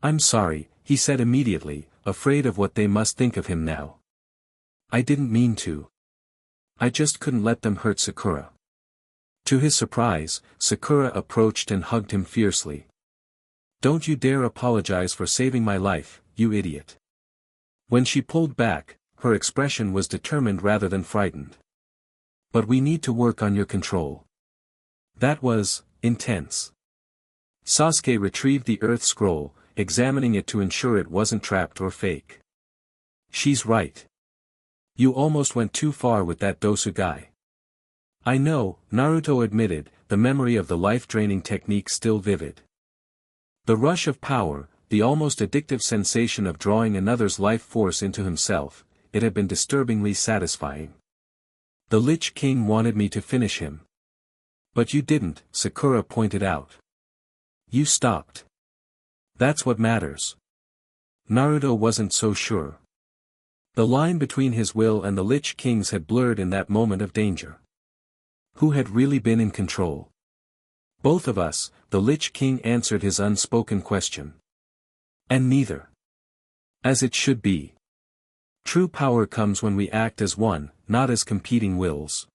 "I'm sorry," he said immediately, afraid of what they must think of him now. "I didn't mean to. I just couldn't let them hurt Sakura." To his surprise, Sakura approached and hugged him fiercely. "Don't you dare apologize for saving my life, you idiot." When she pulled back, her expression was determined rather than frightened. "But we need to work on your control." That was intense. Sasuke retrieved the earth scroll, examining it to ensure it wasn't trapped or fake. "She's right. You almost went too far with that Dosu guy." "I know," Naruto admitted, the memory of the life-draining technique still vivid. The rush of power, the almost addictive sensation of drawing another's life force into himself, it had been disturbingly satisfying. "The Lich King wanted me to finish him." "But you didn't," Sakura pointed out. "You stopped. That's what matters." Naruto wasn't so sure. The line between his will and the Lich King's had blurred in that moment of danger. Who had really been in control? "Both of us," the Lich King answered his unspoken question. "And neither." "As it should be." True power comes when we act as one, not as competing wills.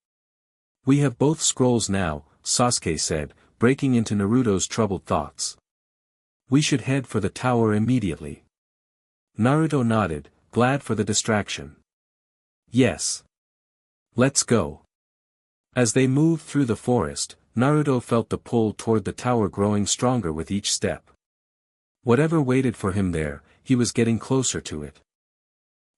We have both scrolls now, Sasuke said, breaking into Naruto's troubled thoughts. We should head for the tower immediately. Naruto nodded, glad for the distraction. Yes. Let's go. As they moved through the forest, Naruto felt the pull toward the tower growing stronger with each step. Whatever waited for him there, he was getting closer to it.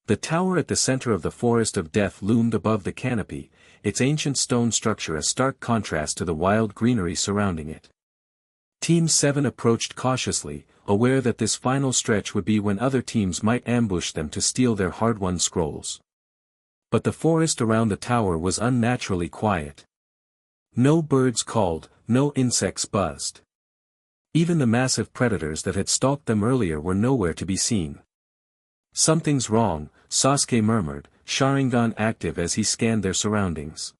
The tower at the center of the forest of death loomed above the canopy, its ancient stone structure a stark contrast to the wild greenery surrounding it. Team 7 approached cautiously, aware that this final stretch would be when other teams might ambush them to steal their hard-won scrolls. But the forest around the tower was unnaturally quiet. No birds called, no insects buzzed. Even the massive predators that had stalked them earlier were nowhere to be seen. Something's wrong, Sasuke murmured, Sharingan active as he scanned their surroundings.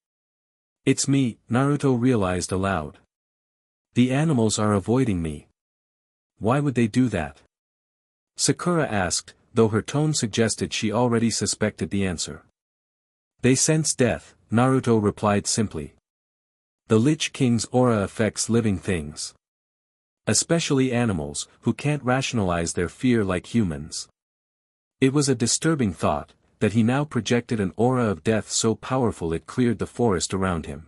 It's me, Naruto realized aloud. The animals are avoiding me. Why would they do that? Sakura asked, though her tone suggested she already suspected the answer. They sense death, Naruto replied simply. The Lich King's aura affects living things. Especially animals, who can't rationalize their fear like humans. It was a disturbing thought, that he now projected an aura of death so powerful it cleared the forest around him.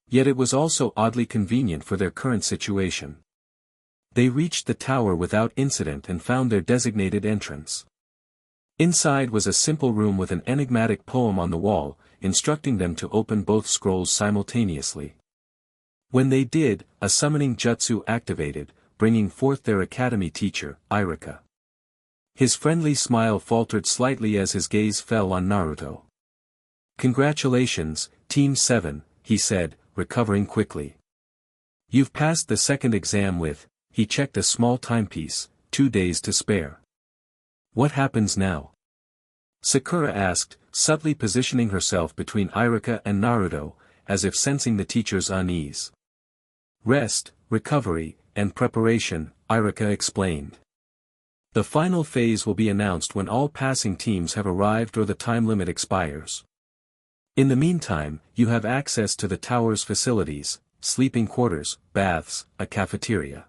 Yet it was also oddly convenient for their current situation. They reached the tower without incident and found their designated entrance. Inside was a simple room with an enigmatic poem on the wall, instructing them to open both scrolls simultaneously. When they did, a summoning jutsu activated, bringing forth their academy teacher, Irika. His friendly smile faltered slightly as his gaze fell on Naruto. Congratulations, Team 7, he said, recovering quickly. You've passed the second exam with, he checked a small timepiece, 2 days to spare. What happens now? Sakura asked, subtly positioning herself between Irika and Naruto, as if sensing the teacher's unease. Rest, recovery, and preparation, Irika explained. The final phase will be announced when all passing teams have arrived or the time limit expires. In the meantime, you have access to the tower's facilities, sleeping quarters, baths, a cafeteria.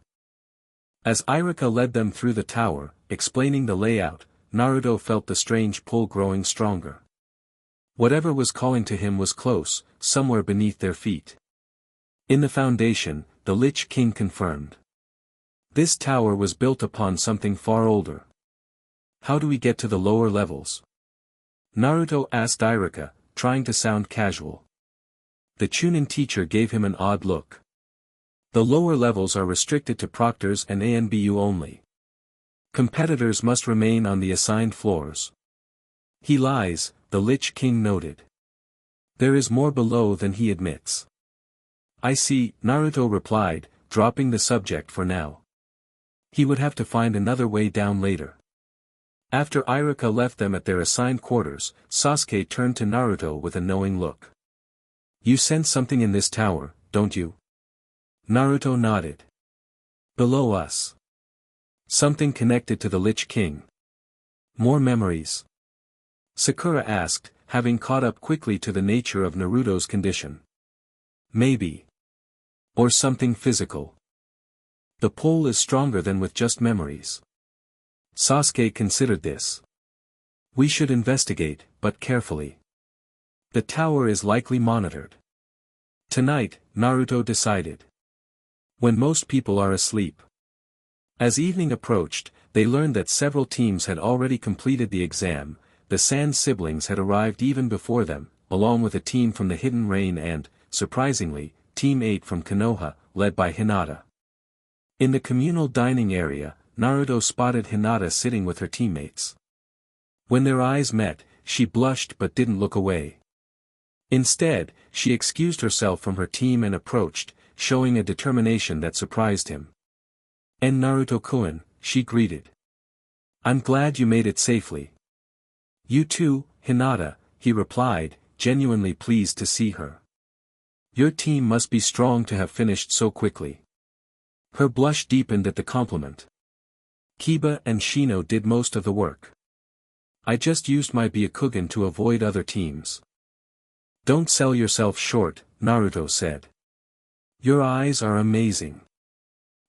As Irika led them through the tower, explaining the layout, Naruto felt the strange pull growing stronger. Whatever was calling to him was close, somewhere beneath their feet. In the foundation, the Lich King confirmed. This tower was built upon something far older. How do we get to the lower levels? Naruto asked Irika, trying to sound casual. The Chunin teacher gave him an odd look. The lower levels are restricted to proctors and ANBU only. Competitors must remain on the assigned floors. He lies, the Lich King noted. There is more below than he admits. I see, Naruto replied, dropping the subject for now. He would have to find another way down later. After Irika left them at their assigned quarters, Sasuke turned to Naruto with a knowing look. You sense something in this tower, don't you? Naruto nodded. Below us. Something connected to the Lich King. More memories? Sakura asked, having caught up quickly to the nature of Naruto's condition. Maybe. Or something physical. The pull is stronger than with just memories. Sasuke considered this. We should investigate, but carefully. The tower is likely monitored. Tonight, Naruto decided. When most people are asleep. As evening approached, they learned that several teams had already completed the exam. The Sand siblings had arrived even before them, along with a team from the Hidden Rain and, surprisingly, Team 8 from Konoha, led by Hinata. In the communal dining area, Naruto spotted Hinata sitting with her teammates. When their eyes met, she blushed but didn't look away. Instead, she excused herself from her team and approached, showing a determination that surprised him. And Naruto-kun, she greeted. I'm glad you made it safely. You too, Hinata, he replied, genuinely pleased to see her. Your team must be strong to have finished so quickly. Her blush deepened at the compliment. Kiba and Shino did most of the work. I just used my Byakugan to avoid other teams. Don't sell yourself short, Naruto said. Your eyes are amazing.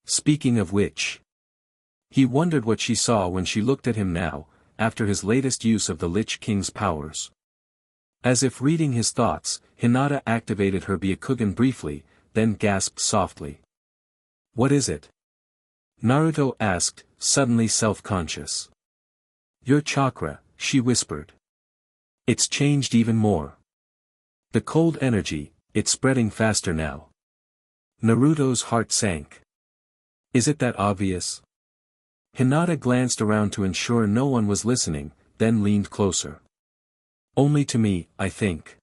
Speaking of which. He wondered what she saw when she looked at him now, after his latest use of the Lich King's powers. As if reading his thoughts, Hinata activated her Byakugan briefly, then gasped softly. What is it? Naruto asked, suddenly self-conscious. Your chakra, she whispered. It's changed even more. The cold energy, it's spreading faster now. Naruto's heart sank. Is it that obvious? Hinata glanced around to ensure no one was listening, then leaned closer. Only to me, I think.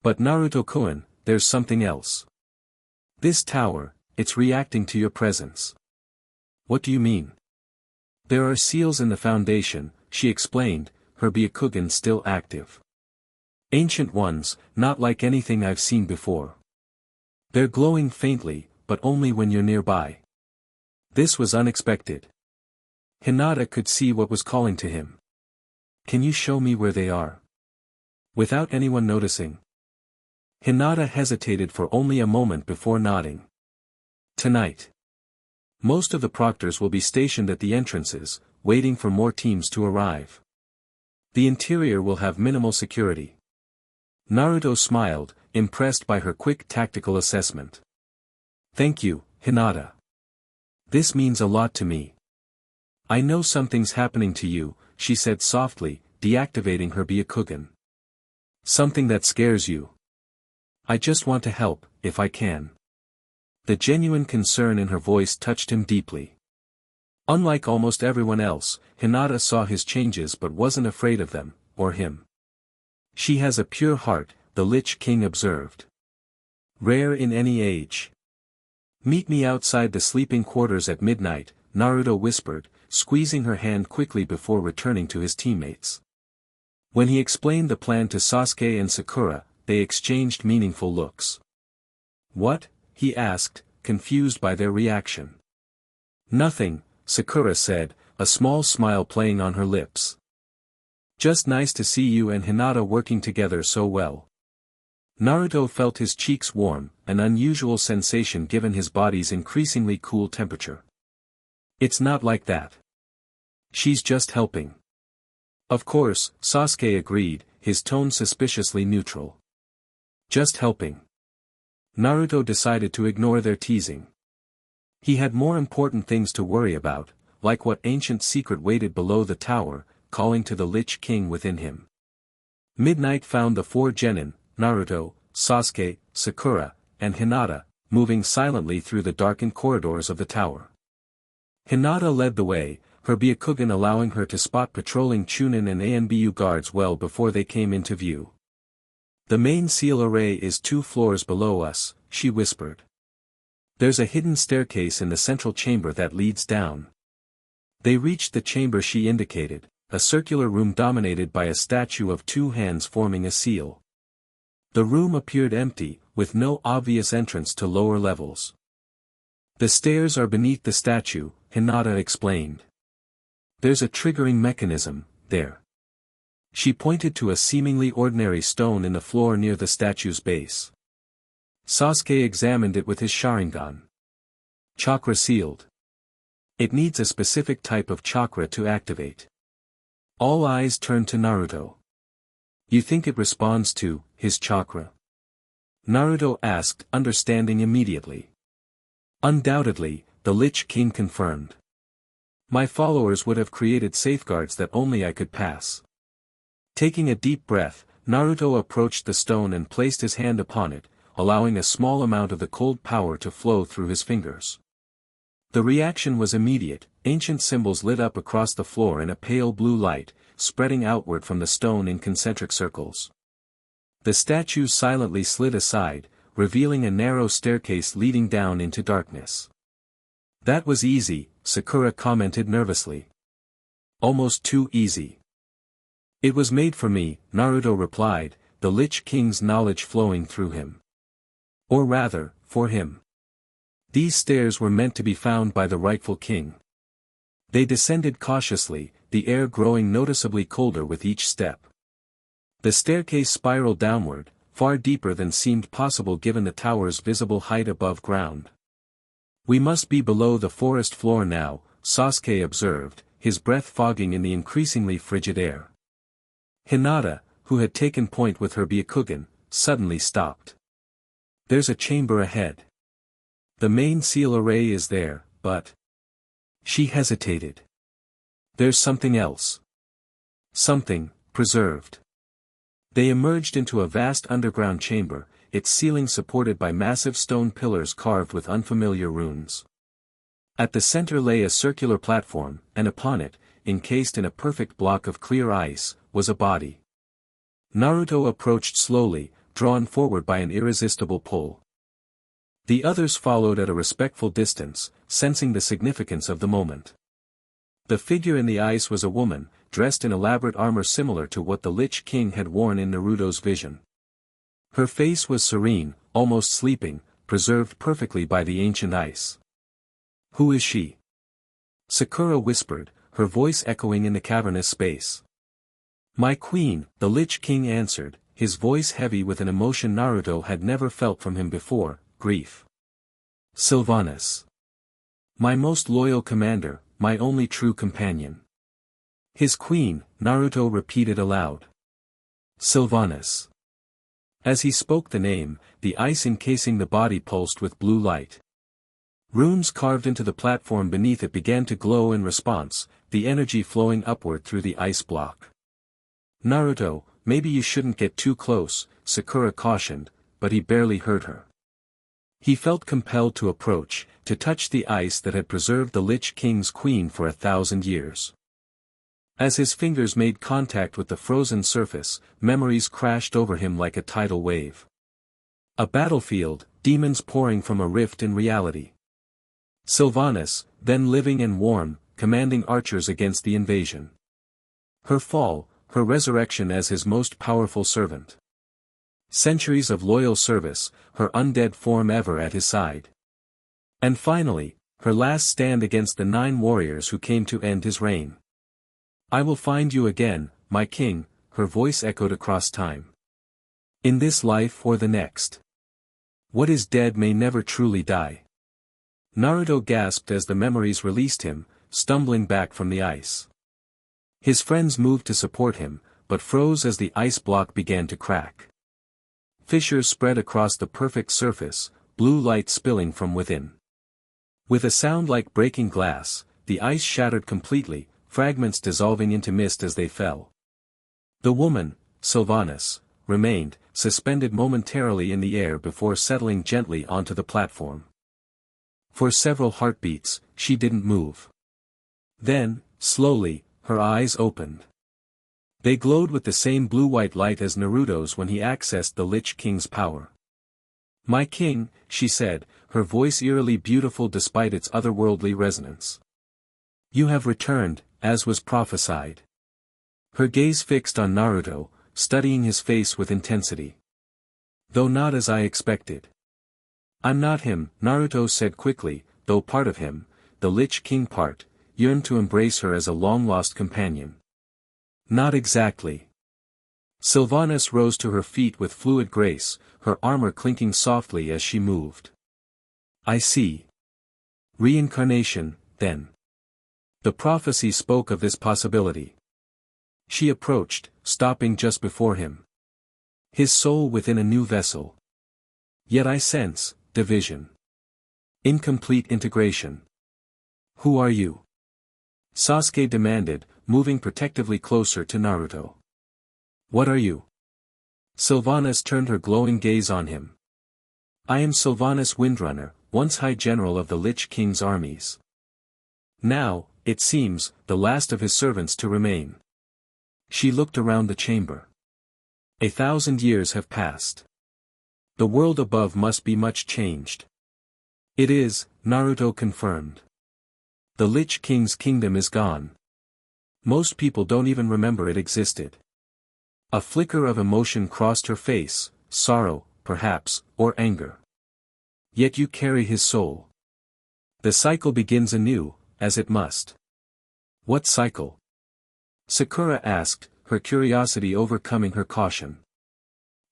But Naruto-kun, there's something else. This tower, it's reacting to your presence. What do you mean? There are seals in the foundation, she explained, her Byakugan still active. Ancient ones, not like anything I've seen before. They're glowing faintly, but only when you're nearby. This was unexpected. Hinata could see what was calling to him. Can you show me where they are? Without anyone noticing. Hinata hesitated for only a moment before nodding. Tonight. Most of the proctors will be stationed at the entrances, waiting for more teams to arrive. The interior will have minimal security. Naruto smiled, impressed by her quick tactical assessment. Thank you, Hinata. This means a lot to me. I know something's happening to you, she said softly, deactivating her Byakugan. Something that scares you. I just want to help, if I can. The genuine concern in her voice touched him deeply. Unlike almost everyone else, Hinata saw his changes but wasn't afraid of them, or him. She has a pure heart, the Lich King observed. Rare in any age. Meet me outside the sleeping quarters at midnight, Naruto whispered, squeezing her hand quickly before returning to his teammates. When he explained the plan to Sasuke and Sakura, they exchanged meaningful looks. What? He asked, confused by their reaction. Nothing, Sakura said, a small smile playing on her lips. Just nice to see you and Hinata working together so well. Naruto felt his cheeks warm, an unusual sensation given his body's increasingly cool temperature. It's not like that. She's just helping. Of course, Sasuke agreed, his tone suspiciously neutral. Just helping. Naruto decided to ignore their teasing. He had more important things to worry about, like what ancient secret waited below the tower, calling to the Lich King within him. Midnight found the four genin, Naruto, Sasuke, Sakura, and Hinata, moving silently through the darkened corridors of the tower. Hinata led the way, her Byakugan allowing her to spot patrolling Chunin and ANBU guards well before they came into view. The main seal array is 2 floors below us, she whispered. There's a hidden staircase in the central chamber that leads down. They reached the chamber she indicated, a circular room dominated by a statue of 2 hands forming a seal. The room appeared empty, with no obvious entrance to lower levels. The stairs are beneath the statue, Hinata explained. There's a triggering mechanism, there. She pointed to a seemingly ordinary stone in the floor near the statue's base. Sasuke examined it with his Sharingan. Chakra sealed. It needs a specific type of chakra to activate. All eyes turned to Naruto. You think it responds to his chakra? Naruto asked, understanding immediately. Undoubtedly, the Lich King confirmed. My followers would have created safeguards that only I could pass. Taking a deep breath, Naruto approached the stone and placed his hand upon it, allowing a small amount of the cold power to flow through his fingers. The reaction was immediate, ancient symbols lit up across the floor in a pale blue light, spreading outward from the stone in concentric circles. The statue silently slid aside, revealing a narrow staircase leading down into darkness. That was easy, Sakura commented nervously. Almost too easy. It was made for me, Naruto replied, the Lich King's knowledge flowing through him. Or rather, for him. These stairs were meant to be found by the rightful king. They descended cautiously, the air growing noticeably colder with each step. The staircase spiraled downward, far deeper than seemed possible given the tower's visible height above ground. "We must be below the forest floor now," Sasuke observed, his breath fogging in the increasingly frigid air. Hinata, who had taken point with her Byakugan, suddenly stopped. "There's a chamber ahead. The main seal array is there, but..." She hesitated. "There's something else. Something, preserved." They emerged into a vast underground chamber, its ceiling supported by massive stone pillars carved with unfamiliar runes. At the center lay a circular platform, and upon it, encased in a perfect block of clear ice, was a body. Naruto approached slowly, drawn forward by an irresistible pull. The others followed at a respectful distance, sensing the significance of the moment. The figure in the ice was a woman, dressed in elaborate armor similar to what the Lich King had worn in Naruto's vision. Her face was serene, almost sleeping, preserved perfectly by the ancient ice. "Who is she?" Sakura whispered, her voice echoing in the cavernous space. "My queen," the Lich King answered, his voice heavy with an emotion Naruto had never felt from him before, grief. "Sylvanas. My most loyal commander, my only true companion." "His queen," Naruto repeated aloud. "Sylvanas." As he spoke the name, the ice encasing the body pulsed with blue light. Runes carved into the platform beneath it began to glow in response, the energy flowing upward through the ice block. "Naruto, maybe you shouldn't get too close," Sakura cautioned, but he barely heard her. He felt compelled to approach, to touch the ice that had preserved the Lich King's queen for 1,000 years. As his fingers made contact with the frozen surface, memories crashed over him like a tidal wave. A battlefield, demons pouring from a rift in reality. Sylvanas, then living and warm, commanding archers against the invasion. Her fall, her resurrection as his most powerful servant. Centuries of loyal service, her undead form ever at his side. And finally, her last stand against the 9 warriors who came to end his reign. "I will find you again, my king," her voice echoed across time. "In this life or the next. What is dead may never truly die." Naruto gasped as the memories released him, stumbling back from the ice. His friends moved to support him, but froze as the ice block began to crack. Fissures spread across the perfect surface, blue light spilling from within. With a sound like breaking glass, the ice shattered completely, fragments dissolving into mist as they fell. The woman, Sylvanas, remained, suspended momentarily in the air before settling gently onto the platform. For several heartbeats, she didn't move. Then, slowly, her eyes opened. They glowed with the same blue-white light as Naruto's when he accessed the Lich King's power. "My king," she said, her voice eerily beautiful despite its otherworldly resonance. "You have returned, as was prophesied." Her gaze fixed on Naruto, studying his face with intensity. "Though not as I expected." "I'm not him," Naruto said quickly, though part of him, the Lich King part, yearned to embrace her as a long-lost companion. "Not exactly." Sylvanas rose to her feet with fluid grace, her armor clinking softly as she moved. "I see. Reincarnation, then." The prophecy spoke of this possibility. She approached, stopping just before him. "His soul within a new vessel. Yet I sense division. Incomplete integration." "Who are you?" Sasuke demanded, moving protectively closer to Naruto. "What are you?" Sylvanas turned her glowing gaze on him. "I am Sylvanas Windrunner, once High General of the Lich King's armies. Now, it seems, the last of his servants to remain." She looked around the chamber. 1,000 years have passed. The world above must be much changed. "It is," Naruto confirmed. "The Lich King's kingdom is gone. Most people don't even remember it existed." A flicker of emotion crossed her face, sorrow, perhaps, or anger. "Yet you carry his soul. The cycle begins anew, as it must." What cycle? Sakura asked, her curiosity overcoming her caution.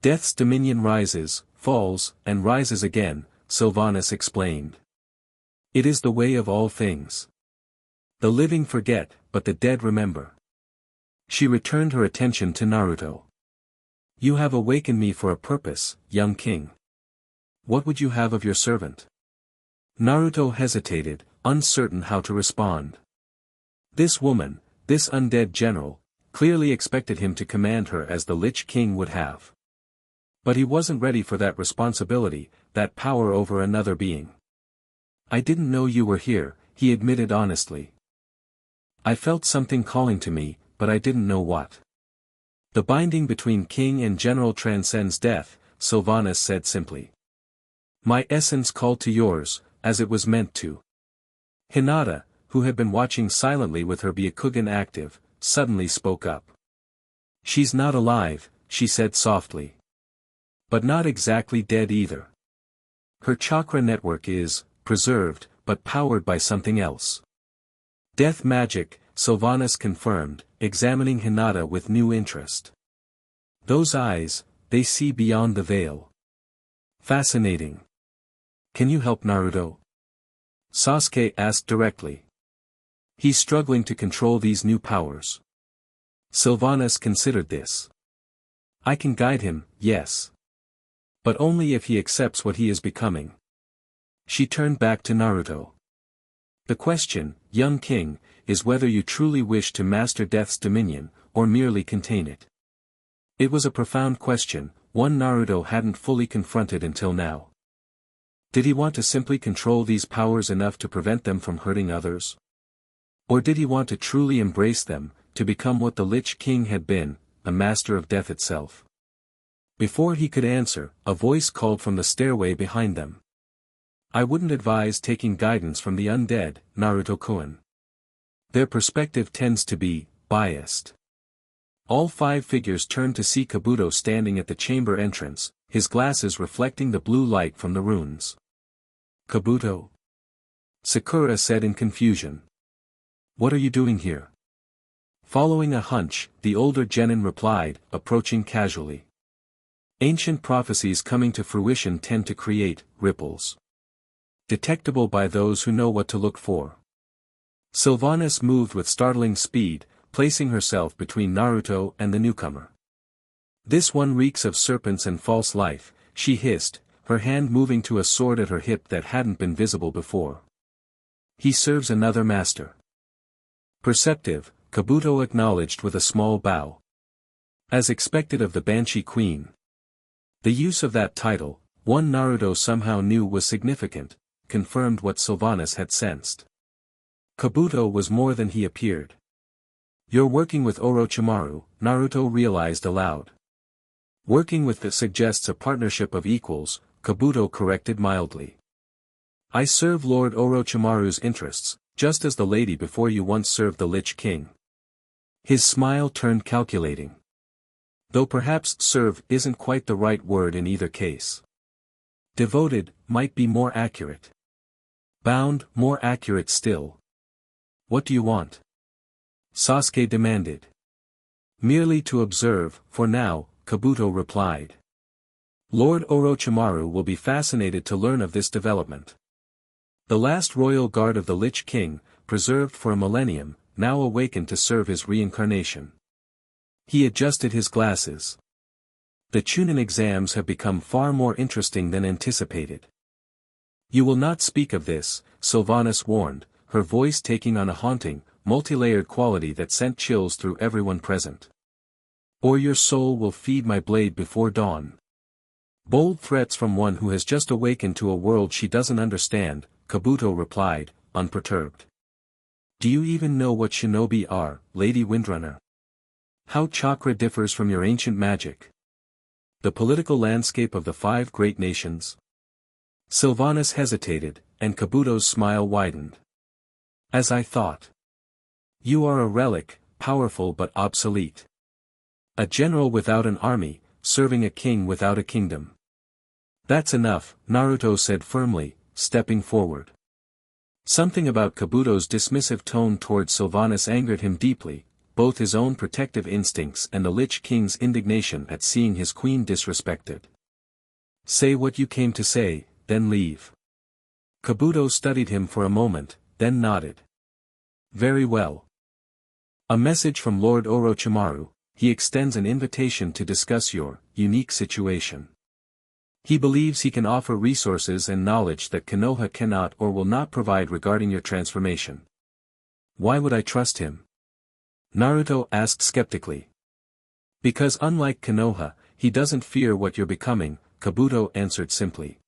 Death's dominion rises, falls, and rises again, Sylvanas explained. It is the way of all things. The living forget, but the dead remember. She returned her attention to Naruto. You have awakened me for a purpose, young king. What would you have of your servant? Naruto hesitated, uncertain how to respond. This woman, this undead general, clearly expected him to command her as the Lich King would have. But he wasn't ready for that responsibility, that power over another being. I didn't know you were here, he admitted honestly. I felt something calling to me, but I didn't know what. The binding between king and general transcends death, Sylvanas said simply. My essence called to yours, as it was meant to. Hinata, who had been watching silently with her Byakugan active, suddenly spoke up. She's not alive, she said softly. But not exactly dead either. Her chakra network is, preserved, but powered by something else. Death magic, Sylvanas confirmed, examining Hinata with new interest. Those eyes, they see beyond the veil. Fascinating. Can you help Naruto? Sasuke asked directly. He's struggling to control these new powers. Sylvanas considered this. I can guide him, yes. But only if he accepts what he is becoming. She turned back to Naruto. The question, young king, is whether you truly wish to master death's dominion, or merely contain it. It was a profound question, one Naruto hadn't fully confronted until now. Did he want to simply control these powers enough to prevent them from hurting others? Or did he want to truly embrace them, to become what the Lich King had been, a master of death itself? Before he could answer, a voice called from the stairway behind them. I wouldn't advise taking guidance from the undead, Naruto-kun. Their perspective tends to be biased. All five figures turned to see Kabuto standing at the chamber entrance, his glasses reflecting the blue light from the runes. Kabuto? Sakura said in confusion. What are you doing here? Following a hunch, the older genin replied, approaching casually. Ancient prophecies coming to fruition tend to create ripples. Detectable by those who know what to look for. Sylvanas moved with startling speed, placing herself between Naruto and the newcomer. This one reeks of serpents and false life, she hissed, her hand moving to a sword at her hip that hadn't been visible before. He serves another master. Perceptive, Kabuto acknowledged with a small bow. As expected of the Banshee Queen. The use of that title, one Naruto somehow knew was significant, confirmed what Sylvanas had sensed. Kabuto was more than he appeared. You're working with Orochimaru, Naruto realized aloud. Working with this suggests a partnership of equals, Kabuto corrected mildly. I serve Lord Orochimaru's interests, just as the lady before you once served the Lich King. His smile turned calculating. Though perhaps serve isn't quite the right word in either case. Devoted, might be more accurate. Bound, more accurate still. What do you want? Sasuke demanded. Merely to observe, for now, Kabuto replied. Lord Orochimaru will be fascinated to learn of this development. The last royal guard of the Lich King, preserved for a millennium, now awakened to serve his reincarnation. He adjusted his glasses. The Chunin exams have become far more interesting than anticipated. You will not speak of this, Sylvanas warned, her voice taking on a haunting, multi-layered quality that sent chills through everyone present. Or your soul will feed my blade before dawn. Bold threats from one who has just awakened to a world she doesn't understand, Kabuto replied, unperturbed. Do you even know what shinobi are, Lady Windrunner? How chakra differs from your ancient magic? The political landscape of the five great nations? Sylvanas hesitated, and Kabuto's smile widened. As I thought. You are a relic, powerful but obsolete. A general without an army, serving a king without a kingdom. That's enough, Naruto said firmly, stepping forward. Something about Kabuto's dismissive tone towards Sylvanas angered him deeply, both his own protective instincts and the Lich King's indignation at seeing his queen disrespected. Say what you came to say, then leave. Kabuto studied him for a moment, then nodded. Very well. A message from Lord Orochimaru. He extends an invitation to discuss your unique situation. He believes he can offer resources and knowledge that Konoha cannot or will not provide regarding your transformation. Why would I trust him? Naruto asked skeptically. Because unlike Konoha, he doesn't fear what you're becoming, Kabuto answered simply.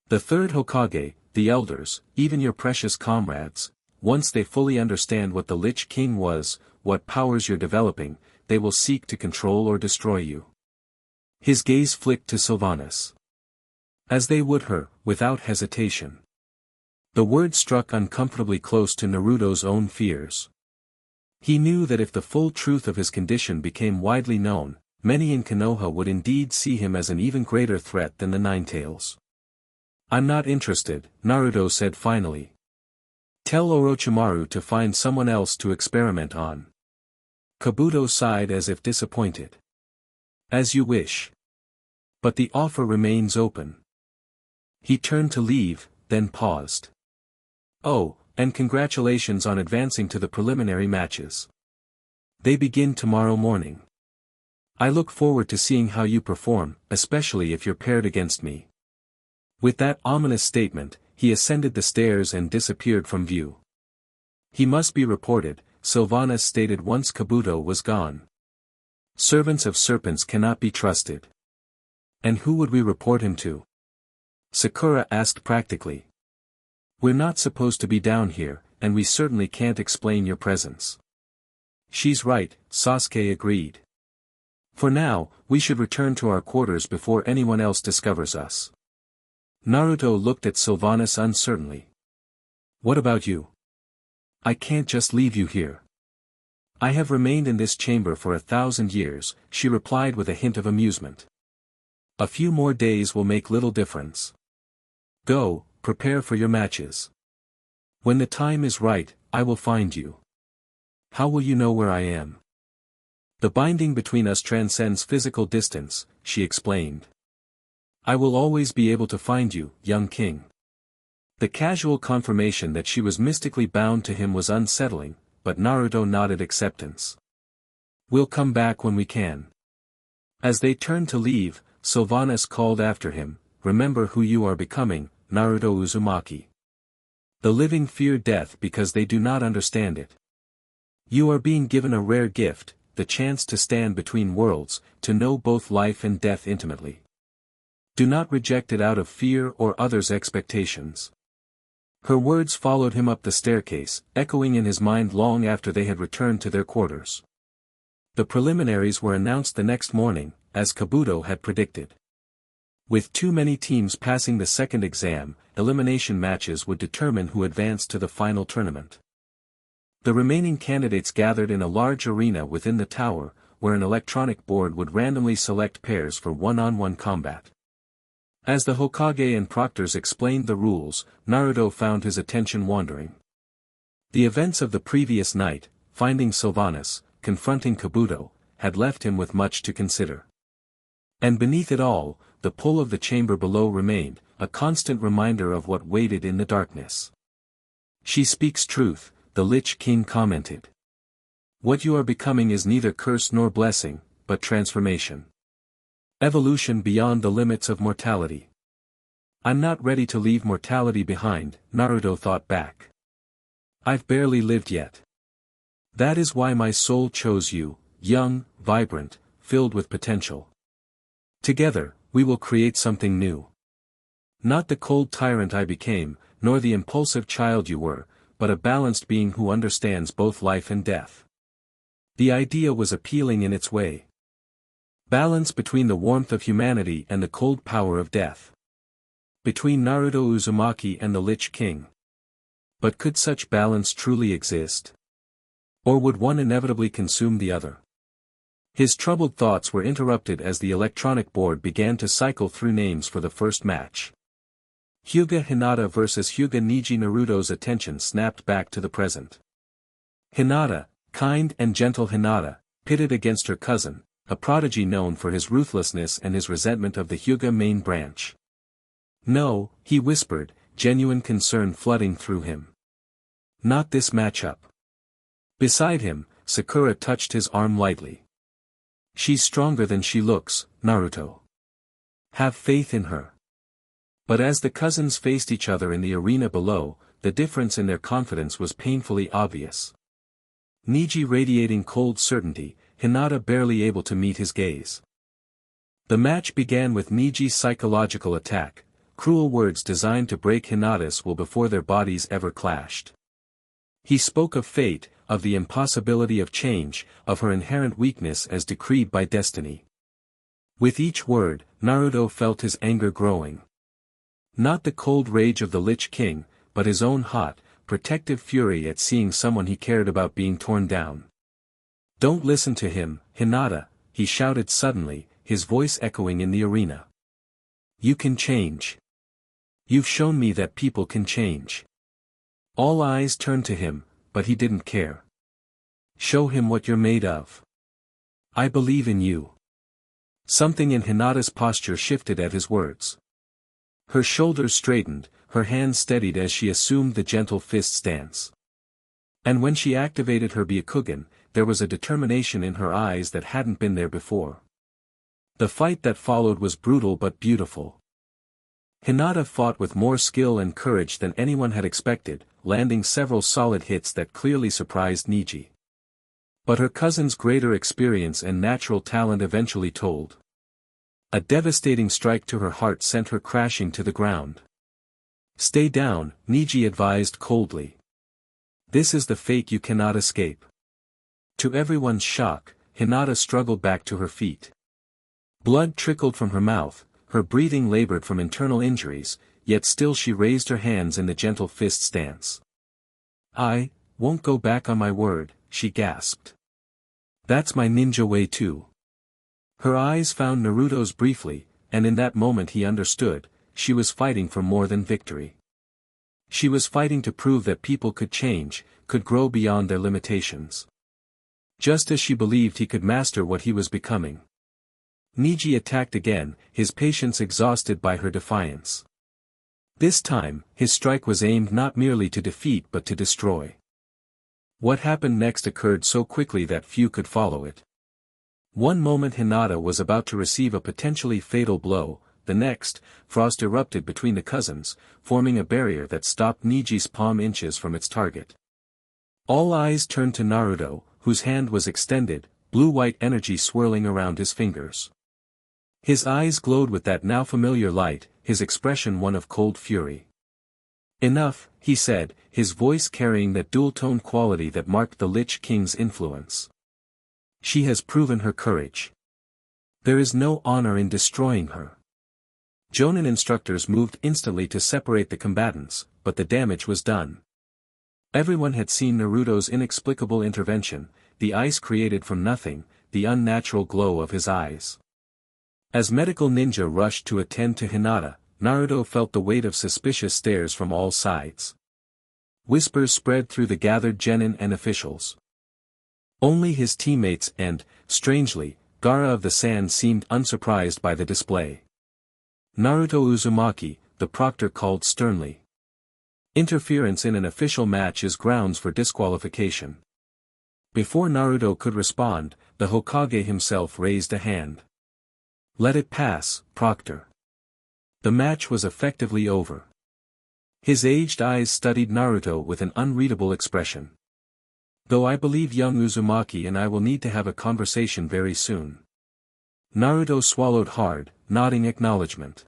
The third Hokage, the elders, even your precious comrades, once they fully understand what the Lich King was, what powers you're developing, they will seek to control or destroy you. His gaze flicked to Sylvanas. As they would her, without hesitation. The word struck uncomfortably close to Naruto's own fears. He knew that if the full truth of his condition became widely known, many in Konoha would indeed see him as an even greater threat than the Ninetales. I'm not interested, Naruto said finally. Tell Orochimaru to find someone else to experiment on. Kabuto sighed as if disappointed. As you wish. But the offer remains open. He turned to leave, then paused. Oh, and congratulations on advancing to the preliminary matches. They begin tomorrow morning. I look forward to seeing how you perform, especially if you're paired against me. With that ominous statement, he ascended the stairs and disappeared from view. He must be reported, Sylvanas stated once Kabuto was gone. Servants of serpents cannot be trusted. And who would we report him to? Sakura asked practically. We're not supposed to be down here, and we certainly can't explain your presence. She's right, Sasuke agreed. For now, we should return to our quarters before anyone else discovers us. Naruto looked at Sylvanas uncertainly. What about you? I can't just leave you here. I have remained in this chamber for 1,000 years, she replied with a hint of amusement. A few more days will make little difference. Go, prepare for your matches. When the time is right, I will find you. How will you know where I am? The binding between us transcends physical distance, she explained. I will always be able to find you, young king. The casual confirmation that she was mystically bound to him was unsettling, but Naruto nodded acceptance. We'll come back when we can. As they turned to leave, Sylvanas called after him, remember who you are becoming, Naruto Uzumaki. The living fear death because they do not understand it. You are being given a rare gift, the chance to stand between worlds, to know both life and death intimately. Do not reject it out of fear or others' expectations. Her words followed him up the staircase, echoing in his mind long after they had returned to their quarters. The preliminaries were announced the next morning, as Kabuto had predicted. With too many teams passing the second exam, elimination matches would determine who advanced to the final tournament. The remaining candidates gathered in a large arena within the tower, where an electronic board would randomly select pairs for one-on-one combat. As the Hokage and proctors explained the rules, Naruto found his attention wandering. The events of the previous night, finding Sylvanas, confronting Kabuto, had left him with much to consider. And beneath it all, the pull of the chamber below remained, a constant reminder of what waited in the darkness. She speaks truth, the Lich King commented. What you are becoming is neither curse nor blessing, but transformation. Evolution beyond the limits of mortality. I'm not ready to leave mortality behind, Naruto thought back. I've barely lived yet. That is why my soul chose you, young, vibrant, filled with potential. Together, we will create something new. Not the cold tyrant I became, nor the impulsive child you were, but a balanced being who understands both life and death. The idea was appealing in its way. Balance between the warmth of humanity and the cold power of death. Between Naruto Uzumaki and the Lich King. But could such balance truly exist? Or would one inevitably consume the other? His troubled thoughts were interrupted as the electronic board began to cycle through names for the first match. Hyuga Hinata vs Hyuga Niji. Naruto's attention snapped back to the present. Hinata, kind and gentle Hinata, pitted against her cousin, a prodigy known for his ruthlessness and his resentment of the Hyuga main branch. No, he whispered, genuine concern flooding through him. Not this matchup. Beside him, Sakura touched his arm lightly. She's stronger than she looks, Naruto. Have faith in her. But as the cousins faced each other in the arena below, the difference in their confidence was painfully obvious. Niji radiating cold certainty, Hinata barely able to meet his gaze. The match began with Niji's psychological attack, cruel words designed to break Hinata's will before their bodies ever clashed. He spoke of fate, of the impossibility of change, of her inherent weakness as decreed by destiny. With each word, Naruto felt his anger growing. Not the cold rage of the Lich King, but his own hot, protective fury at seeing someone he cared about being torn down. Don't listen to him, Hinata, he shouted suddenly, his voice echoing in the arena. You can change. You've shown me that people can change. All eyes turned to him, but he didn't care. Show him what you're made of. I believe in you. Something in Hinata's posture shifted at his words. Her shoulders straightened, her hands steadied as she assumed the gentle fist stance. And when she activated her Byakugan, there was a determination in her eyes that hadn't been there before. The fight that followed was brutal but beautiful. Hinata fought with more skill and courage than anyone had expected, landing several solid hits that clearly surprised Niji. But her cousin's greater experience and natural talent eventually told. A devastating strike to her heart sent her crashing to the ground. Stay down, Niji advised coldly. This is the fate you cannot escape. To everyone's shock, Hinata struggled back to her feet. Blood trickled from her mouth, her breathing labored from internal injuries, yet still she raised her hands in the gentle fist stance. I won't go back on my word, she gasped. That's my ninja way too. Her eyes found Naruto's briefly, and in that moment he understood, she was fighting for more than victory. She was fighting to prove that people could change, could grow beyond their limitations. Just as she believed he could master what he was becoming. Niji attacked again, his patience exhausted by her defiance. This time, his strike was aimed not merely to defeat but to destroy. What happened next occurred so quickly that few could follow it. One moment Hinata was about to receive a potentially fatal blow, the next, frost erupted between the cousins, forming a barrier that stopped Niji's palm inches from its target. All eyes turned to Naruto, whose hand was extended, blue-white energy swirling around his fingers. His eyes glowed with that now familiar light, his expression one of cold fury. Enough, he said, his voice carrying that dual-tone quality that marked the Lich King's influence. She has proven her courage. There is no honor in destroying her. Jonin instructors moved instantly to separate the combatants, but the damage was done. Everyone had seen Naruto's inexplicable intervention, the ice created from nothing, the unnatural glow of his eyes. As medical ninja rushed to attend to Hinata, Naruto felt the weight of suspicious stares from all sides. Whispers spread through the gathered genin and officials. Only his teammates and, strangely, Gaara of the Sand seemed unsurprised by the display. Naruto Uzumaki, the proctor called sternly. Interference in an official match is grounds for disqualification. Before Naruto could respond, the Hokage himself raised a hand. Let it pass, Proctor. The match was effectively over. His aged eyes studied Naruto with an unreadable expression. Though I believe young Uzumaki and I will need to have a conversation very soon. Naruto swallowed hard, nodding acknowledgement.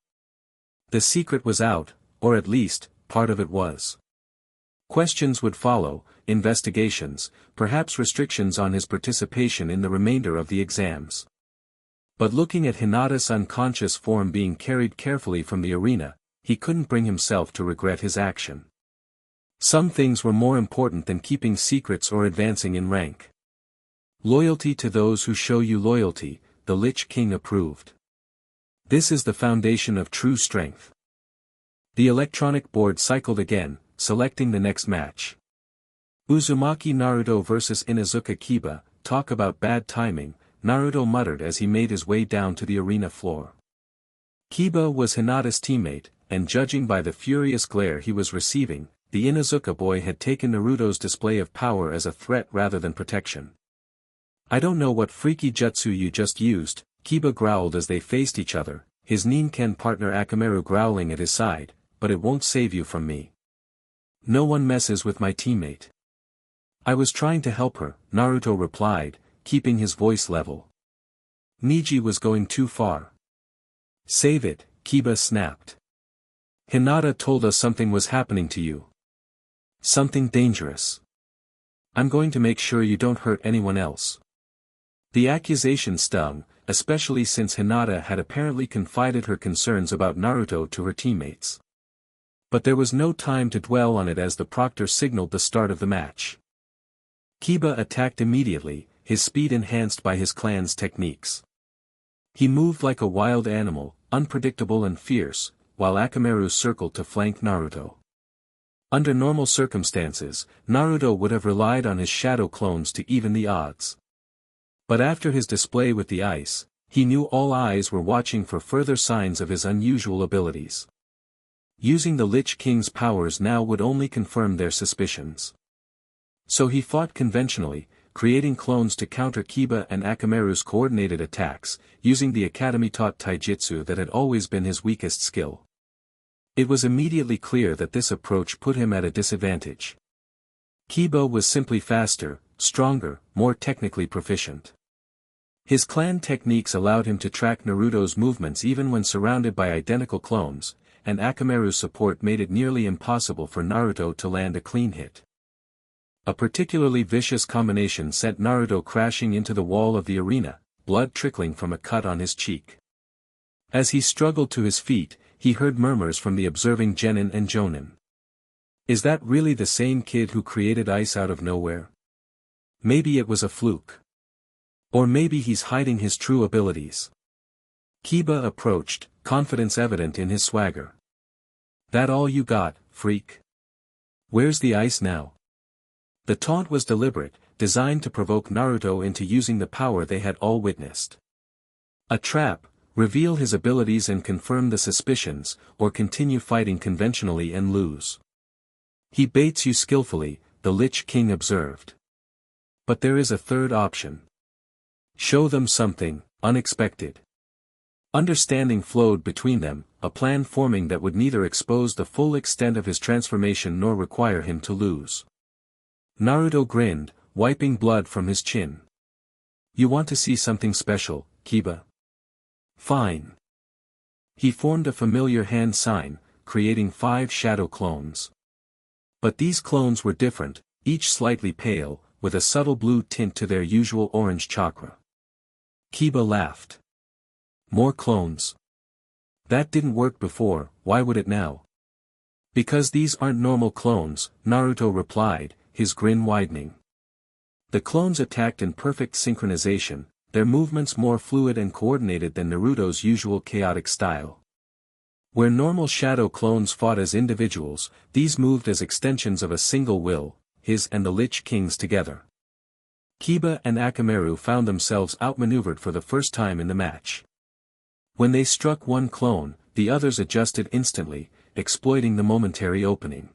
The secret was out, or at least, part of it was. Questions would follow, investigations, perhaps restrictions on his participation in the remainder of the exams. But looking at Hinata's unconscious form being carried carefully from the arena, he couldn't bring himself to regret his action. Some things were more important than keeping secrets or advancing in rank. Loyalty to those who show you loyalty, the Lich King approved. This is the foundation of true strength. The electronic board cycled again, selecting the next match. Uzumaki Naruto vs Inuzuka Kiba. Talk about bad timing, Naruto muttered as he made his way down to the arena floor. Kiba was Hinata's teammate, and judging by the furious glare he was receiving, the Inuzuka boy had taken Naruto's display of power as a threat rather than protection. I don't know what freaky jutsu you just used, Kiba growled as they faced each other, his Ninken partner Akamaru growling at his side, but it won't save you from me. No one messes with my teammate. I was trying to help her, Naruto replied, keeping his voice level. Niji was going too far. Save it, Kiba snapped. Hinata told us something was happening to you. Something dangerous. I'm going to make sure you don't hurt anyone else. The accusation stung, especially since Hinata had apparently confided her concerns about Naruto to her teammates. But there was no time to dwell on it as the proctor signaled the start of the match. Kiba attacked immediately, his speed enhanced by his clan's techniques. He moved like a wild animal, unpredictable and fierce, while Akamaru circled to flank Naruto. Under normal circumstances, Naruto would have relied on his shadow clones to even the odds. But after his display with the ice, he knew all eyes were watching for further signs of his unusual abilities. Using the Lich King's powers now would only confirm their suspicions. So he fought conventionally, creating clones to counter Kiba and Akamaru's coordinated attacks, using the academy-taught taijutsu that had always been his weakest skill. It was immediately clear that this approach put him at a disadvantage. Kiba was simply faster, stronger, more technically proficient. His clan techniques allowed him to track Naruto's movements even when surrounded by identical clones, and Akamaru's support made it nearly impossible for Naruto to land a clean hit. A particularly vicious combination sent Naruto crashing into the wall of the arena, blood trickling from a cut on his cheek. As he struggled to his feet, he heard murmurs from the observing genin and jonin. Is that really the same kid who created ice out of nowhere? Maybe it was a fluke. Or maybe he's hiding his true abilities. Kiba approached, confidence evident in his swagger. That all you got, freak? Where's the ice now? The taunt was deliberate, designed to provoke Naruto into using the power they had all witnessed. A trap, reveal his abilities and confirm the suspicions, or continue fighting conventionally and lose. He baits you skillfully, the Lich King observed. But there is a third option. Show them something unexpected. Understanding flowed between them, a plan forming that would neither expose the full extent of his transformation nor require him to lose. Naruto grinned, wiping blood from his chin. You want to see something special, Kiba? Fine. He formed a familiar hand sign, creating 5 shadow clones. But these clones were different, each slightly pale, with a subtle blue tint to their usual orange chakra. Kiba laughed. More clones? That didn't work before, why would it now? Because these aren't normal clones, Naruto replied, his grin widening. The clones attacked in perfect synchronization, their movements more fluid and coordinated than Naruto's usual chaotic style. Where normal shadow clones fought as individuals, these moved as extensions of a single will, his and the Lich King's together. Kiba and Akamaru found themselves outmaneuvered for the first time in the match. When they struck one clone, the others adjusted instantly, exploiting the momentary opening.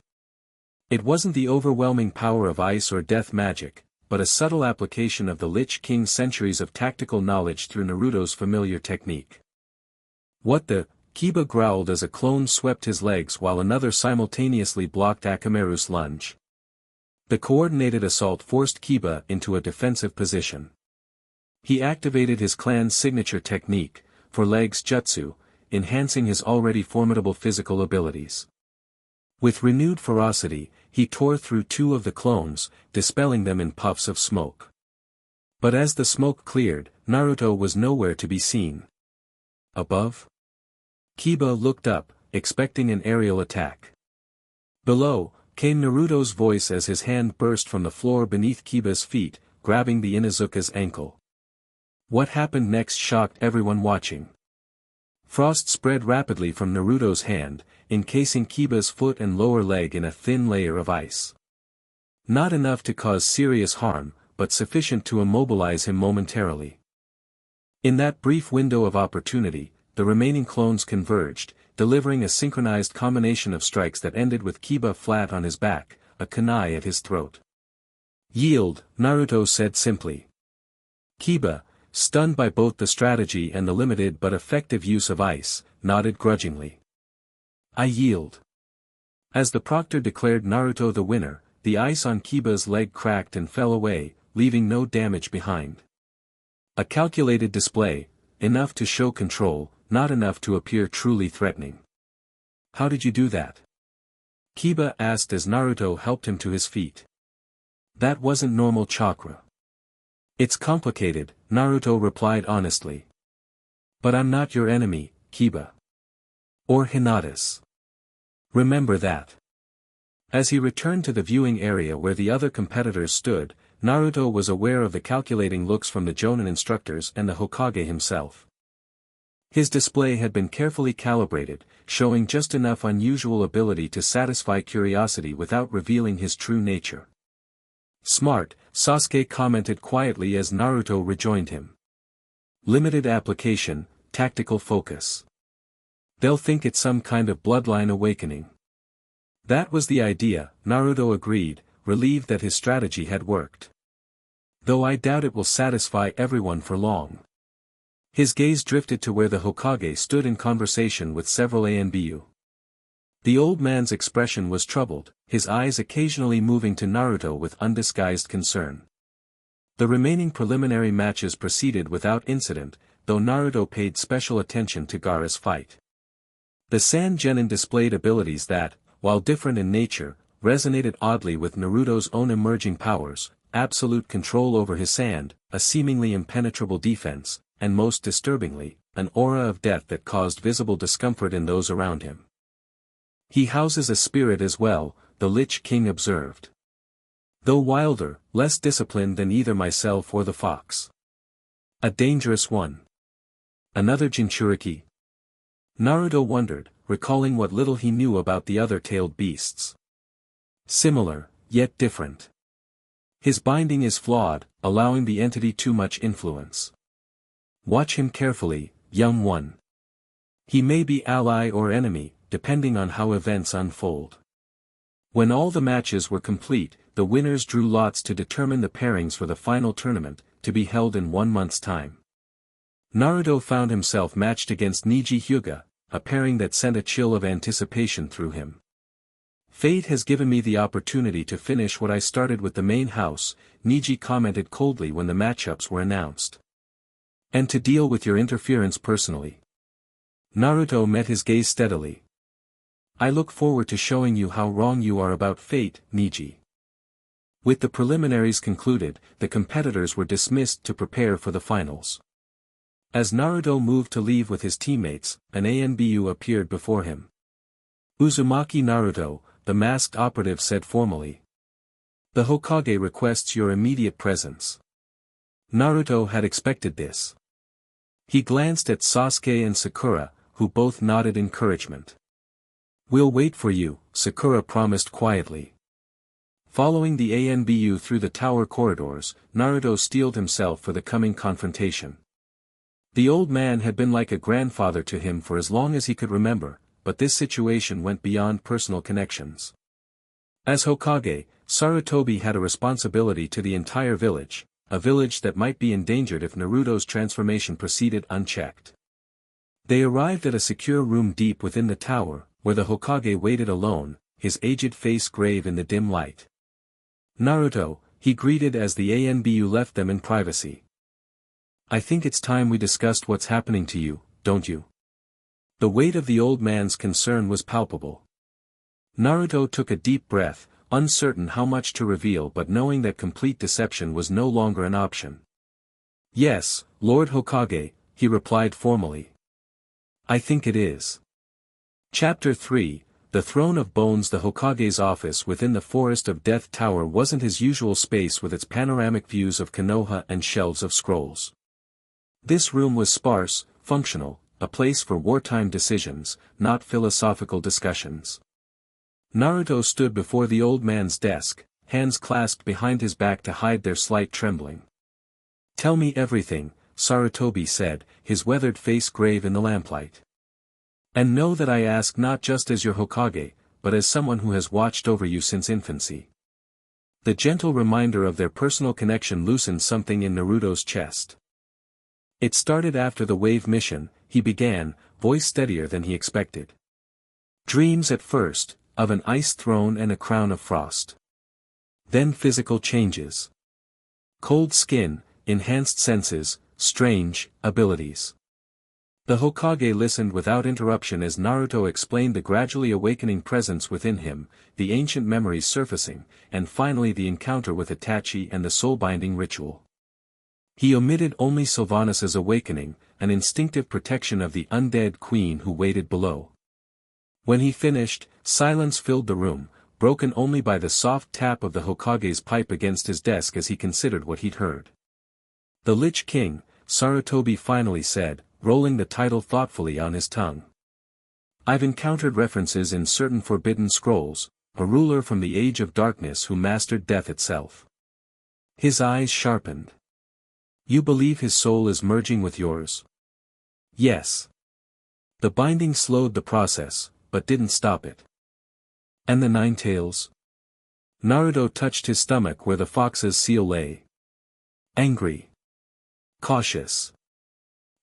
It wasn't the overwhelming power of ice or death magic, but a subtle application of the Lich King's centuries of tactical knowledge through Naruto's familiar technique. What the? Kiba growled as a clone swept his legs while another simultaneously blocked Akamaru's lunge. The coordinated assault forced Kiba into a defensive position. He activated his clan's signature technique, for legs jutsu, enhancing his already formidable physical abilities. With renewed ferocity, he tore through 2 of the clones, dispelling them in puffs of smoke. But as the smoke cleared, Naruto was nowhere to be seen. Above? Kiba looked up, expecting an aerial attack. Below, came Naruto's voice as his hand burst from the floor beneath Kiba's feet, grabbing the Inuzuka's ankle. What happened next shocked everyone watching. Frost spread rapidly from Naruto's hand, encasing Kiba's foot and lower leg in a thin layer of ice. Not enough to cause serious harm, but sufficient to immobilize him momentarily. In that brief window of opportunity, the remaining clones converged, delivering a synchronized combination of strikes that ended with Kiba flat on his back, a kunai at his throat. "Yield," Naruto said simply. Kiba, stunned by both the strategy and the limited but effective use of ice, nodded grudgingly. "I yield." As the proctor declared Naruto the winner, the ice on Kiba's leg cracked and fell away, leaving no damage behind. A calculated display, enough to show control, not enough to appear truly threatening. "How did you do that?" Kiba asked as Naruto helped him to his feet. "That wasn't normal chakra." "It's complicated," Naruto replied honestly. "But I'm not your enemy, Kiba. Or Hinata's. Remember that." As he returned to the viewing area where the other competitors stood, Naruto was aware of the calculating looks from the Jonin instructors and the Hokage himself. His display had been carefully calibrated, showing just enough unusual ability to satisfy curiosity without revealing his true nature. "Smart," Sasuke commented quietly as Naruto rejoined him. "Limited application, tactical focus. They'll think it's some kind of bloodline awakening." That was the idea, Naruto agreed, relieved that his strategy had worked. "Though I doubt it will satisfy everyone for long." His gaze drifted to where the Hokage stood in conversation with several ANBU. The old man's expression was troubled, his eyes occasionally moving to Naruto with undisguised concern. The remaining preliminary matches proceeded without incident, though Naruto paid special attention to Gaara's fight. The Sand Genin displayed abilities that, while different in nature, resonated oddly with Naruto's own emerging powers: absolute control over his sand, a seemingly impenetrable defense, and most disturbingly, an aura of death that caused visible discomfort in those around him. "He houses a spirit as well," the Lich King observed. "Though wilder, less disciplined than either myself or the fox. A dangerous one. Another Jinchuriki?" Naruto wondered, recalling what little he knew about the other tailed beasts. "Similar, yet different. His binding is flawed, allowing the entity too much influence. Watch him carefully, young one. He may be ally or enemy, depending on how events unfold." When all the matches were complete, the winners drew lots to determine the pairings for the final tournament, to be held in 1 month's time. Naruto found himself matched against Niji Hyuga, a pairing that sent a chill of anticipation through him. "Fate has given me the opportunity to finish what I started with the main house," Niji commented coldly when the matchups were announced. "And to deal with your interference personally." Naruto met his gaze steadily. "I look forward to showing you how wrong you are about fate, Niji." With the preliminaries concluded, the competitors were dismissed to prepare for the finals. As Naruto moved to leave with his teammates, an ANBU appeared before him. "Uzumaki Naruto," the masked operative said formally. "The Hokage requests your immediate presence." Naruto had expected this. He glanced at Sasuke and Sakura, who both nodded encouragement. "We'll wait for you," Sakura promised quietly. Following the ANBU through the tower corridors, Naruto steeled himself for the coming confrontation. The old man had been like a grandfather to him for as long as he could remember, but this situation went beyond personal connections. As Hokage, Sarutobi had a responsibility to the entire village, a village that might be endangered if Naruto's transformation proceeded unchecked. They arrived at a secure room deep within the tower, where the Hokage waited alone, his aged face grave in the dim light. "Naruto," he greeted as the ANBU left them in privacy. "I think it's time we discussed what's happening to you, don't you?" The weight of the old man's concern was palpable. Naruto took a deep breath, uncertain how much to reveal but knowing that complete deception was no longer an option. "Yes, Lord Hokage," he replied formally. "I think it is." Chapter 3, The Throne of Bones. The Hokage's office within the Forest of Death Tower wasn't his usual space with its panoramic views of Konoha and shelves of scrolls. This room was sparse, functional, a place for wartime decisions, not philosophical discussions. Naruto stood before the old man's desk, hands clasped behind his back to hide their slight trembling. "Tell me everything," Sarutobi said, his weathered face grave in the lamplight. "And know that I ask not just as your Hokage, but as someone who has watched over you since infancy." The gentle reminder of their personal connection loosened something in Naruto's chest. "It started after the wave mission," he began, voice steadier than he expected. "Dreams at first, of an ice throne and a crown of frost. Then physical changes. Cold skin, enhanced senses, strange abilities." The Hokage listened without interruption as Naruto explained the gradually awakening presence within him, the ancient memories surfacing, and finally the encounter with Itachi and the soul-binding ritual. He omitted only Sylvanus' awakening, an instinctive protection of the undead queen who waited below. When he finished, silence filled the room, broken only by the soft tap of the Hokage's pipe against his desk as he considered what he'd heard. "The Lich King," Sarutobi finally said, rolling the title thoughtfully on his tongue. "I've encountered references in certain forbidden scrolls, a ruler from the Age of Darkness who mastered death itself." His eyes sharpened. "You believe his soul is merging with yours?" "Yes." The binding slowed the process, but didn't stop it. "And the Nine Tails?" Naruto touched his stomach where the fox's seal lay. "Angry. Cautious.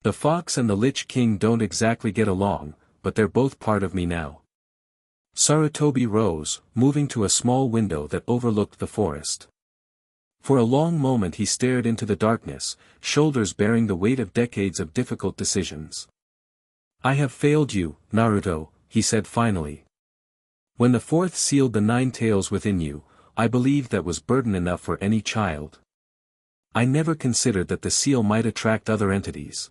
The fox and the Lich King don't exactly get along, but they're both part of me now." Sarutobi rose, moving to a small window that overlooked the forest. For a long moment he stared into the darkness, shoulders bearing the weight of decades of difficult decisions. "I have failed you, Naruto," he said finally. "When the fourth sealed the nine tails within you, I believed that was burden enough for any child. I never considered that the seal might attract other entities."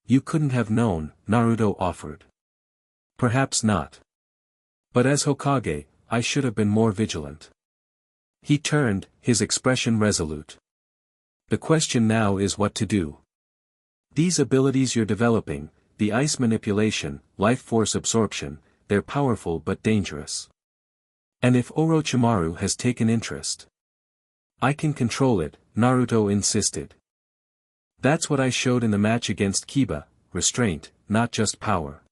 "You couldn't have known," Naruto offered. "Perhaps not. But as Hokage, I should have been more vigilant." He turned, his expression resolute. "The question now is what to do. These abilities you're developing, the ice manipulation, life force absorption, they're powerful but dangerous. And if Orochimaru has taken interest, I can control it," Naruto insisted. "That's what I showed in the match against Kiba, restraint, not just power."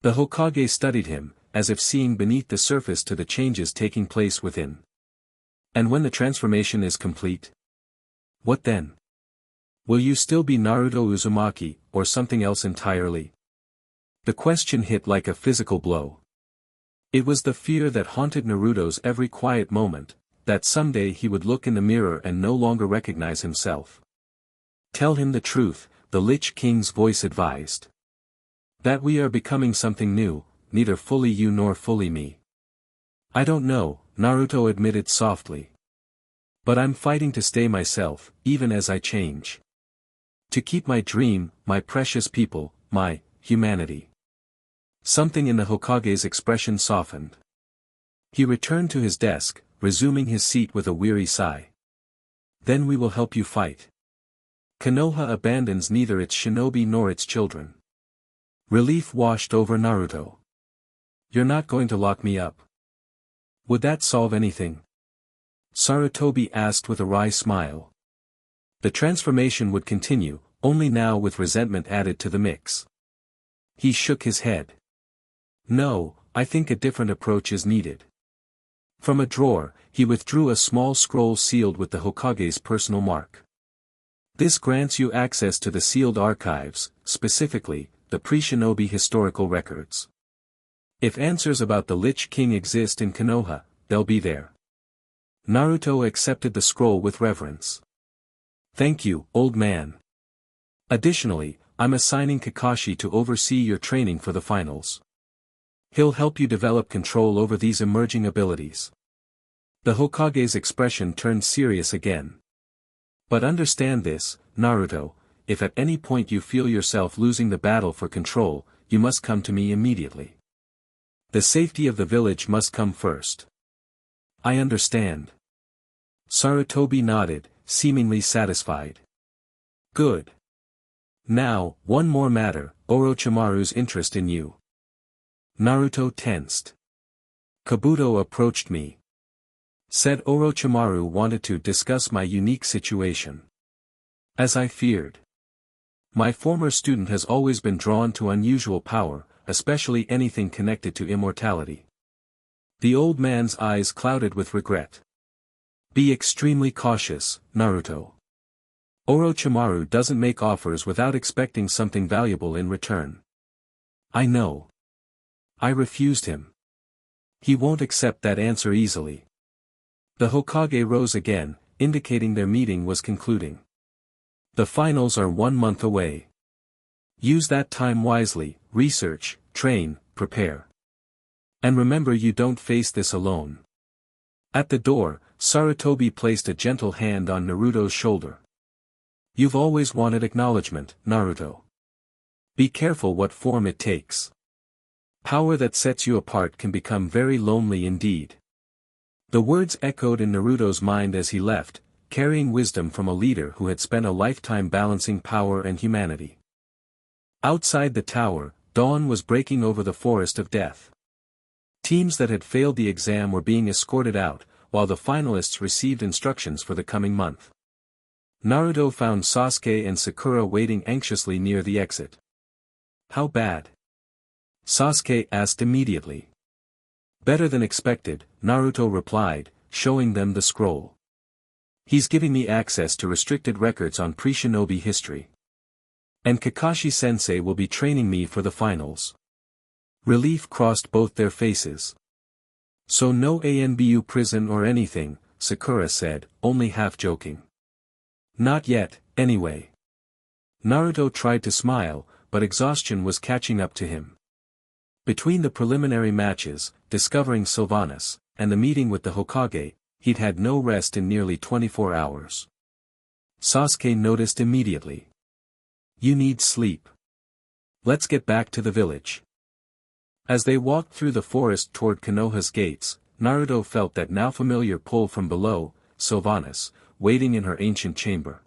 The Hokage studied him, as if seeing beneath the surface to the changes taking place within. "And when the transformation is complete? What then? Will you still be Naruto Uzumaki, or something else entirely?" The question hit like a physical blow. It was the fear that haunted Naruto's every quiet moment, that someday he would look in the mirror and no longer recognize himself. "Tell him the truth," the Lich King's voice advised. "That we are becoming something new, neither fully you nor fully me." "I don't know," Naruto admitted softly. "But I'm fighting to stay myself, even as I change. To keep my dream, my precious people, my humanity." Something in the Hokage's expression softened. He returned to his desk, resuming his seat with a weary sigh. "Then we will help you fight. Konoha abandons neither its shinobi nor its children." Relief washed over Naruto. "You're not going to lock me up? Would that solve anything?" Sarutobi asked with a wry smile. The transformation would continue, only now with resentment added to the mix. He shook his head. "No, I think a different approach is needed." From a drawer, he withdrew a small scroll sealed with the Hokage's personal mark. "This grants you access to the sealed archives, specifically, the pre-shinobi historical records. If answers about the Lich King exist in Konoha, they'll be there." Naruto accepted the scroll with reverence. "Thank you, old man. Additionally, I'm assigning Kakashi to oversee your training for the finals. He'll help you develop control over these emerging abilities." The Hokage's expression turned serious again. "But understand this, Naruto, if at any point you feel yourself losing the battle for control, you must come to me immediately. The safety of the village must come first." "I understand." Sarutobi nodded, seemingly satisfied. "Good. Now, one more matter, Orochimaru's interest in you. Naruto tensed. Kabuto approached me. Said Orochimaru wanted to discuss my unique situation. As I feared. My former student has always been drawn to unusual power, especially anything connected to immortality. The old man's eyes clouded with regret. Be extremely cautious, Naruto. Orochimaru doesn't make offers without expecting something valuable in return. I know. I refused him. He won't accept that answer easily. The Hokage rose again, indicating their meeting was concluding. The finals are 1 month away. Use that time wisely, research, train, prepare. And remember you don't face this alone. At the door, Sarutobi placed a gentle hand on Naruto's shoulder. You've always wanted acknowledgement, Naruto. Be careful what form it takes. Power that sets you apart can become very lonely indeed. The words echoed in Naruto's mind as he left, carrying wisdom from a leader who had spent a lifetime balancing power and humanity. Outside the tower, dawn was breaking over the forest of death. Teams that had failed the exam were being escorted out, while the finalists received instructions for the coming month. Naruto found Sasuke and Sakura waiting anxiously near the exit. How bad? Sasuke asked immediately. Better than expected, Naruto replied, showing them the scroll. He's giving me access to restricted records on pre-shinobi history. And Kakashi-sensei will be training me for the finals. Relief crossed both their faces. So no ANBU prison or anything, Sakura said, only half joking. Not yet, anyway. Naruto tried to smile, but exhaustion was catching up to him. Between the preliminary matches, discovering Sylvanas, and the meeting with the Hokage, he'd had no rest in nearly 24 hours. Sasuke noticed immediately. You need sleep. Let's get back to the village. As they walked through the forest toward Konoha's gates, Naruto felt that now familiar pull from below, Sylvanas, waiting in her ancient chamber.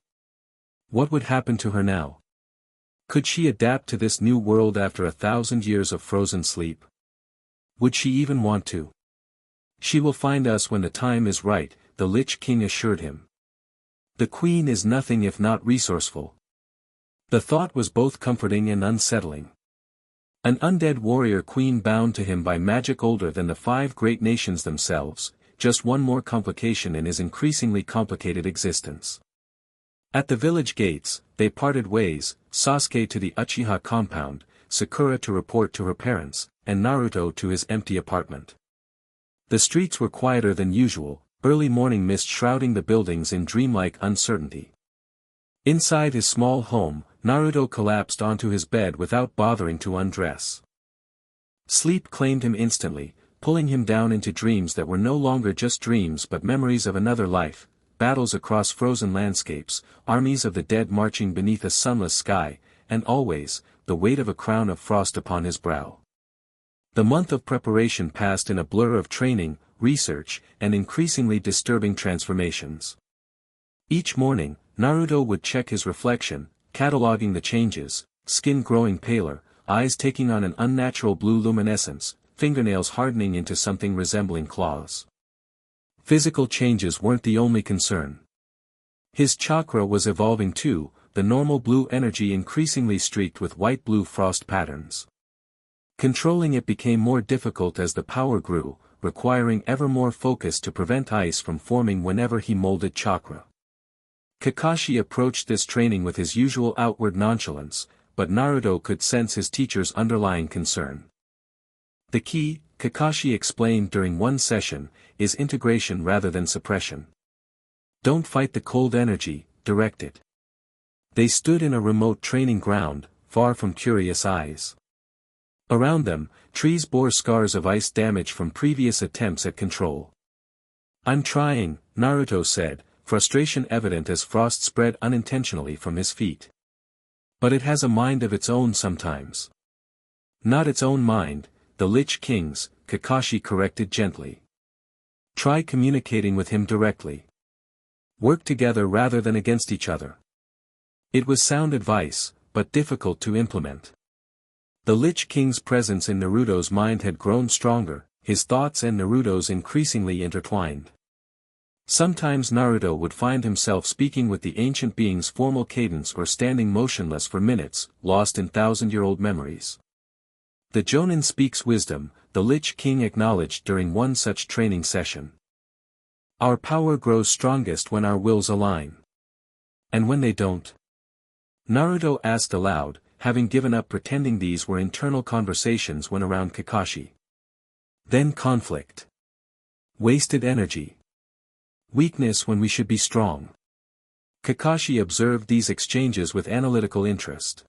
What would happen to her now? Could she adapt to this new world after 1,000 years of frozen sleep? Would she even want to? She will find us when the time is right, the Lich King assured him. The queen is nothing if not resourceful. The thought was both comforting and unsettling. An undead warrior queen bound to him by magic older than the 5 great nations themselves, just one more complication in his increasingly complicated existence. At the village gates, they parted ways, Sasuke to the Uchiha compound, Sakura to report to her parents, and Naruto to his empty apartment. The streets were quieter than usual, early morning mist shrouding the buildings in dreamlike uncertainty. Inside his small home, Naruto collapsed onto his bed without bothering to undress. Sleep claimed him instantly, pulling him down into dreams that were no longer just dreams but memories of another life, battles across frozen landscapes, armies of the dead marching beneath a sunless sky, and always, the weight of a crown of frost upon his brow. The month of preparation passed in a blur of training, research, and increasingly disturbing transformations. Each morning, Naruto would check his reflection, cataloging the changes, skin growing paler, eyes taking on an unnatural blue luminescence, fingernails hardening into something resembling claws. Physical changes weren't the only concern. His chakra was evolving too, the normal blue energy increasingly streaked with white-blue frost patterns. Controlling it became more difficult as the power grew, requiring ever more focus to prevent ice from forming whenever he molded chakra. Kakashi approached this training with his usual outward nonchalance, but Naruto could sense his teacher's underlying concern. The key, Kakashi explained during one session, is integration rather than suppression. Don't fight the cold energy, direct it. They stood in a remote training ground, far from curious eyes. Around them, trees bore scars of ice damage from previous attempts at control. I'm trying, Naruto said, frustration evident as frost spread unintentionally from his feet. But it has a mind of its own sometimes. Not its own mind, the Lich King's, Kakashi corrected gently. Try communicating with him directly. Work together rather than against each other. It was sound advice, but difficult to implement. The Lich King's presence in Naruto's mind had grown stronger, his thoughts and Naruto's increasingly intertwined. Sometimes Naruto would find himself speaking with the ancient being's formal cadence or standing motionless for minutes, lost in thousand-year-old memories. The Jonin speaks wisdom, the Lich King acknowledged during one such training session. Our power grows strongest when our wills align. And when they don't? Naruto asked aloud, having given up pretending these were internal conversations when around Kakashi. Then conflict. Wasted energy. Weakness when we should be strong. Kakashi observed these exchanges with analytical interest.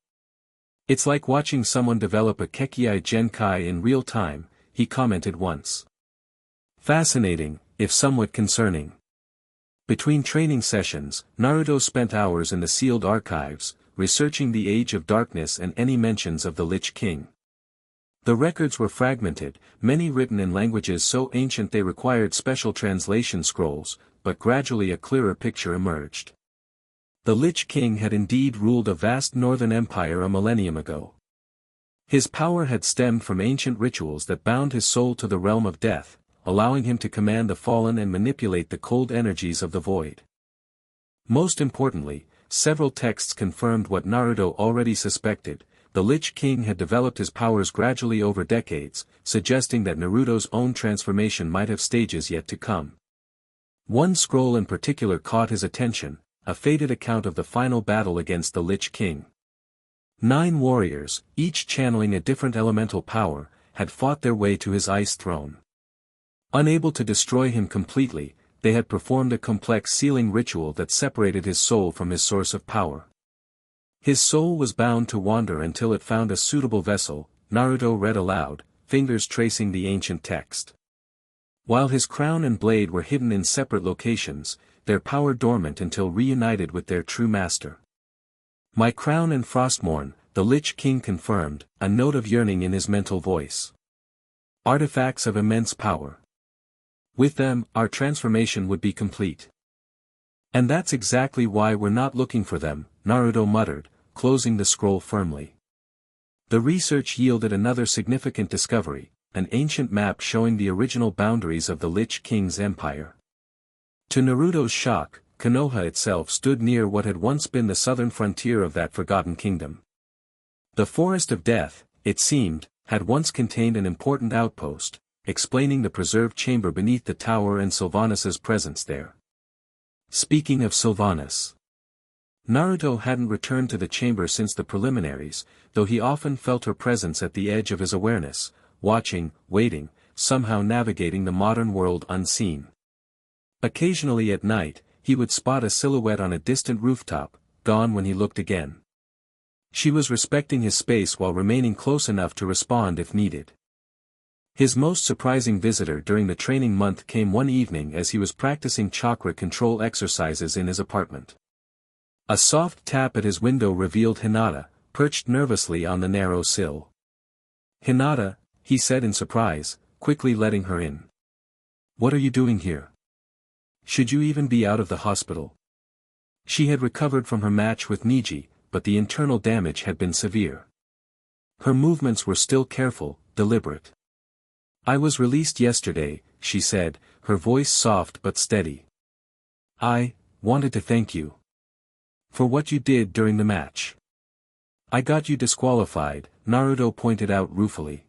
It's like watching someone develop a Kekkei Genkai in real time, he commented once. Fascinating, if somewhat concerning. Between training sessions, Naruto spent hours in the sealed archives, researching the Age of Darkness and any mentions of the Lich King. The records were fragmented, many written in languages so ancient they required special translation scrolls, but gradually a clearer picture emerged. The Lich King had indeed ruled a vast northern empire a millennium ago. His power had stemmed from ancient rituals that bound his soul to the realm of death, allowing him to command the fallen and manipulate the cold energies of the void. Most importantly, several texts confirmed what Naruto already suspected: the Lich King had developed his powers gradually over decades, suggesting that Naruto's own transformation might have stages yet to come. One scroll in particular caught his attention, a faded account of the final battle against the Lich King. 9 warriors, each channeling a different elemental power, had fought their way to his ice throne. Unable to destroy him completely, they had performed a complex sealing ritual that separated his soul from his source of power. His soul was bound to wander until it found a suitable vessel, Naruto read aloud, fingers tracing the ancient text. While his crown and blade were hidden in separate locations, their power dormant until reunited with their true master. My crown and Frostmourne, the Lich King confirmed, a note of yearning in his mental voice. Artifacts of immense power. With them, our transformation would be complete. And that's exactly why we're not looking for them, Naruto muttered, closing the scroll firmly. The research yielded another significant discovery, an ancient map showing the original boundaries of the Lich King's empire. To Naruto's shock, Konoha itself stood near what had once been the southern frontier of that forgotten kingdom. The Forest of Death, it seemed, had once contained an important outpost, explaining the preserved chamber beneath the tower and Sylvanas's presence there. Speaking of Sylvanas, Naruto hadn't returned to the chamber since the preliminaries, though he often felt her presence at the edge of his awareness, watching, waiting, somehow navigating the modern world unseen. Occasionally at night, he would spot a silhouette on a distant rooftop, gone when he looked again. She was respecting his space while remaining close enough to respond if needed. His most surprising visitor during the training month came one evening as he was practicing chakra control exercises in his apartment. A soft tap at his window revealed Hinata, perched nervously on the narrow sill. "Hinata," he said in surprise, quickly letting her in. "What are you doing here? Should you even be out of the hospital?" She had recovered from her match with Niji, but the internal damage had been severe. Her movements were still careful, deliberate. "I was released yesterday," she said, her voice soft but steady. "I wanted to thank you for what you did during the match." "I got you disqualified," Naruto pointed out ruefully.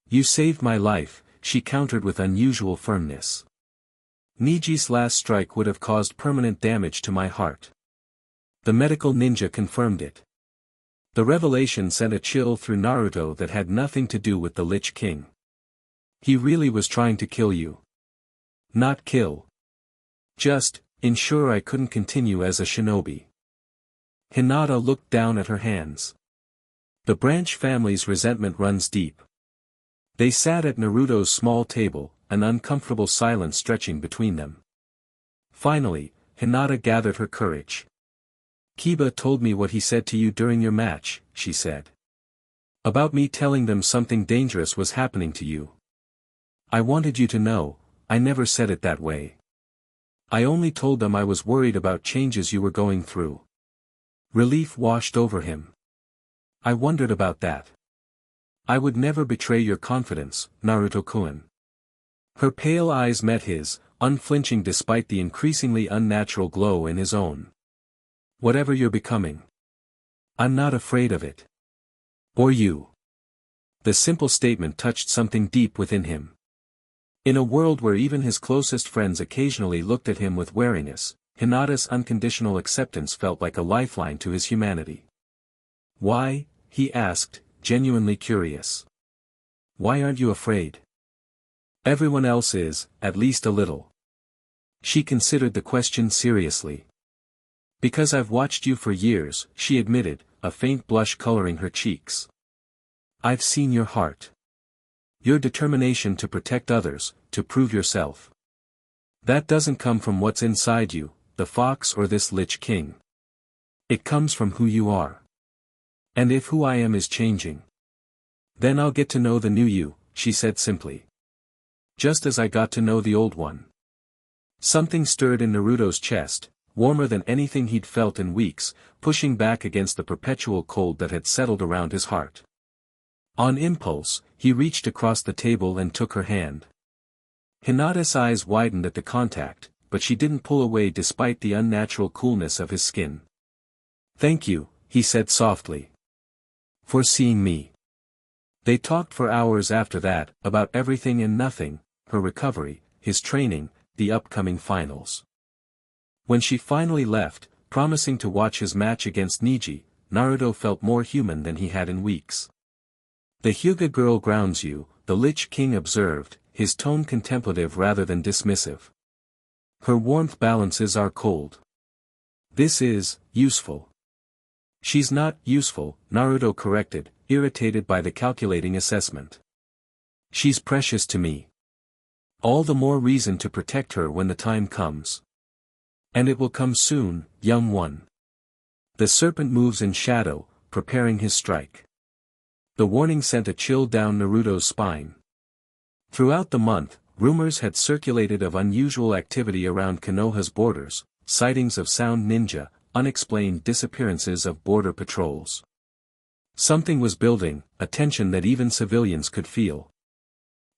"You saved my life," she countered with unusual firmness. "Niji's last strike would have caused permanent damage to my heart." The medical ninja confirmed it. The revelation sent a chill through Naruto that had nothing to do with the Lich King. "He really was trying to kill you." "Not kill. Just ensure I couldn't continue as a shinobi." Hinata looked down at her hands. The Branch family's resentment runs deep. They sat at Naruto's small table, an uncomfortable silence stretching between them. Finally, Hinata gathered her courage. "Kiba told me what he said to you during your match," she said. "About me telling them something dangerous was happening to you. I wanted you to know, I never said it that way. I only told them I was worried about changes you were going through." Relief washed over him. I wondered about that. I would never betray your confidence, Naruto-kun. Her pale eyes met his, unflinching despite the increasingly unnatural glow in his own. Whatever you're becoming. I'm not afraid of it. Or you. The simple statement touched something deep within him. In a world where even his closest friends occasionally looked at him with wariness, Hinata's unconditional acceptance felt like a lifeline to his humanity. Why, he asked, genuinely curious. Why aren't you afraid? Everyone else is, at least a little. She considered the question seriously. Because I've watched you for years, she admitted, a faint blush coloring her cheeks. I've seen your heart. Your determination to protect others, to prove yourself. That doesn't come from what's inside you, the fox or this Lich King. It comes from who you are. And if who I am is changing, then I'll get to know the new you, she said simply. Just as I got to know the old one. Something stirred in Naruto's chest, warmer than anything he'd felt in weeks, pushing back against the perpetual cold that had settled around his heart. On impulse, he reached across the table and took her hand. Hinata's eyes widened at the contact, but she didn't pull away despite the unnatural coolness of his skin. Thank you, he said softly. For seeing me. They talked for hours after that, about everything and nothing, her recovery, his training, the upcoming finals. When she finally left, promising to watch his match against Neji, Naruto felt more human than he had in weeks. The Hyuga girl grounds you, the Lich King observed, his tone contemplative rather than dismissive. Her warmth balances our cold. This is, useful. She's not useful, Naruto corrected, irritated by the calculating assessment. She's precious to me. All the more reason to protect her when the time comes. And it will come soon, young one. The serpent moves in shadow, preparing his strike. The warning sent a chill down Naruto's spine. Throughout the month, rumors had circulated of unusual activity around Konoha's borders, sightings of sound ninja, unexplained disappearances of border patrols. Something was building, a tension that even civilians could feel.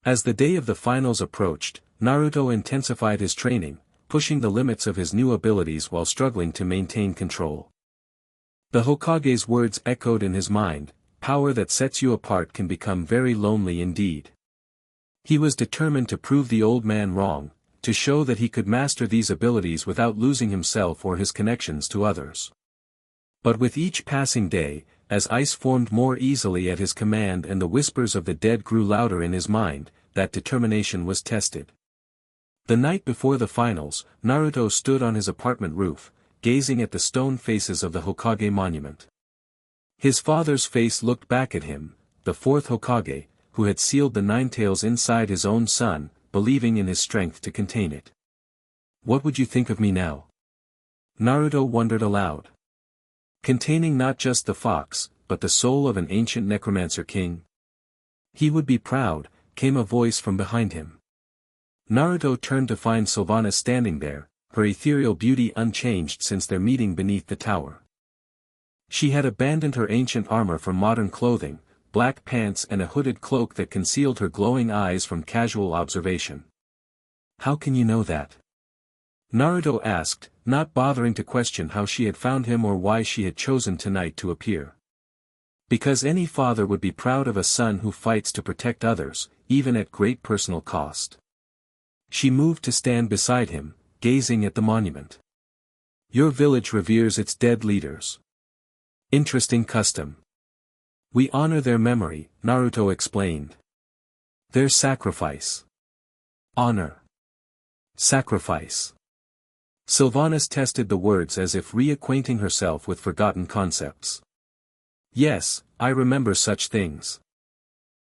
As the day of the finals approached, Naruto intensified his training, pushing the limits of his new abilities while struggling to maintain control. The Hokage's words echoed in his mind, power that sets you apart can become very lonely indeed. He was determined to prove the old man wrong, to show that he could master these abilities without losing himself or his connections to others. But with each passing day, as ice formed more easily at his command and the whispers of the dead grew louder in his mind, that determination was tested. The night before the finals, Naruto stood on his apartment roof, gazing at the stone faces of the Hokage monument. His father's face looked back at him, the fourth Hokage, who had sealed the nine tails inside his own son, believing in his strength to contain it. What would you think of me now? Naruto wondered aloud. Containing not just the fox, but the soul of an ancient necromancer king? He would be proud, came a voice from behind him. Naruto turned to find Sylvanas standing there, her ethereal beauty unchanged since their meeting beneath the tower. She had abandoned her ancient armor for modern clothing, black pants and a hooded cloak that concealed her glowing eyes from casual observation. How can you know that? Naruto asked, not bothering to question how she had found him or why she had chosen tonight to appear. Because any father would be proud of a son who fights to protect others, even at great personal cost. She moved to stand beside him, gazing at the monument. Your village reveres its dead leaders. Interesting custom. We honor their memory, Naruto explained. Their sacrifice. Honor. Sacrifice. Sylvanas tested the words as if reacquainting herself with forgotten concepts. Yes, I remember such things.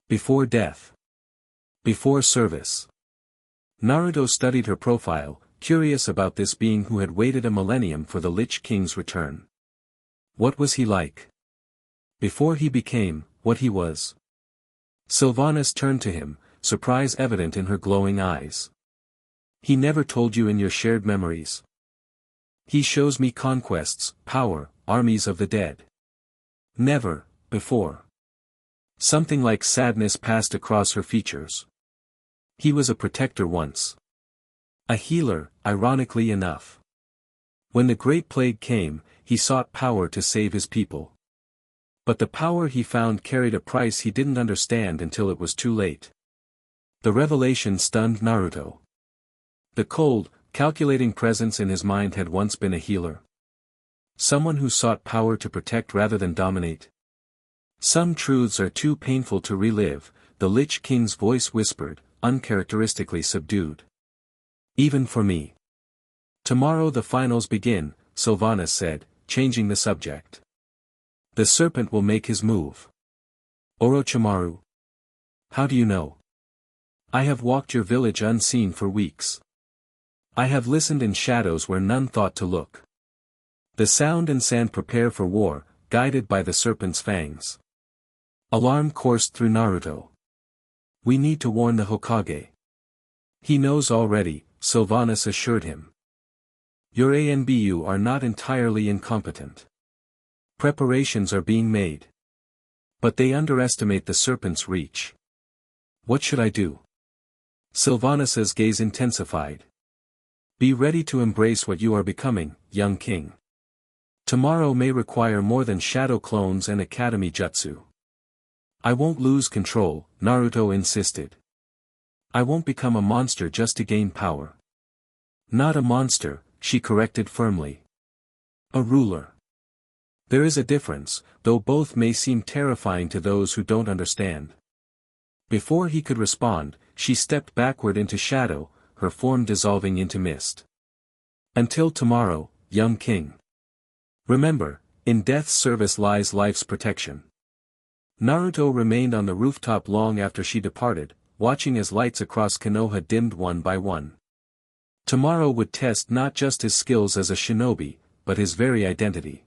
Before death. Before service. Naruto studied her profile, curious about this being who had waited a millennium for the Lich King's return. What was he like? Before he became, what he was. Sylvanas turned to him, surprise evident in her glowing eyes. He never told you in your shared memories. He shows me conquests, power, armies of the dead. Never, before. Something like sadness passed across her features. He was a protector once. A healer, ironically enough. When the Great Plague came, he sought power to save his people. But the power he found carried a price he didn't understand until it was too late. The revelation stunned Naruto. The cold, calculating presence in his mind had once been a healer. Someone who sought power to protect rather than dominate. Some truths are too painful to relive, the Lich King's voice whispered, uncharacteristically subdued. Even for me. Tomorrow the finals begin, Sylvanas said, changing the subject. The serpent will make his move. Orochimaru. How do you know? I have walked your village unseen for weeks. I have listened in shadows where none thought to look. The sound and sand prepare for war, guided by the serpent's fangs. Alarm coursed through Naruto. We need to warn the Hokage. He knows already, Sylvanas assured him. Your ANBU are not entirely incompetent. Preparations are being made. But they underestimate the serpent's reach. What should I do? Sylvanas's gaze intensified. Be ready to embrace what you are becoming, young king. Tomorrow may require more than shadow clones and academy jutsu. I won't lose control, Naruto insisted. I won't become a monster just to gain power. Not a monster, she corrected firmly. A ruler. There is a difference, though both may seem terrifying to those who don't understand. Before he could respond, she stepped backward into shadow, her form dissolving into mist. Until tomorrow, young king. Remember, in death's service lies life's protection. Naruto remained on the rooftop long after she departed, watching as lights across Konoha dimmed one by one. Tomorrow would test not just his skills as a shinobi, but his very identity.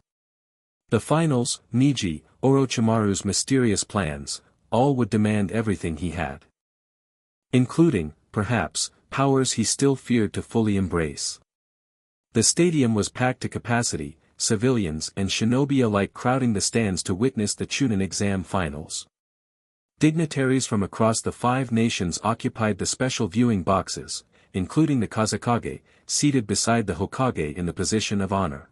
The finals, Niji, Orochimaru's mysterious plans, all would demand everything he had. Including, perhaps, powers he still feared to fully embrace. The stadium was packed to capacity, civilians and shinobi alike crowding the stands to witness the Chunin exam finals. Dignitaries from across the 5 nations occupied the special viewing boxes, including the Kazekage, seated beside the Hokage in the position of honor.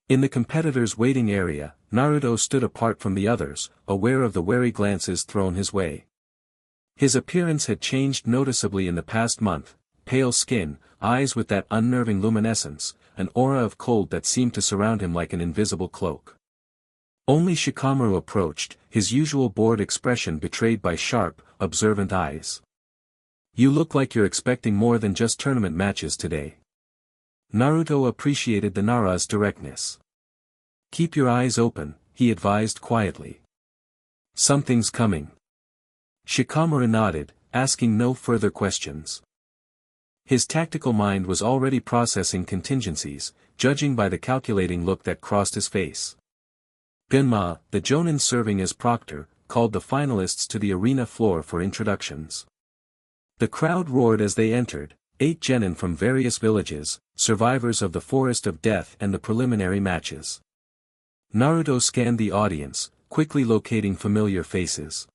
In the competitors' waiting area, Naruto stood apart from the others, aware of the wary glances thrown his way. His appearance had changed noticeably in the past month, pale skin, eyes with that unnerving luminescence, an aura of cold that seemed to surround him like an invisible cloak. Only Shikamaru approached, his usual bored expression betrayed by sharp, observant eyes. You look like you're expecting more than just tournament matches today. Naruto appreciated the Nara's directness. Keep your eyes open, he advised quietly. Something's coming. Shikamaru nodded, asking no further questions. His tactical mind was already processing contingencies, judging by the calculating look that crossed his face. Genma, the jonin serving as proctor, called the finalists to the arena floor for introductions. The crowd roared as they entered, 8 genin from various villages, survivors of the Forest of Death and the preliminary matches. Naruto scanned the audience, quickly locating familiar faces.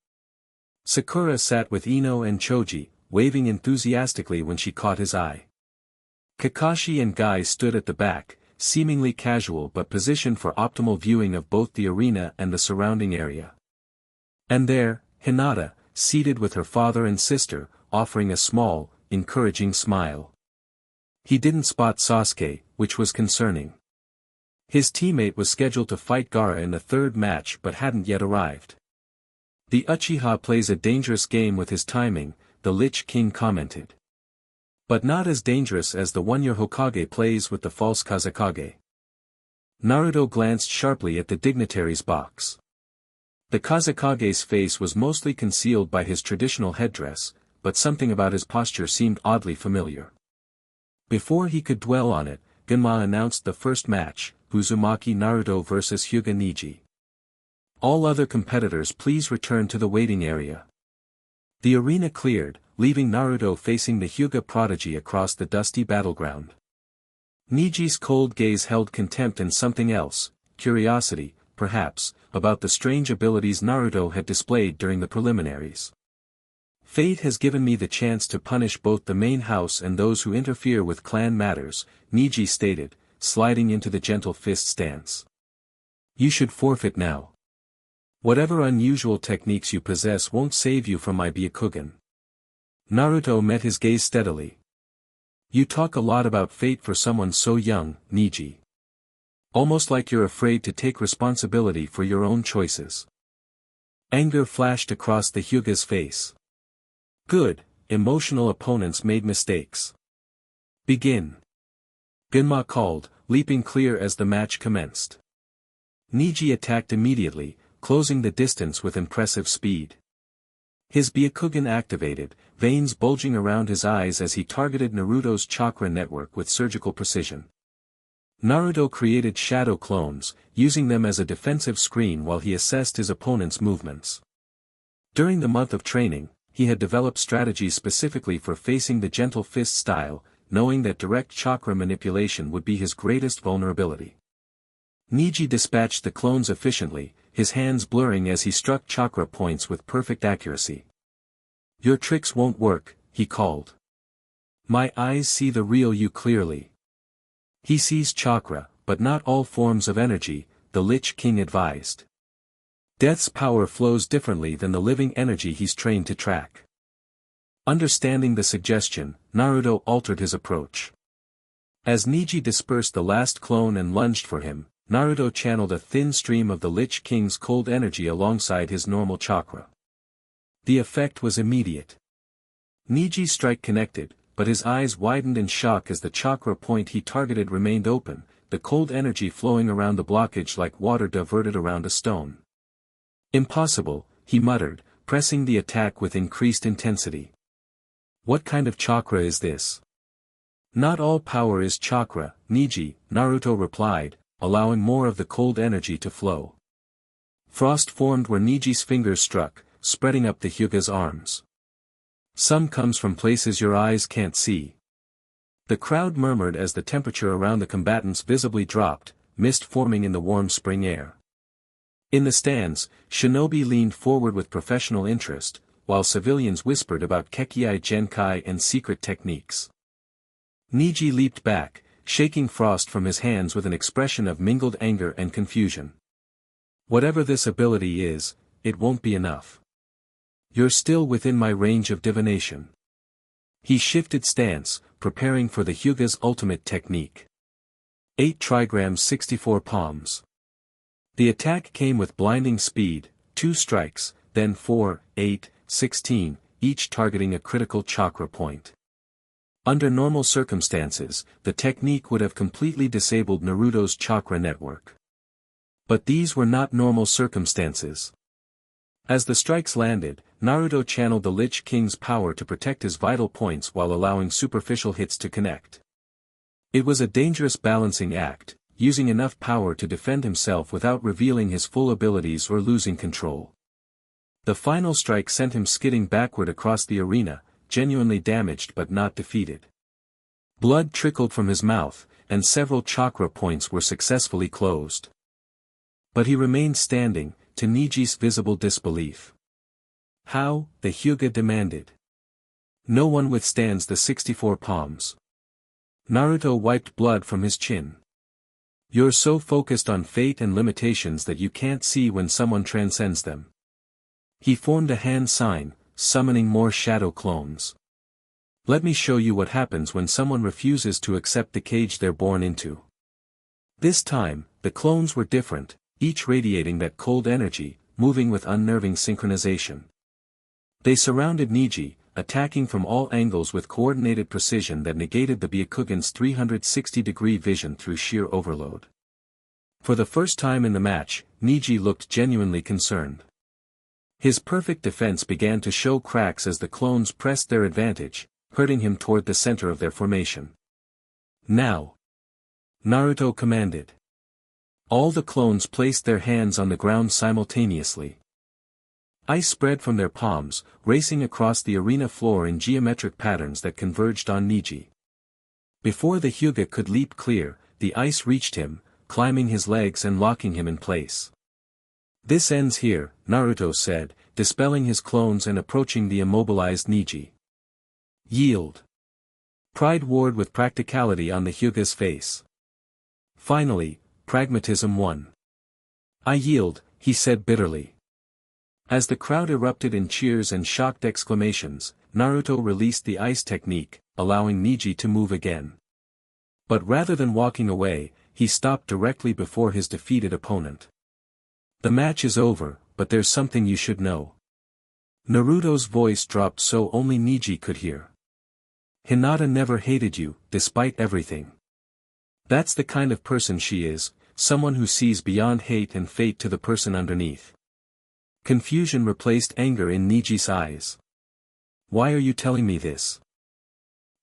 Sakura sat with Ino and Choji, waving enthusiastically when she caught his eye. Kakashi and Guy stood at the back, seemingly casual but positioned for optimal viewing of both the arena and the surrounding area. And there, Hinata, seated with her father and sister, offering a small, encouraging smile. He didn't spot Sasuke, which was concerning. His teammate was scheduled to fight Gaara in the 3rd match but hadn't yet arrived. The Uchiha plays a dangerous game with his timing, the Lich King commented. But not as dangerous as the one your Hokage plays with the false Kazekage. Naruto glanced sharply at the dignitary's box. The Kazekage's face was mostly concealed by his traditional headdress, but something about his posture seemed oddly familiar. Before he could dwell on it, Genma announced the first match, Uzumaki Naruto vs Hyuga Niji. All other competitors please return to the waiting area. The arena cleared, leaving Naruto facing the Hyuga prodigy across the dusty battleground. Niji's cold gaze held contempt and something else, curiosity, perhaps, about the strange abilities Naruto had displayed during the preliminaries. Fate has given me the chance to punish both the main house and those who interfere with clan matters, Neji stated, sliding into the gentle fist stance. You should forfeit now. Whatever unusual techniques you possess won't save you from my Byakugan. Naruto met his gaze steadily. You talk a lot about fate for someone so young, Neji. Almost like you're afraid to take responsibility for your own choices. Anger flashed across the Hyuga's face. Good, emotional opponents made mistakes. Begin. Gunma called, leaping clear as the match commenced. Neji attacked immediately, closing the distance with impressive speed. His Byakugan activated, veins bulging around his eyes as he targeted Naruto's chakra network with surgical precision. Naruto created shadow clones, using them as a defensive screen while he assessed his opponent's movements. During the month of training, he had developed strategies specifically for facing the gentle fist style, knowing that direct chakra manipulation would be his greatest vulnerability. Neji dispatched the clones efficiently, his hands blurring as he struck chakra points with perfect accuracy. Your tricks won't work, he called. My eyes see the real you clearly. He sees chakra, but not all forms of energy, the Lich King advised. Death's power flows differently than the living energy he's trained to track. Understanding the suggestion, Naruto altered his approach. As Neji dispersed the last clone and lunged for him, Naruto channeled a thin stream of the Lich King's cold energy alongside his normal chakra. The effect was immediate. Neji's strike connected, but his eyes widened in shock as the chakra point he targeted remained open, the cold energy flowing around the blockage like water diverted around a stone. Impossible, he muttered, pressing the attack with increased intensity. What kind of chakra is this? Not all power is chakra, Neji, Naruto replied, allowing more of the cold energy to flow. Frost formed where Neji's fingers struck, spreading up the Hyuga's arms. Some comes from places your eyes can't see. The crowd murmured as the temperature around the combatants visibly dropped, mist forming in the warm spring air. In the stands, shinobi leaned forward with professional interest, while civilians whispered about Kekkei Genkai and secret techniques. Neji leaped back, shaking frost from his hands with an expression of mingled anger and confusion. Whatever this ability is, it won't be enough. You're still within my range of divination. He shifted stance, preparing for the Hyuga's ultimate technique. 8 trigrams 64 palms. The attack came with blinding speed, 2 strikes, then 4, 8, 16, each targeting a critical chakra point. Under normal circumstances, the technique would have completely disabled Naruto's chakra network. But these were not normal circumstances. As the strikes landed, Naruto channeled the Lich King's power to protect his vital points while allowing superficial hits to connect. It was a dangerous balancing act, using enough power to defend himself without revealing his full abilities or losing control. The final strike sent him skidding backward across the arena, genuinely damaged but not defeated. Blood trickled from his mouth, and several chakra points were successfully closed. But he remained standing, to Neji's visible disbelief. How? The Hyuga demanded. No one withstands the 64 palms. Naruto wiped blood from his chin. You're so focused on fate and limitations that you can't see when someone transcends them. He formed a hand sign, summoning more shadow clones. Let me show you what happens when someone refuses to accept the cage they're born into. This time, the clones were different, each radiating that cold energy, moving with unnerving synchronization. They surrounded Neji, attacking from all angles with coordinated precision that negated the Byakugan's 360-degree vision through sheer overload. For the first time in the match, Neji looked genuinely concerned. His perfect defense began to show cracks as the clones pressed their advantage, hurting him toward the center of their formation. Now! Naruto commanded. All the clones placed their hands on the ground simultaneously. Ice spread from their palms, racing across the arena floor in geometric patterns that converged on Neji. Before the Hyuga could leap clear, the ice reached him, climbing his legs and locking him in place. This ends here, Naruto said, dispelling his clones and approaching the immobilized Neji. Yield. Pride warred with practicality on the Hyuga's face. Finally, pragmatism won. I yield, he said bitterly. As the crowd erupted in cheers and shocked exclamations, Naruto released the ice technique, allowing Neji to move again. But rather than walking away, he stopped directly before his defeated opponent. The match is over, but there's something you should know. Naruto's voice dropped so only Neji could hear. Hinata never hated you, despite everything. That's the kind of person she is, someone who sees beyond hate and fate to the person underneath. Confusion replaced anger in Neji's eyes. Why are you telling me this?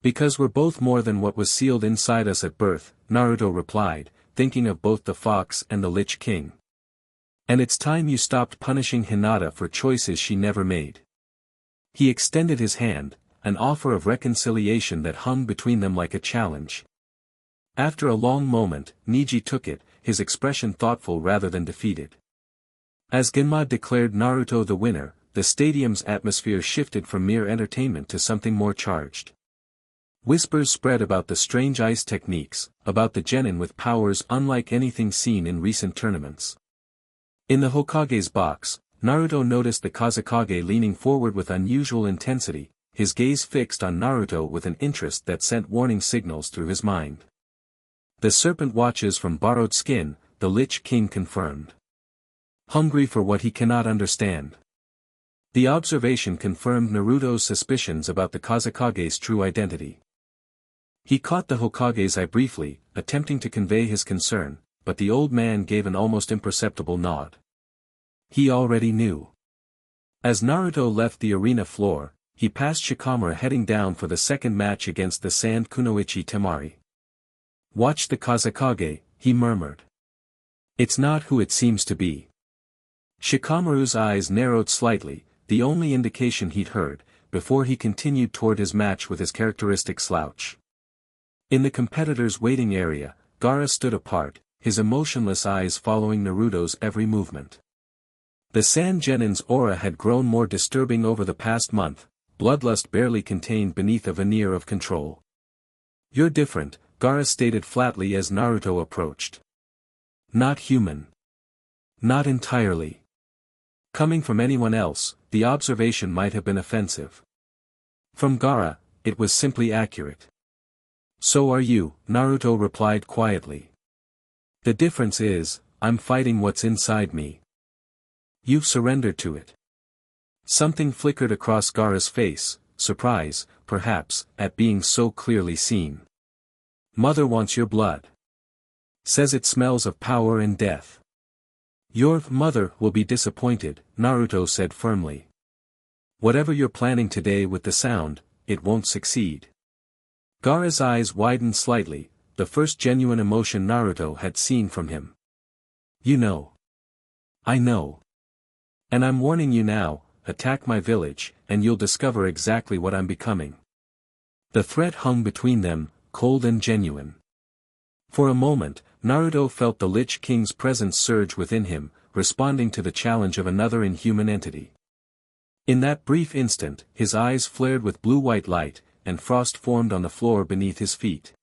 Because we're both more than what was sealed inside us at birth, Naruto replied, thinking of both the fox and the Lich King. And it's time you stopped punishing Hinata for choices she never made. He extended his hand, an offer of reconciliation that hung between them like a challenge. After a long moment, Neji took it, his expression thoughtful rather than defeated. As Genma declared Naruto the winner, the stadium's atmosphere shifted from mere entertainment to something more charged. Whispers spread about the strange ice techniques, about the genin with powers unlike anything seen in recent tournaments. In the Hokage's box, Naruto noticed the Kazekage leaning forward with unusual intensity, his gaze fixed on Naruto with an interest that sent warning signals through his mind. The serpent watches from borrowed skin, the Lich King confirmed. Hungry for what he cannot understand. The observation confirmed Naruto's suspicions about the Kazekage's true identity. He caught the Hokage's eye briefly, attempting to convey his concern, but the old man gave an almost imperceptible nod. He already knew. As Naruto left the arena floor, he passed Shikamaru heading down for the second match against the Sand Kunoichi Temari. Watch the Kazekage, he murmured. It's not who it seems to be. Shikamaru's eyes narrowed slightly, the only indication he'd heard, before he continued toward his match with his characteristic slouch. In the competitor's waiting area, Gaara stood apart, his emotionless eyes following Naruto's every movement. The Sand Genin's aura had grown more disturbing over the past month, bloodlust barely contained beneath a veneer of control. You're different, Gaara stated flatly as Naruto approached. Not human. Not entirely. Coming from anyone else, the observation might have been offensive. From Gaara, it was simply accurate. So are you, Naruto replied quietly. The difference is, I'm fighting what's inside me. You've surrendered to it. Something flickered across Gaara's face, surprise, perhaps, at being so clearly seen. Mother wants your blood. Says it smells of power and death. Your mother will be disappointed, Naruto said firmly. Whatever you're planning today with the sound, it won't succeed. Gaara's eyes widened slightly, the first genuine emotion Naruto had seen from him. You know. I know. And I'm warning you now, attack my village, and you'll discover exactly what I'm becoming. The threat hung between them, cold and genuine. For a moment, Naruto felt the Lich King's presence surge within him, responding to the challenge of another inhuman entity. In that brief instant, his eyes flared with blue-white light, and frost formed on the floor beneath his feet.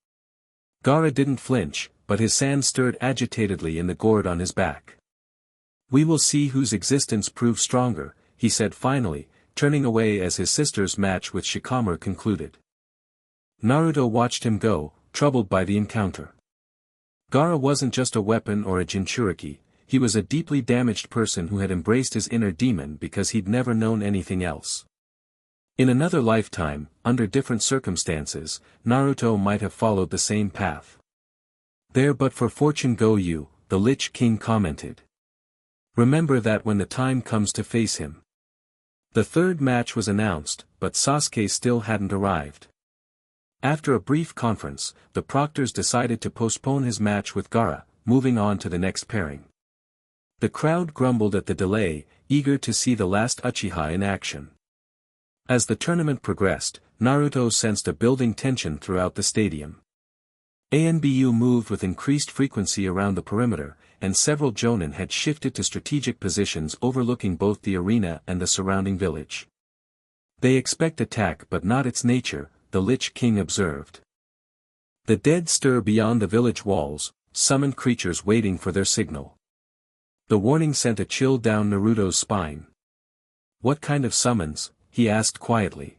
Gaara didn't flinch, but his sand stirred agitatedly in the gourd on his back. We will see whose existence proves stronger, he said finally, turning away as his sister's match with Shikamaru concluded. Naruto watched him go, troubled by the encounter. Gaara wasn't just a weapon or a Jinchuriki, he was a deeply damaged person who had embraced his inner demon because he'd never known anything else. In another lifetime, under different circumstances, Naruto might have followed the same path. There but for fortune go you, the Lich King commented. Remember that when the time comes to face him. The third match was announced, but Sasuke still hadn't arrived. After a brief conference, the proctors decided to postpone his match with Gaara, moving on to the next pairing. The crowd grumbled at the delay, eager to see the last Uchiha in action. As the tournament progressed, Naruto sensed a building tension throughout the stadium. ANBU moved with increased frequency around the perimeter, and several Jonin had shifted to strategic positions overlooking both the arena and the surrounding village. They expect attack but not its nature, the Lich King observed. The dead stir beyond the village walls, summoned creatures waiting for their signal. The warning sent a chill down Naruto's spine. What kind of summons? He asked quietly.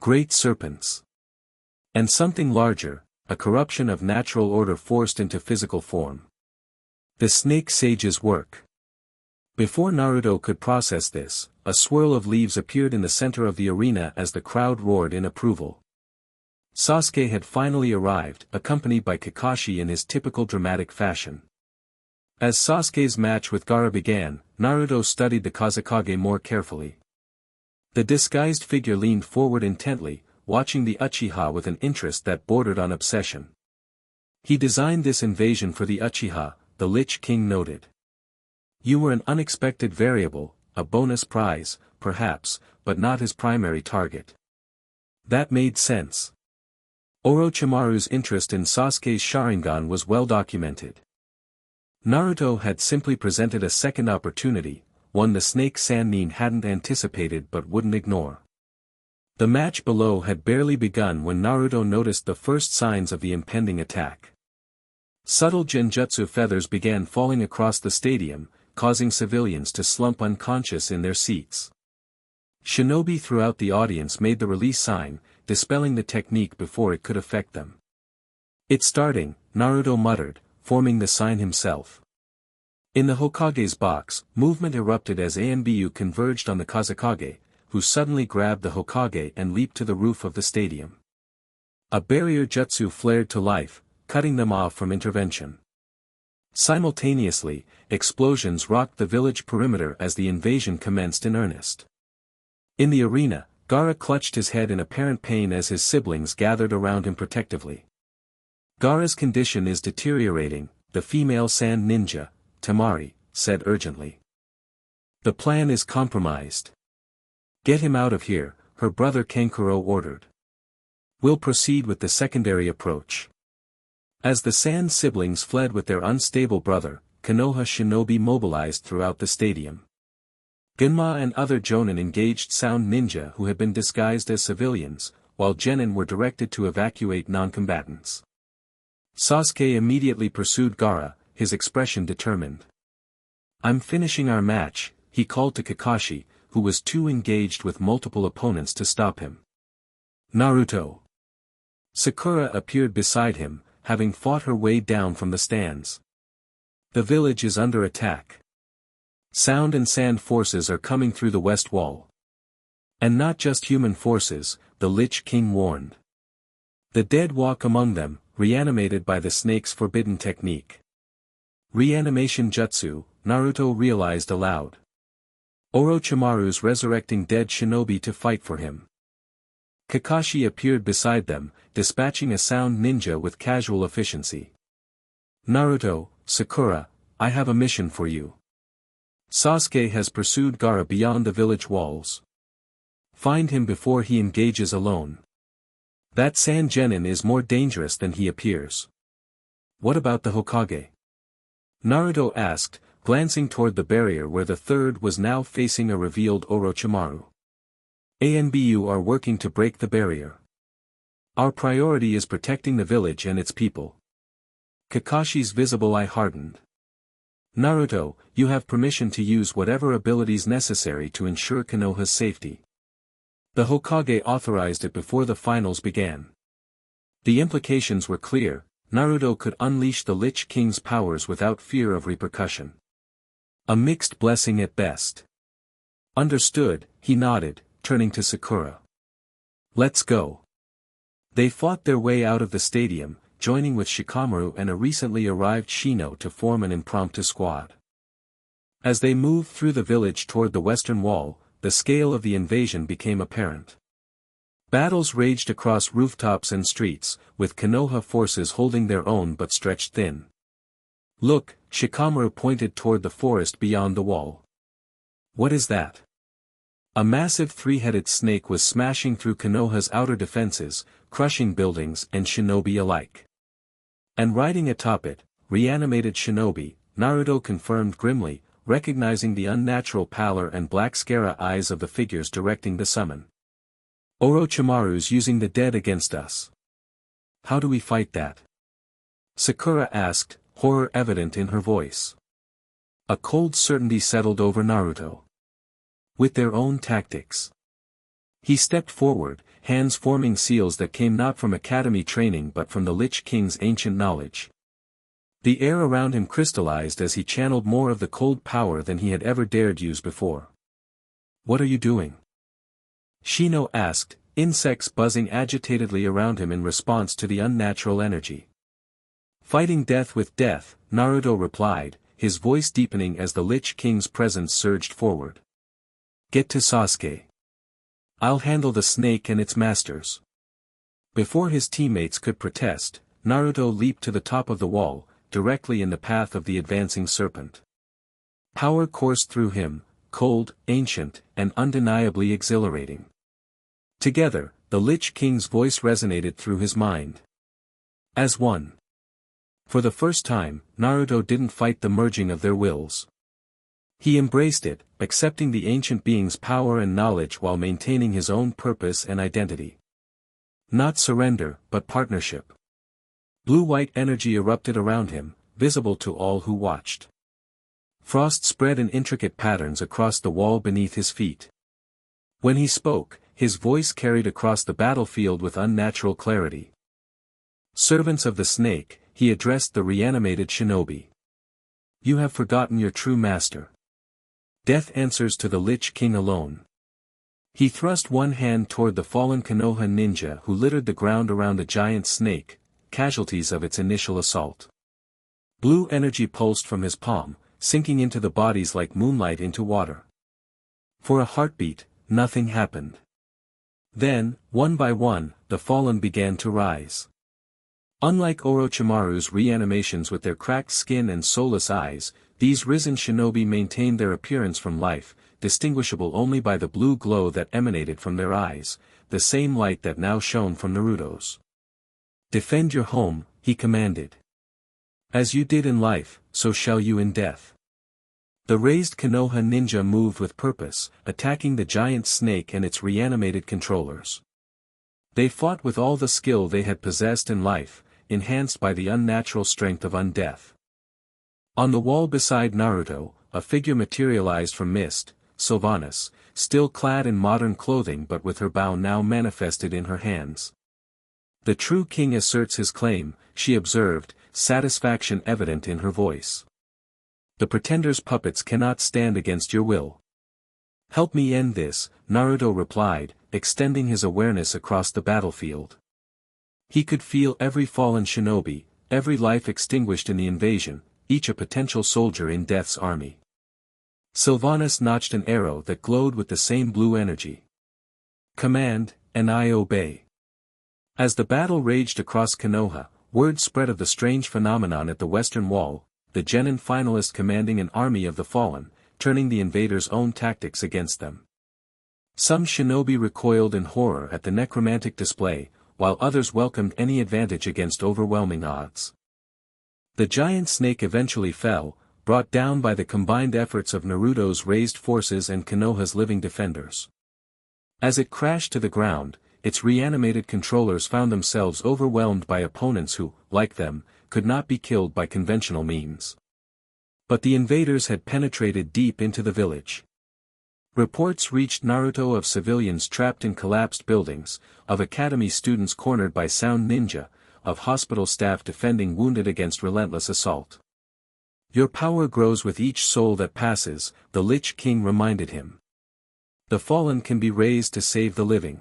Great serpents. And something larger, a corruption of natural order forced into physical form. The snake sage's work. Before Naruto could process this, a swirl of leaves appeared in the center of the arena as the crowd roared in approval. Sasuke had finally arrived, accompanied by Kakashi in his typical dramatic fashion. As Sasuke's match with Gaara began, Naruto studied the Kazekage more carefully. The disguised figure leaned forward intently, watching the Uchiha with an interest that bordered on obsession. He designed this invasion for the Uchiha, the Lich King noted. You were an unexpected variable, a bonus prize, perhaps, but not his primary target. That made sense. Orochimaru's interest in Sasuke's Sharingan was well documented. Naruto had simply presented a second opportunity, one the Snake Sannin hadn't anticipated but wouldn't ignore. The match below had barely begun when Naruto noticed the first signs of the impending attack. Subtle genjutsu feathers began falling across the stadium, causing civilians to slump unconscious in their seats. Shinobi throughout the audience made the release sign, dispelling the technique before it could affect them. It's starting, Naruto muttered, forming the sign himself. In the Hokage's box, movement erupted as Anbu converged on the Kazekage, who suddenly grabbed the Hokage and leaped to the roof of the stadium. A barrier jutsu flared to life, cutting them off from intervention. Simultaneously, explosions rocked the village perimeter as the invasion commenced in earnest. In the arena, Gaara clutched his head in apparent pain as his siblings gathered around him protectively. Gaara's condition is deteriorating, the female sand ninja, Temari, said urgently. The plan is compromised. Get him out of here, her brother Kankuro ordered. We'll proceed with the secondary approach. As the Sand siblings fled with their unstable brother, Konoha shinobi mobilized throughout the stadium. Genma and other Jonin engaged Sound Ninja who had been disguised as civilians, while Genin were directed to evacuate non-combatants. Sasuke immediately pursued Gaara, his expression determined. I'm finishing our match, he called to Kakashi, who was too engaged with multiple opponents to stop him. Naruto. Sakura appeared beside him, having fought her way down from the stands. The village is under attack. Sound and Sand forces are coming through the west wall. And not just human forces, the Lich King warned. The dead walk among them, reanimated by the snake's forbidden technique. Reanimation jutsu, Naruto realized aloud. Orochimaru's resurrecting dead shinobi to fight for him. Kakashi appeared beside them, dispatching a Sound ninja with casual efficiency. Naruto, Sakura, I have a mission for you. Sasuke has pursued Gaara beyond the village walls. Find him before he engages alone. That Sand Genin is more dangerous than he appears. What about the Hokage? Naruto asked, glancing toward the barrier where the third was now facing a revealed Orochimaru. Anbu are working to break the barrier. Our priority is protecting the village and its people. Kakashi's visible eye hardened. Naruto, you have permission to use whatever abilities necessary to ensure Konoha's safety. The Hokage authorized it before the finals began. The implications were clear, Naruto could unleash the Lich King's powers without fear of repercussion. A mixed blessing at best. Understood, he nodded, turning to Sakura. Let's go. They fought their way out of the stadium, joining with Shikamaru and a recently arrived Shino to form an impromptu squad. As they moved through the village toward the western wall, the scale of the invasion became apparent. Battles raged across rooftops and streets, with Konoha forces holding their own but stretched thin. Look, Shikamaru pointed toward the forest beyond the wall. What is that? A massive three-headed snake was smashing through Konoha's outer defenses, crushing buildings and shinobi alike. And riding atop it, reanimated shinobi, Naruto confirmed grimly, recognizing the unnatural pallor and black scara eyes of the figures directing the summon. Orochimaru's using the dead against us. How do we fight that? Sakura asked, horror evident in her voice. A cold certainty settled over Naruto. With their own tactics. He stepped forward, hands forming seals that came not from academy training but from the Lich King's ancient knowledge. The air around him crystallized as he channeled more of the cold power than he had ever dared use before. What are you doing? Shino asked, insects buzzing agitatedly around him in response to the unnatural energy. Fighting death with death, Naruto replied, his voice deepening as the Lich King's presence surged forward. Get to Sasuke. I'll handle the snake and its masters. Before his teammates could protest, Naruto leaped to the top of the wall, directly in the path of the advancing serpent. Power coursed through him, cold, ancient, and undeniably exhilarating. Together, the Lich King's voice resonated through his mind. As one. For the first time, Naruto didn't fight the merging of their wills. He embraced it, accepting the ancient being's power and knowledge while maintaining his own purpose and identity. Not surrender, but partnership. Blue-white energy erupted around him, visible to all who watched. Frost spread in intricate patterns across the wall beneath his feet. When he spoke, his voice carried across the battlefield with unnatural clarity. Servants of the snake, he addressed the reanimated shinobi. You have forgotten your true master. Death answers to the Lich King alone. He thrust one hand toward the fallen Konoha ninja who littered the ground around the giant snake, casualties of its initial assault. Blue energy pulsed from his palm, sinking into the bodies like moonlight into water. For a heartbeat, nothing happened. Then, one by one, the fallen began to rise. Unlike Orochimaru's reanimations with their cracked skin and soulless eyes, these risen shinobi maintained their appearance from life, distinguishable only by the blue glow that emanated from their eyes, the same light that now shone from Naruto's. Defend your home, he commanded. As you did in life, so shall you in death. The raised Konoha ninja moved with purpose, attacking the giant snake and its reanimated controllers. They fought with all the skill they had possessed in life, enhanced by the unnatural strength of undeath. On the wall beside Naruto, a figure materialized from mist, Sylvanas, still clad in modern clothing but with her bow now manifested in her hands. The true king asserts his claim, she observed, satisfaction evident in her voice. The pretender's puppets cannot stand against your will. Help me end this, Naruto replied, extending his awareness across the battlefield. He could feel every fallen shinobi, every life extinguished in the invasion, each a potential soldier in Death's army. Sylvanas notched an arrow that glowed with the same blue energy. Command, and I obey. As the battle raged across Konoha, word spread of the strange phenomenon at the western wall, the genin finalist commanding an army of the fallen, turning the invaders' own tactics against them. Some shinobi recoiled in horror at the necromantic display, while others welcomed any advantage against overwhelming odds. The giant snake eventually fell, brought down by the combined efforts of Naruto's raised forces and Konoha's living defenders. As it crashed to the ground, its reanimated controllers found themselves overwhelmed by opponents who, like them, could not be killed by conventional means. But the invaders had penetrated deep into the village. Reports reached Naruto of civilians trapped in collapsed buildings, of academy students cornered by sound ninja, of hospital staff defending wounded against relentless assault. Your power grows with each soul that passes, the Lich King reminded him. The fallen can be raised to save the living.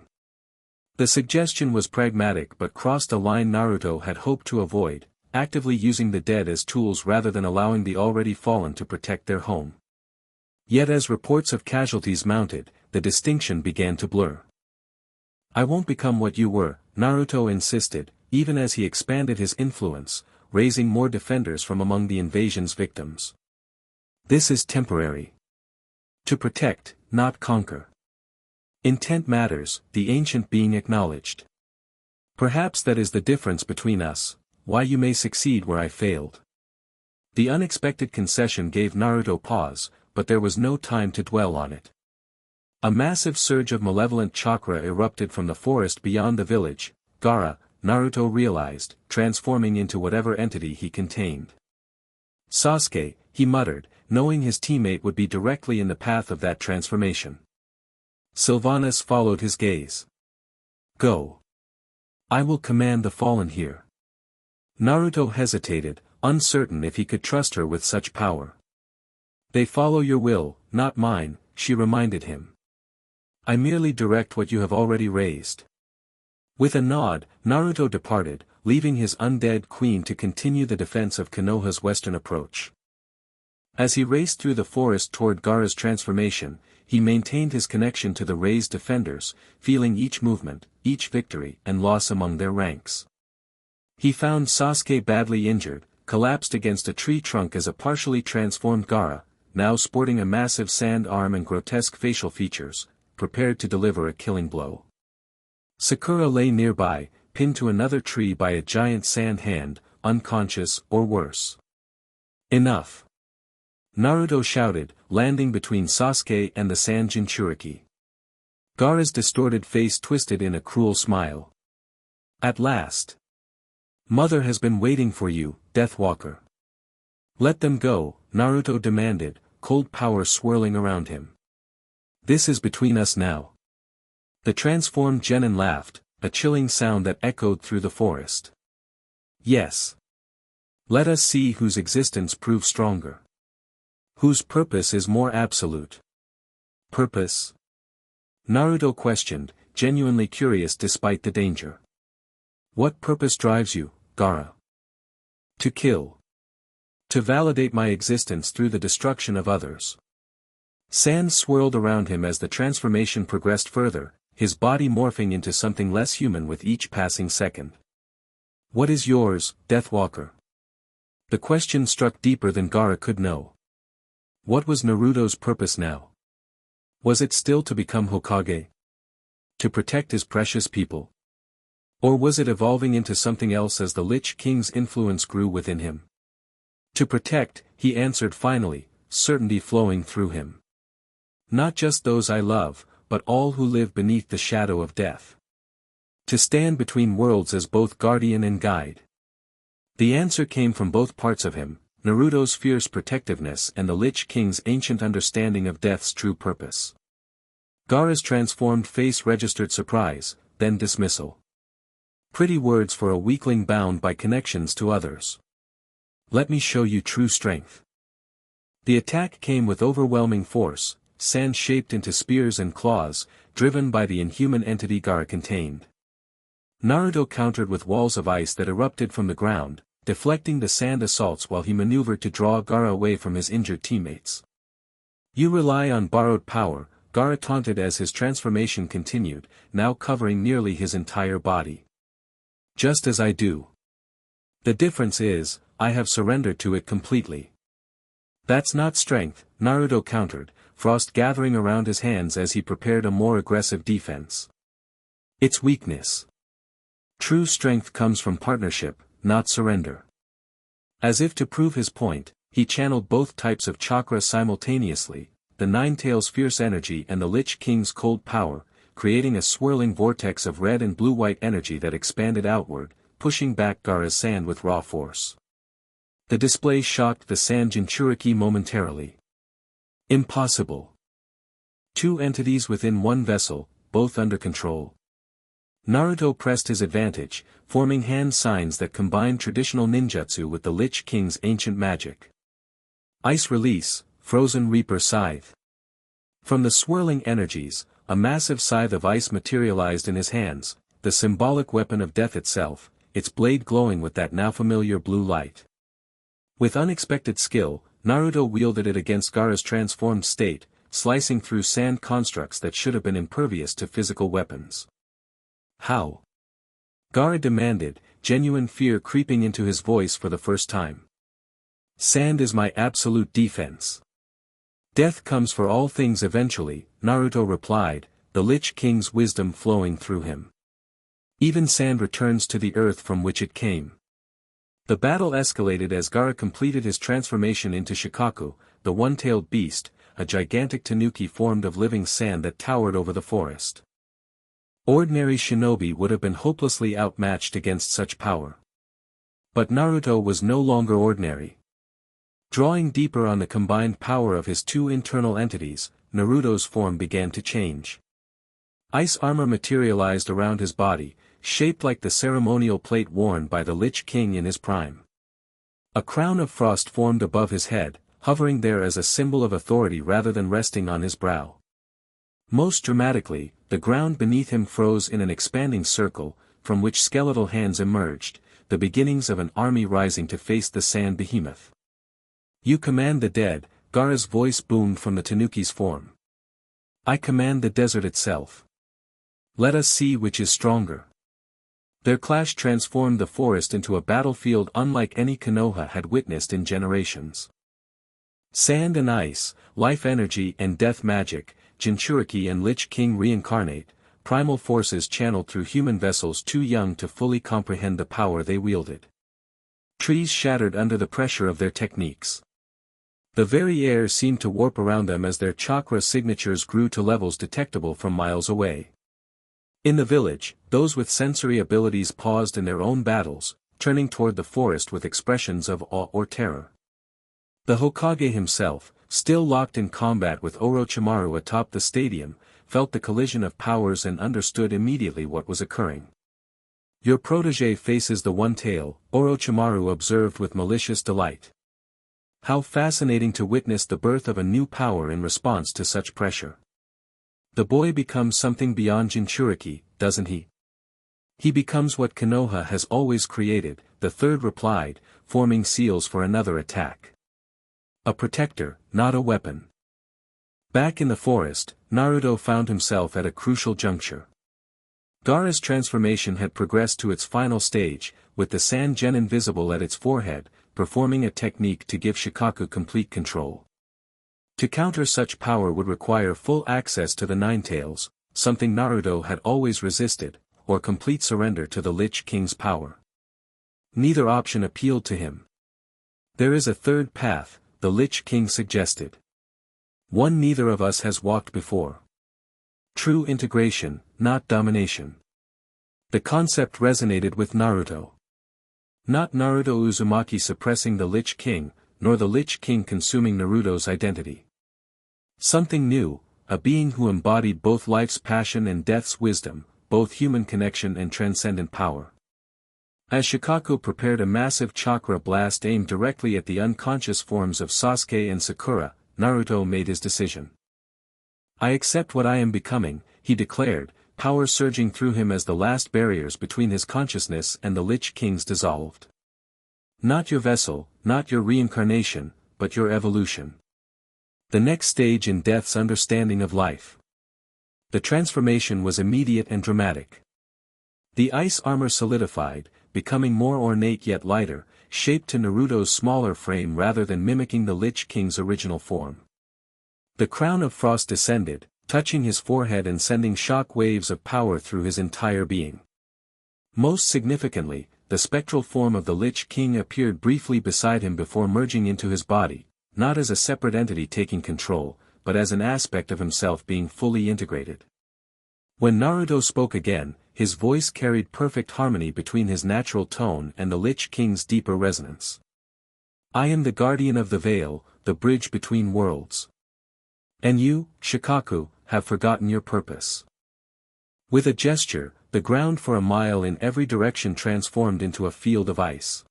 The suggestion was pragmatic but crossed a line Naruto had hoped to avoid, actively using the dead as tools rather than allowing the already fallen to protect their home. Yet as reports of casualties mounted, the distinction began to blur. I won't become what you were, Naruto insisted, even as he expanded his influence, raising more defenders from among the invasion's victims. This is temporary. To protect, not conquer. Intent matters, the ancient being acknowledged. Perhaps that is the difference between us, why you may succeed where I failed. The unexpected concession gave Naruto pause, but there was no time to dwell on it. A massive surge of malevolent chakra erupted from the forest beyond the village. Gaara, Naruto realized, transforming into whatever entity he contained. Sasuke, he muttered, knowing his teammate would be directly in the path of that transformation. Sylvanas followed his gaze. Go. I will command the fallen here. Naruto hesitated, uncertain if he could trust her with such power. They follow your will, not mine, she reminded him. I merely direct what you have already raised. With a nod, Naruto departed, leaving his undead queen to continue the defense of Konoha's western approach. As he raced through the forest toward Gaara's transformation, he maintained his connection to the raised defenders, feeling each movement, each victory and loss among their ranks. He found Sasuke badly injured, collapsed against a tree trunk as a partially transformed Gaara, now sporting a massive sand arm and grotesque facial features, prepared to deliver a killing blow. Sakura lay nearby, pinned to another tree by a giant sand hand, unconscious or worse. Enough! Naruto shouted, landing between Sasuke and the sand Jinchuriki. Gaara's distorted face twisted in a cruel smile. At last! Mother has been waiting for you, Deathwalker. Let them go, Naruto demanded, cold power swirling around him. This is between us now. The transformed genin laughed, a chilling sound that echoed through the forest. Yes. Let us see whose existence proves stronger. Whose purpose is more absolute. Purpose? Naruto questioned, genuinely curious despite the danger. What purpose drives you, Gaara? To kill. To validate my existence through the destruction of others. Sand swirled around him as the transformation progressed further, his body morphing into something less human with each passing second. What is yours, Deathwalker? The question struck deeper than Gaara could know. What was Naruto's purpose now? Was it still to become Hokage? To protect his precious people? Or was it evolving into something else as the Lich King's influence grew within him? To protect, he answered finally, certainty flowing through him. Not just those I love, but all who live beneath the shadow of death. To stand between worlds as both guardian and guide. The answer came from both parts of him, Naruto's fierce protectiveness and the Lich King's ancient understanding of death's true purpose. Gaara's transformed face registered surprise, then dismissal. Pretty words for a weakling bound by connections to others. Let me show you true strength. The attack came with overwhelming force, sand shaped into spears and claws, driven by the inhuman entity Gaara contained. Naruto countered with walls of ice that erupted from the ground, deflecting the sand assaults while he maneuvered to draw Gaara away from his injured teammates. You rely on borrowed power, Gaara taunted as his transformation continued, now covering nearly his entire body. Just as I do. The difference is, I have surrendered to it completely. That's not strength, Naruto countered, frost gathering around his hands as he prepared a more aggressive defense. It's weakness. True strength comes from partnership, not surrender. As if to prove his point, he channeled both types of chakra simultaneously, the Ninetales' fierce energy and the Lich King's cold power, creating a swirling vortex of red and blue-white energy that expanded outward, pushing back Gaara's sand with raw force. The display shocked the sand Jinchuriki momentarily. Impossible. Two entities within one vessel, both under control. Naruto pressed his advantage, forming hand signs that combined traditional ninjutsu with the Lich King's ancient magic. Ice release, frozen reaper scythe. From the swirling energies, a massive scythe of ice materialized in his hands, the symbolic weapon of death itself, its blade glowing with that now familiar blue light. With unexpected skill, Naruto wielded it against Gaara's transformed state, slicing through sand constructs that should have been impervious to physical weapons. How? Gaara demanded, genuine fear creeping into his voice for the first time. Sand is my absolute defense. Death comes for all things eventually, Naruto replied, the Lich King's wisdom flowing through him. Even sand returns to the earth from which it came. The battle escalated as Gaara completed his transformation into Shikaku, the one-tailed beast, a gigantic tanuki formed of living sand that towered over the forest. Ordinary shinobi would have been hopelessly outmatched against such power. But Naruto was no longer ordinary. Drawing deeper on the combined power of his two internal entities, Naruto's form began to change. Ice armor materialized around his body, shaped like the ceremonial plate worn by the Lich King in his prime. A crown of frost formed above his head, hovering there as a symbol of authority rather than resting on his brow. Most dramatically, the ground beneath him froze in an expanding circle, from which skeletal hands emerged, the beginnings of an army rising to face the sand behemoth. "You command the dead," Gaara's voice boomed from the tanuki's form. "I command the desert itself. Let us see which is stronger." Their clash transformed the forest into a battlefield unlike any Konoha had witnessed in generations. Sand and ice, life energy and death magic, Jinchuriki and Lich King reincarnate, primal forces channeled through human vessels too young to fully comprehend the power they wielded. Trees shattered under the pressure of their techniques. The very air seemed to warp around them as their chakra signatures grew to levels detectable from miles away. In the village, those with sensory abilities paused in their own battles, turning toward the forest with expressions of awe or terror. The Hokage himself, still locked in combat with Orochimaru atop the stadium, felt the collision of powers and understood immediately what was occurring. "Your protege faces the one tail," Orochimaru observed with malicious delight. How fascinating to witness the birth of a new power in response to such pressure. The boy becomes something beyond Jinchuriki, doesn't he? He becomes what Konoha has always created, the third replied, forming seals for another attack. A protector, not a weapon. Back in the forest, Naruto found himself at a crucial juncture. Gaara's transformation had progressed to its final stage, with the sand genin visible at its forehead, performing a technique to give Shikaku complete control. To counter such power would require full access to the Nine Tails, something Naruto had always resisted, or complete surrender to the Lich King's power. Neither option appealed to him. "There is a third path," the Lich King suggested. "One neither of us has walked before. True integration, not domination." The concept resonated with Naruto. Not Naruto Uzumaki suppressing the Lich King, nor the Lich King consuming Naruto's identity. Something new, a being who embodied both life's passion and death's wisdom, both human connection and transcendent power. As Shikaku prepared a massive chakra blast aimed directly at the unconscious forms of Sasuke and Sakura, Naruto made his decision. "I accept what I am becoming," he declared, power surging through him as the last barriers between his consciousness and the Lich King's dissolved. "Not your vessel, not your reincarnation, but your evolution. The next stage in death's understanding of life." The transformation was immediate and dramatic. The ice armor solidified, becoming more ornate yet lighter, shaped to Naruto's smaller frame rather than mimicking the Lich King's original form. The crown of frost descended, touching his forehead and sending shock waves of power through his entire being. Most significantly, the spectral form of the Lich King appeared briefly beside him before merging into his body, not as a separate entity taking control, but as an aspect of himself being fully integrated. When Naruto spoke again, his voice carried perfect harmony between his natural tone and the Lich King's deeper resonance. "I am the guardian of the veil, the bridge between worlds. And you, Shikaku, have forgotten your purpose." With a gesture, the ground for a mile in every direction transformed into a field of ice.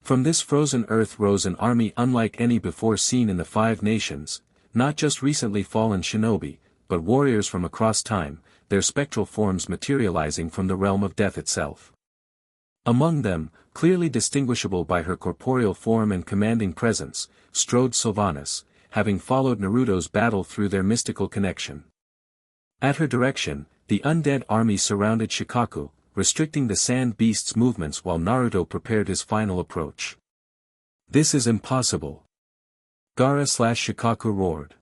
From this frozen earth rose an army unlike any before seen in the Five Nations, not just recently fallen shinobi, but warriors from across time, their spectral forms materializing from the realm of death itself. Among them, clearly distinguishable by her corporeal form and commanding presence, strode Sylvanas, having followed Naruto's battle through their mystical connection. At her direction, the undead army surrounded Shikaku, restricting the sand beast's movements while Naruto prepared his final approach. "This is impossible!" Gaara/Shikaku roared.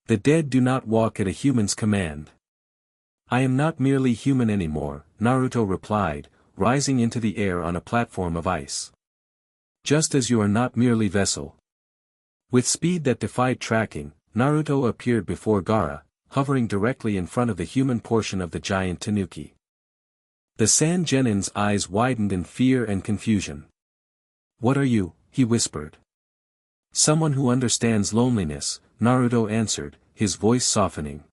"The dead do not walk at a human's command." "I am not merely human anymore," Naruto replied, rising into the air on a platform of ice. Just as you are not merely vessel. With speed that defied tracking, Naruto appeared before Gaara, hovering directly in front of the human portion of the giant tanuki. The Sand Genin's eyes widened in fear and confusion. "What are you?" he whispered. "Someone who understands loneliness," Naruto answered, his voice softening.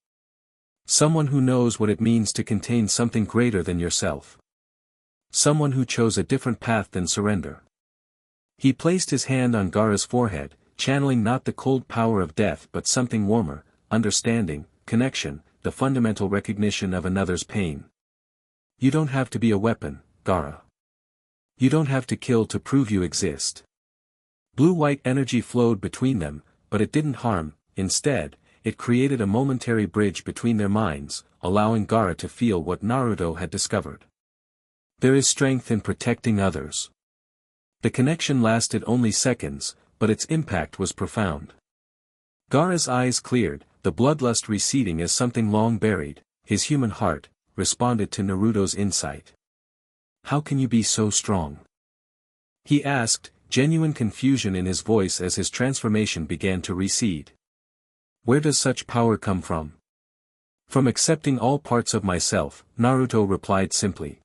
"Someone who knows what it means to contain something greater than yourself. Someone who chose a different path than surrender." He placed his hand on Gaara's forehead, channeling not the cold power of death but something warmer, understanding, connection, the fundamental recognition of another's pain. "You don't have to be a weapon, Gaara. You don't have to kill to prove you exist." Blue-white energy flowed between them, but it didn't harm. Instead, it created a momentary bridge between their minds, allowing Gaara to feel what Naruto had discovered. There is strength in protecting others. The connection lasted only seconds, but its impact was profound. Gaara's eyes cleared, the bloodlust receding as something long buried, his human heart, responded to Naruto's insight. "How can you be so strong?" he asked, genuine confusion in his voice as his transformation began to recede. "Where does such power come from?" "From accepting all parts of myself," Naruto replied simply.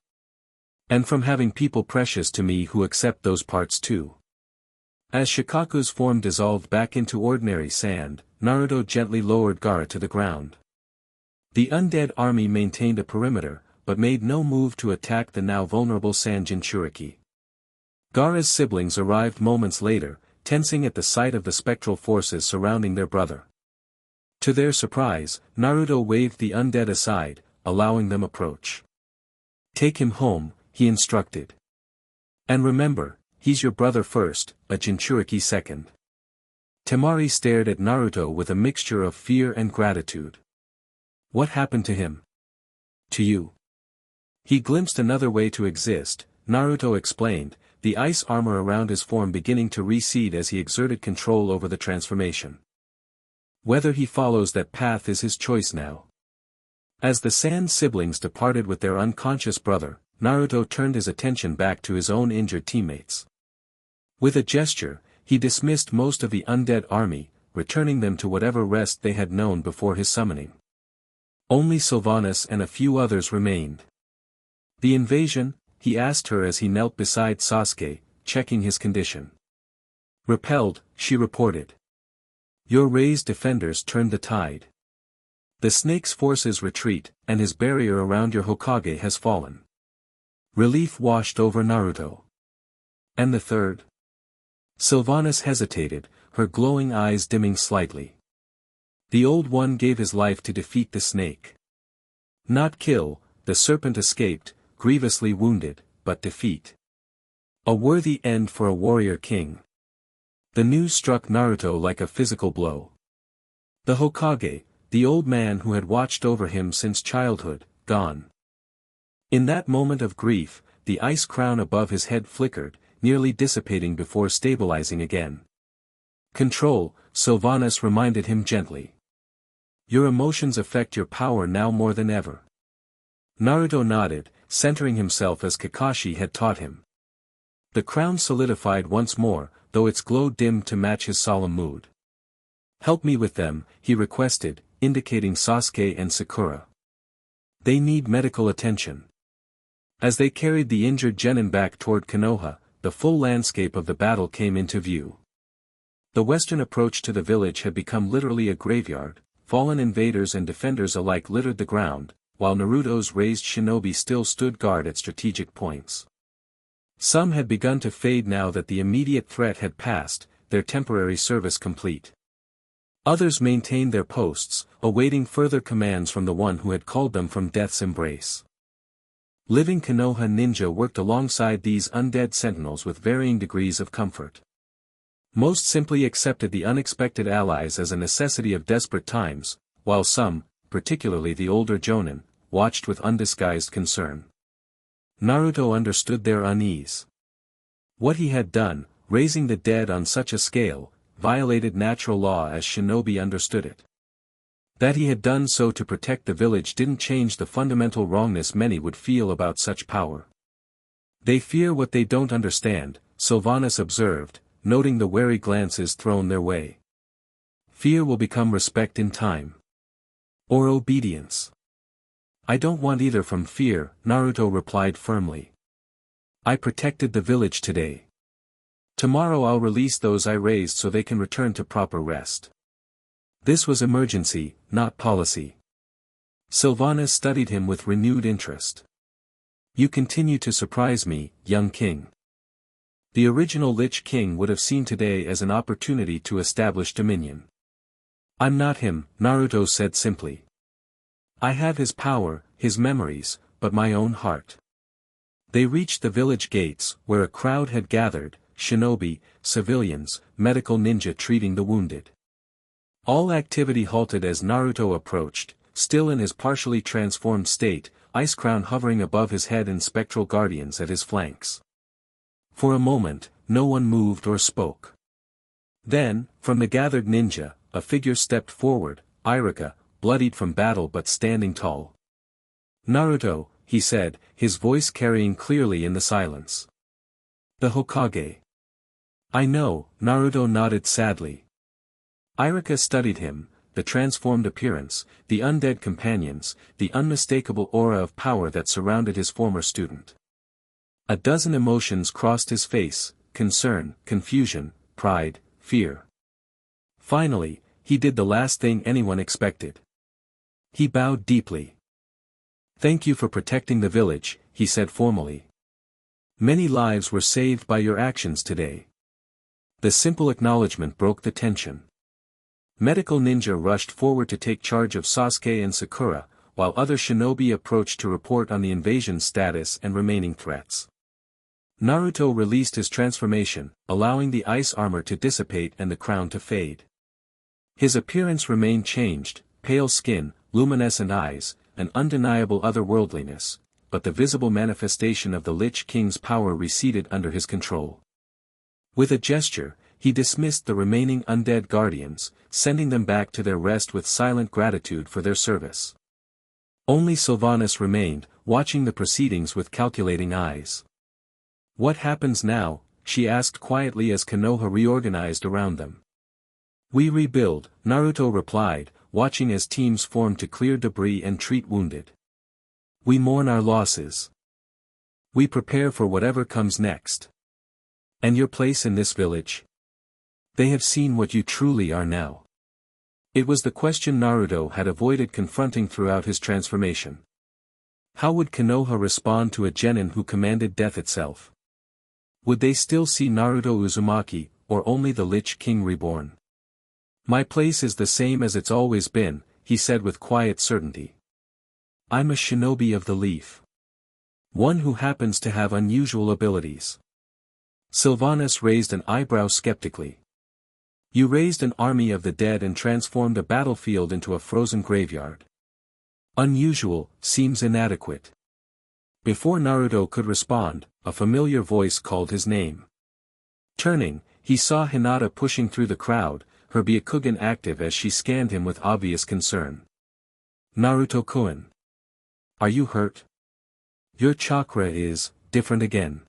"And from having people precious to me who accept those parts too." As Shikaku's form dissolved back into ordinary sand, Naruto gently lowered Gaara to the ground. The undead army maintained a perimeter, but made no move to attack the now vulnerable Sand Jinchuriki. Gaara's siblings arrived moments later, tensing at the sight of the spectral forces surrounding their brother. To their surprise, Naruto waved the undead aside, allowing them approach. "Take him home," he instructed. "And remember, he's your brother first, a Jinchuriki second." Temari stared at Naruto with a mixture of fear and gratitude. "What happened to him?" "To you." "He glimpsed another way to exist," Naruto explained, the ice armor around his form beginning to recede as he exerted control over the transformation. "Whether he follows that path is his choice now." As the Sand siblings departed with their unconscious brother, Naruto turned his attention back to his own injured teammates. With a gesture, he dismissed most of the undead army, returning them to whatever rest they had known before his summoning. Only Sylvanas and a few others remained. "The invasion?" he asked her as he knelt beside Sasuke, checking his condition. "Repelled," she reported. "Your raised defenders turned the tide. The snake's forces retreat, and his barrier around your Hokage has fallen." Relief washed over Naruto. "And the third?" Sylvanas hesitated, her glowing eyes dimming slightly. "The old one gave his life to defeat the snake. Not kill, the serpent escaped, grievously wounded, but defeat. A worthy end for a warrior king." The news struck Naruto like a physical blow. The Hokage, the old man who had watched over him since childhood, gone. In that moment of grief, the ice crown above his head flickered, nearly dissipating before stabilizing again. "Control," Sylvanas reminded him gently. "Your emotions affect your power now more than ever." Naruto nodded, centering himself as Kakashi had taught him. The crown solidified once more, though its glow dimmed to match his solemn mood. "Help me with them," he requested, indicating Sasuke and Sakura. "They need medical attention." As they carried the injured genin back toward Konoha, the full landscape of the battle came into view. The western approach to the village had become literally a graveyard, fallen invaders and defenders alike littered the ground, while Naruto's raised shinobi still stood guard at strategic points. Some had begun to fade now that the immediate threat had passed, their temporary service complete. Others maintained their posts, awaiting further commands from the one who had called them from death's embrace. Living Konoha ninja worked alongside these undead sentinels with varying degrees of comfort. Most simply accepted the unexpected allies as a necessity of desperate times, while some, particularly the older Jonin, watched with undisguised concern. Naruto understood their unease. What he had done, raising the dead on such a scale, violated natural law as shinobi understood it. That he had done so to protect the village didn't change the fundamental wrongness many would feel about such power. They fear what they don't understand, Sylvanas observed, noting the wary glances thrown their way. Fear will become respect in time. Or obedience. I don't want either from fear, Naruto replied firmly. I protected the village today. Tomorrow I'll release those I raised so they can return to proper rest. This was emergency, not policy. Sylvanas studied him with renewed interest. You continue to surprise me, young king. The original Lich King would have seen today as an opportunity to establish dominion. I'm not him, Naruto said simply. I have his power, his memories, but my own heart. They reached the village gates, where a crowd had gathered, shinobi, civilians, medical ninja treating the wounded. All activity halted as Naruto approached, still in his partially transformed state, Ice Crown hovering above his head and spectral guardians at his flanks. For a moment, no one moved or spoke. Then, from the gathered ninja, a figure stepped forward, Iruka, bloodied from battle but standing tall. Naruto, he said, his voice carrying clearly in the silence. The Hokage. I know, Naruto nodded sadly. Iruka studied him, the transformed appearance, the undead companions, the unmistakable aura of power that surrounded his former student. A dozen emotions crossed his face, concern, confusion, pride, fear. Finally, he did the last thing anyone expected. He bowed deeply. Thank you for protecting the village, he said formally. Many lives were saved by your actions today. The simple acknowledgement broke the tension. Medical ninja rushed forward to take charge of Sasuke and Sakura, while other shinobi approached to report on the invasion's status and remaining threats. Naruto released his transformation, allowing the ice armor to dissipate and the crown to fade. His appearance remained changed, pale skin, luminescent eyes, an undeniable otherworldliness, but the visible manifestation of the Lich King's power receded under his control. With a gesture, he dismissed the remaining undead guardians, sending them back to their rest with silent gratitude for their service. Only Sylvanas remained, watching the proceedings with calculating eyes. What happens now? She asked quietly as Konoha reorganized around them. We rebuild, Naruto replied, watching as teams formed to clear debris and treat wounded. We mourn our losses. We prepare for whatever comes next. And your place in this village? They have seen what you truly are now. It was the question Naruto had avoided confronting throughout his transformation. How would Konoha respond to a genin who commanded death itself? Would they still see Naruto Uzumaki, or only the Lich King reborn? My place is the same as it's always been, he said with quiet certainty. I'm a shinobi of the leaf. One who happens to have unusual abilities. Sylvanas raised an eyebrow skeptically. You raised an army of the dead and transformed a battlefield into a frozen graveyard. Unusual, seems inadequate. Before Naruto could respond, a familiar voice called his name. Turning, he saw Hinata pushing through the crowd, her Byakugan active as she scanned him with obvious concern. Naruto-kun. Are you hurt? Your chakra is different again.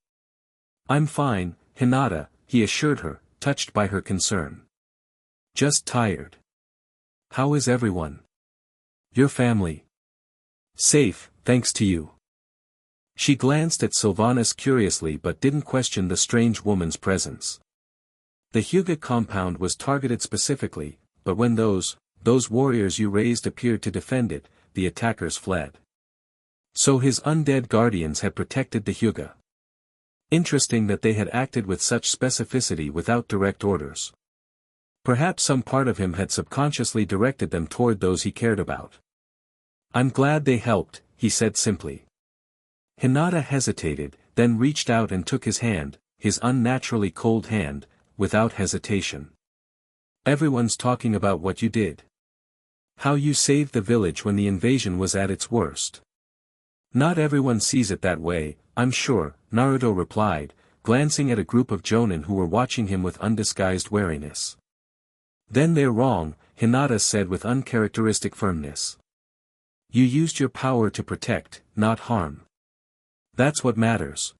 I'm fine, Hinata, he assured her, touched by her concern. Just tired. How is everyone? Your family? Safe, thanks to you. She glanced at Sylvanas curiously but didn't question the strange woman's presence. The Hyuga compound was targeted specifically, but when those warriors you raised appeared to defend it, the attackers fled. So his undead guardians had protected the Hyuga. Interesting that they had acted with such specificity without direct orders. Perhaps some part of him had subconsciously directed them toward those he cared about. I'm glad they helped, he said simply. Hinata hesitated, then reached out and took his hand, his unnaturally cold hand, without hesitation. Everyone's talking about what you did. How you saved the village when the invasion was at its worst. Not everyone sees it that way, I'm sure, Naruto replied, glancing at a group of jonin who were watching him with undisguised wariness. Then they're wrong, Hinata said with uncharacteristic firmness. You used your power to protect, not harm. That's what matters.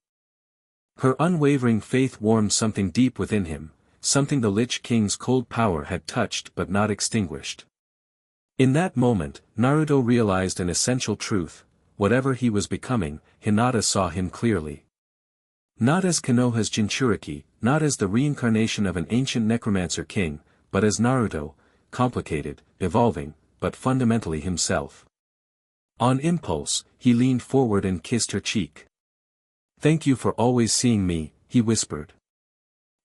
Her unwavering faith warmed something deep within him, something the Lich King's cold power had touched but not extinguished. In that moment, Naruto realized an essential truth: whatever he was becoming, Hinata saw him clearly. Not as Konoha's Jinchuriki, not as the reincarnation of an ancient necromancer king, but as Naruto, complicated, evolving, but fundamentally himself. On impulse, he leaned forward and kissed her cheek. "Thank you for always seeing me," he whispered.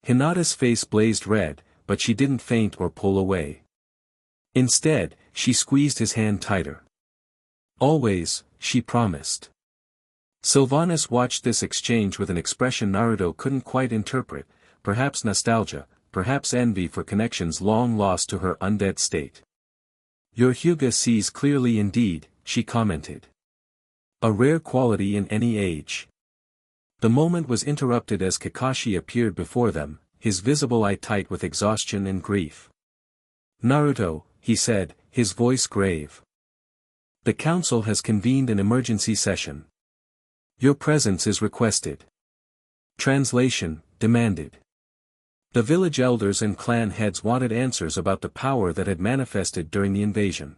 Hinata's face blazed red, but she didn't faint or pull away. Instead, she squeezed his hand tighter. "Always," she promised. Sylvanas watched this exchange with an expression Naruto couldn't quite interpret, perhaps nostalgia, perhaps envy for connections long lost to her undead state. "Your Hyuga sees clearly indeed," she commented. "A rare quality in any age." The moment was interrupted as Kakashi appeared before them, his visible eye tight with exhaustion and grief. "Naruto," he said, his voice grave. "The council has convened an emergency session. Your presence is requested." Translation: demanded. The village elders and clan heads wanted answers about the power that had manifested during the invasion.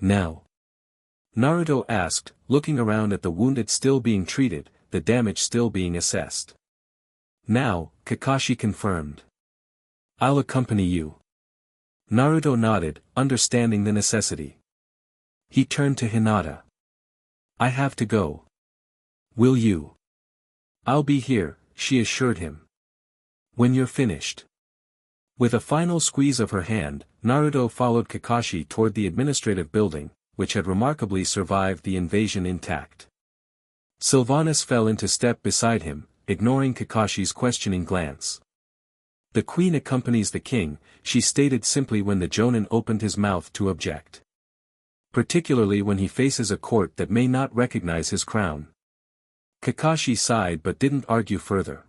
"Now?" Naruto asked, looking around at the wounded still being treated, the damage still being assessed. "Now," Kakashi confirmed. "I'll accompany you." Naruto nodded, understanding the necessity. He turned to Hinata. "I have to go. Will you?" "I'll be here," she assured him. "When you're finished." With a final squeeze of her hand, Naruto followed Kakashi toward the administrative building, which had remarkably survived the invasion intact. Sylvanas fell into step beside him, ignoring Kakashi's questioning glance. "The queen accompanies the king," she stated simply when the Jonin opened his mouth to object. "Particularly when he faces a court that may not recognize his crown." Kakashi sighed but didn't argue further.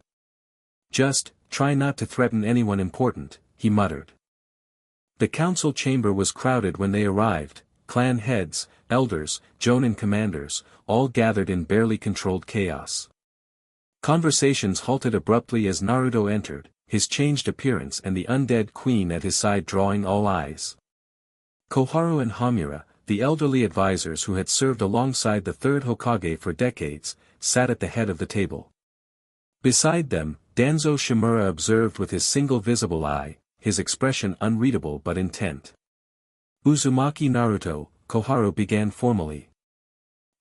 "Just, try not to threaten anyone important," he muttered. The council chamber was crowded when they arrived, clan heads, elders, Jonin commanders, all gathered in barely controlled chaos. Conversations halted abruptly as Naruto entered, his changed appearance and the undead queen at his side drawing all eyes. Koharu and Hamura, the elderly advisors who had served alongside the third Hokage for decades, sat at the head of the table. Beside them, Danzo Shimura observed with his single visible eye, his expression unreadable but intent. "Uzumaki Naruto," Koharu began formally.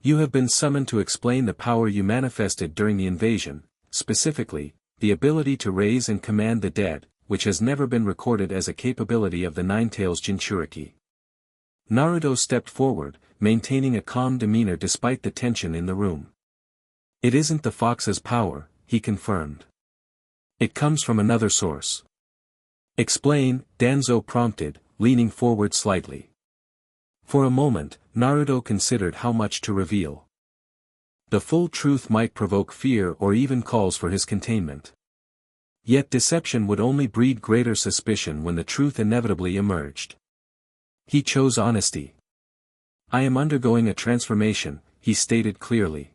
"You have been summoned to explain the power you manifested during the invasion, specifically, the ability to raise and command the dead, which has never been recorded as a capability of the Nine-Tails Jinchuriki." Naruto stepped forward, maintaining a calm demeanor despite the tension in the room. "It isn't the fox's power," he confirmed. "It comes from another source." "Explain," Danzo prompted, leaning forward slightly. For a moment, Naruto considered how much to reveal. The full truth might provoke fear or even calls for his containment. Yet deception would only breed greater suspicion when the truth inevitably emerged. He chose honesty. "I am undergoing a transformation," he stated clearly.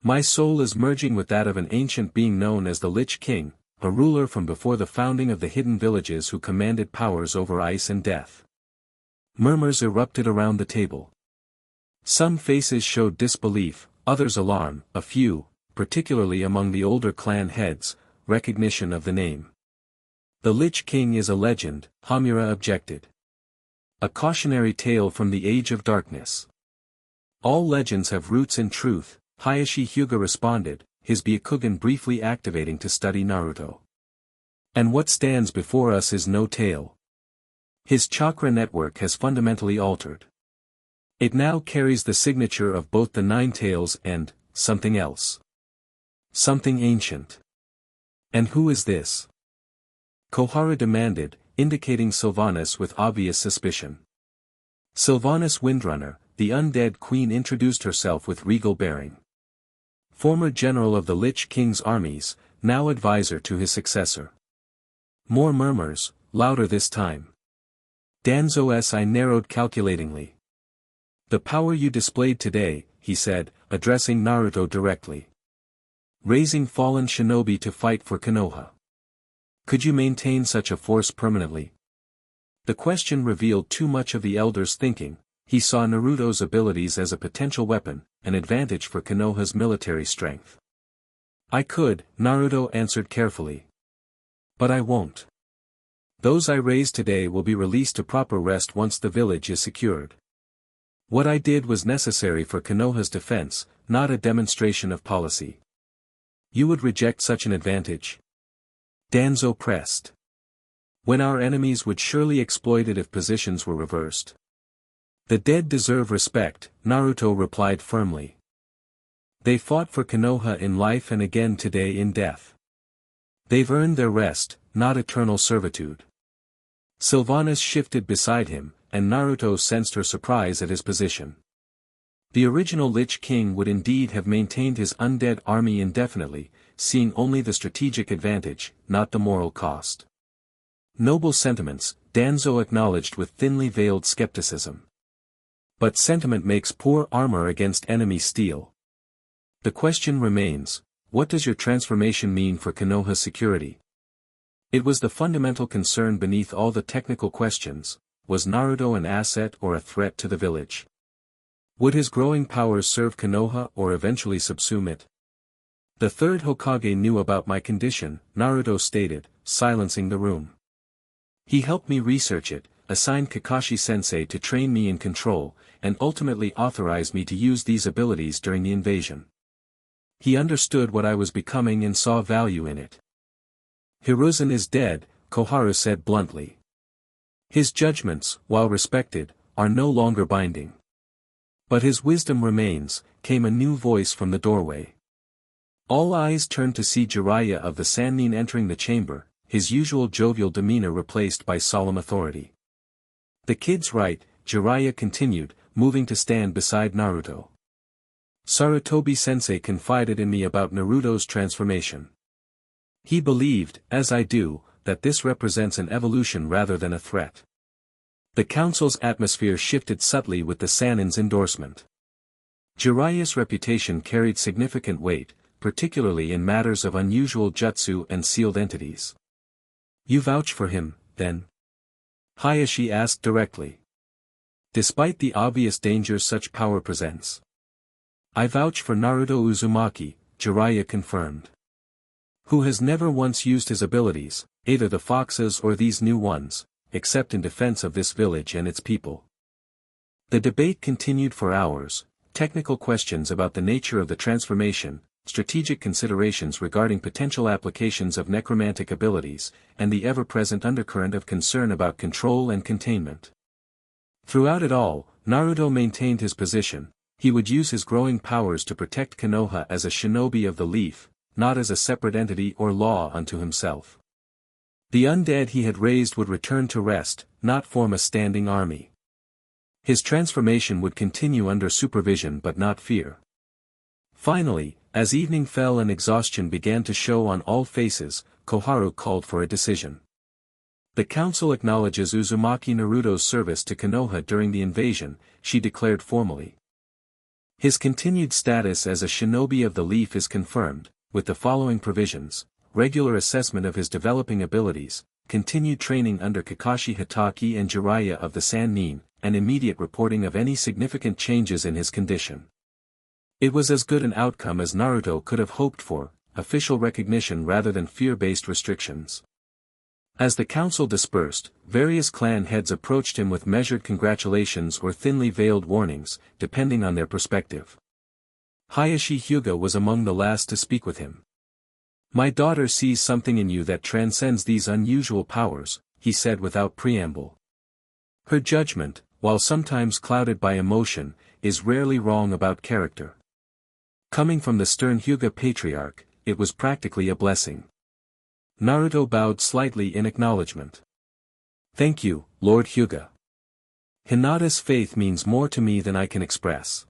"My soul is merging with that of an ancient being known as the Lich King, a ruler from before the founding of the hidden villages who commanded powers over ice and death." Murmurs erupted around the table. Some faces showed disbelief, others alarm, a few, particularly among the older clan heads, recognition of the name. "The Lich King is a legend," Hamura objected. "A cautionary tale from the Age of Darkness." "All legends have roots in truth," Hayashi Hyuga responded, his Byakugan briefly activating to study Naruto. "And what stands before us is no tale. His chakra network has fundamentally altered. It now carries the signature of both the Nine Tails and something else. Something ancient. And who is this?" Koharu demanded, indicating Sylvanas with obvious suspicion. Sylvanas Windrunner, the undead queen, introduced herself with regal bearing. Former general of the Lich King's armies, now advisor to his successor. More murmurs, louder this time. Danzo's eye narrowed calculatingly. "The power you displayed today," he said, addressing Naruto directly. Raising fallen shinobi to fight for Konoha. Could you maintain such a force permanently? The question revealed too much of the elder's thinking. He saw Naruto's abilities as a potential weapon, an advantage for Konoha's military strength. I could, Naruto answered carefully. But I won't. Those I raised today will be released to proper rest once the village is secured. What I did was necessary for Konoha's defense, not a demonstration of policy. You would reject such an advantage? Danzo pressed. When our enemies would surely exploit it if positions were reversed. The dead deserve respect, Naruto replied firmly. They fought for Konoha in life and again today in death. They've earned their rest, not eternal servitude. Sylvanas shifted beside him, and Naruto sensed her surprise at his position. The original Lich King would indeed have maintained his undead army indefinitely, seeing only the strategic advantage, not the moral cost. Noble sentiments, Danzo acknowledged with thinly veiled skepticism. But sentiment makes poor armor against enemy steel. The question remains, what does your transformation mean for Konoha's security? It was the fundamental concern beneath all the technical questions. Was Naruto an asset or a threat to the village? Would his growing powers serve Konoha or eventually subsume it? The third Hokage knew about my condition, Naruto stated, silencing the room. He helped me research it, assigned Kakashi-sensei to train me in control, and ultimately authorized me to use these abilities during the invasion. He understood what I was becoming and saw value in it. Hiruzen is dead, Koharu said bluntly. His judgments, while respected, are no longer binding. But his wisdom remains, came a new voice from the doorway. All eyes turned to see Jiraiya of the Sannin entering the chamber, his usual jovial demeanor replaced by solemn authority. The kid's right, Jiraiya continued, moving to stand beside Naruto. Sarutobi-sensei confided in me about Naruto's transformation. He believed, as I do, that this represents an evolution rather than a threat. The council's atmosphere shifted subtly with the Sannin's endorsement. Jiraiya's reputation carried significant weight, particularly in matters of unusual jutsu and sealed entities. You vouch for him, then? Hayashi asked directly. Despite the obvious dangers such power presents. I vouch for Naruto Uzumaki, Jiraiya confirmed. Who has never once used his abilities, either the foxes or these new ones, except in defense of this village and its people. The debate continued for hours, technical questions about the nature of the transformation, strategic considerations regarding potential applications of necromantic abilities, and the ever-present undercurrent of concern about control and containment. Throughout it all, Naruto maintained his position. He would use his growing powers to protect Konoha as a shinobi of the leaf, not as a separate entity or law unto himself. The undead he had raised would return to rest, not form a standing army. His transformation would continue under supervision but not fear. Finally, as evening fell and exhaustion began to show on all faces, Koharu called for a decision. The council acknowledges Uzumaki Naruto's service to Konoha during the invasion, she declared formally. His continued status as a shinobi of the leaf is confirmed, with the following provisions: regular assessment of his developing abilities, continued training under Kakashi Hatake and Jiraiya of the Sannin, and immediate reporting of any significant changes in his condition. It was as good an outcome as Naruto could have hoped for, official recognition rather than fear-based restrictions. As the council dispersed, various clan heads approached him with measured congratulations or thinly veiled warnings, depending on their perspective. Hayashi Hyuga was among the last to speak with him. My daughter sees something in you that transcends these unusual powers, he said without preamble. Her judgment, while sometimes clouded by emotion, is rarely wrong about character. Coming from the stern Hyuga patriarch, it was practically a blessing. Naruto bowed slightly in acknowledgement. Thank you, Lord Hyuga. Hinata's faith means more to me than I can express.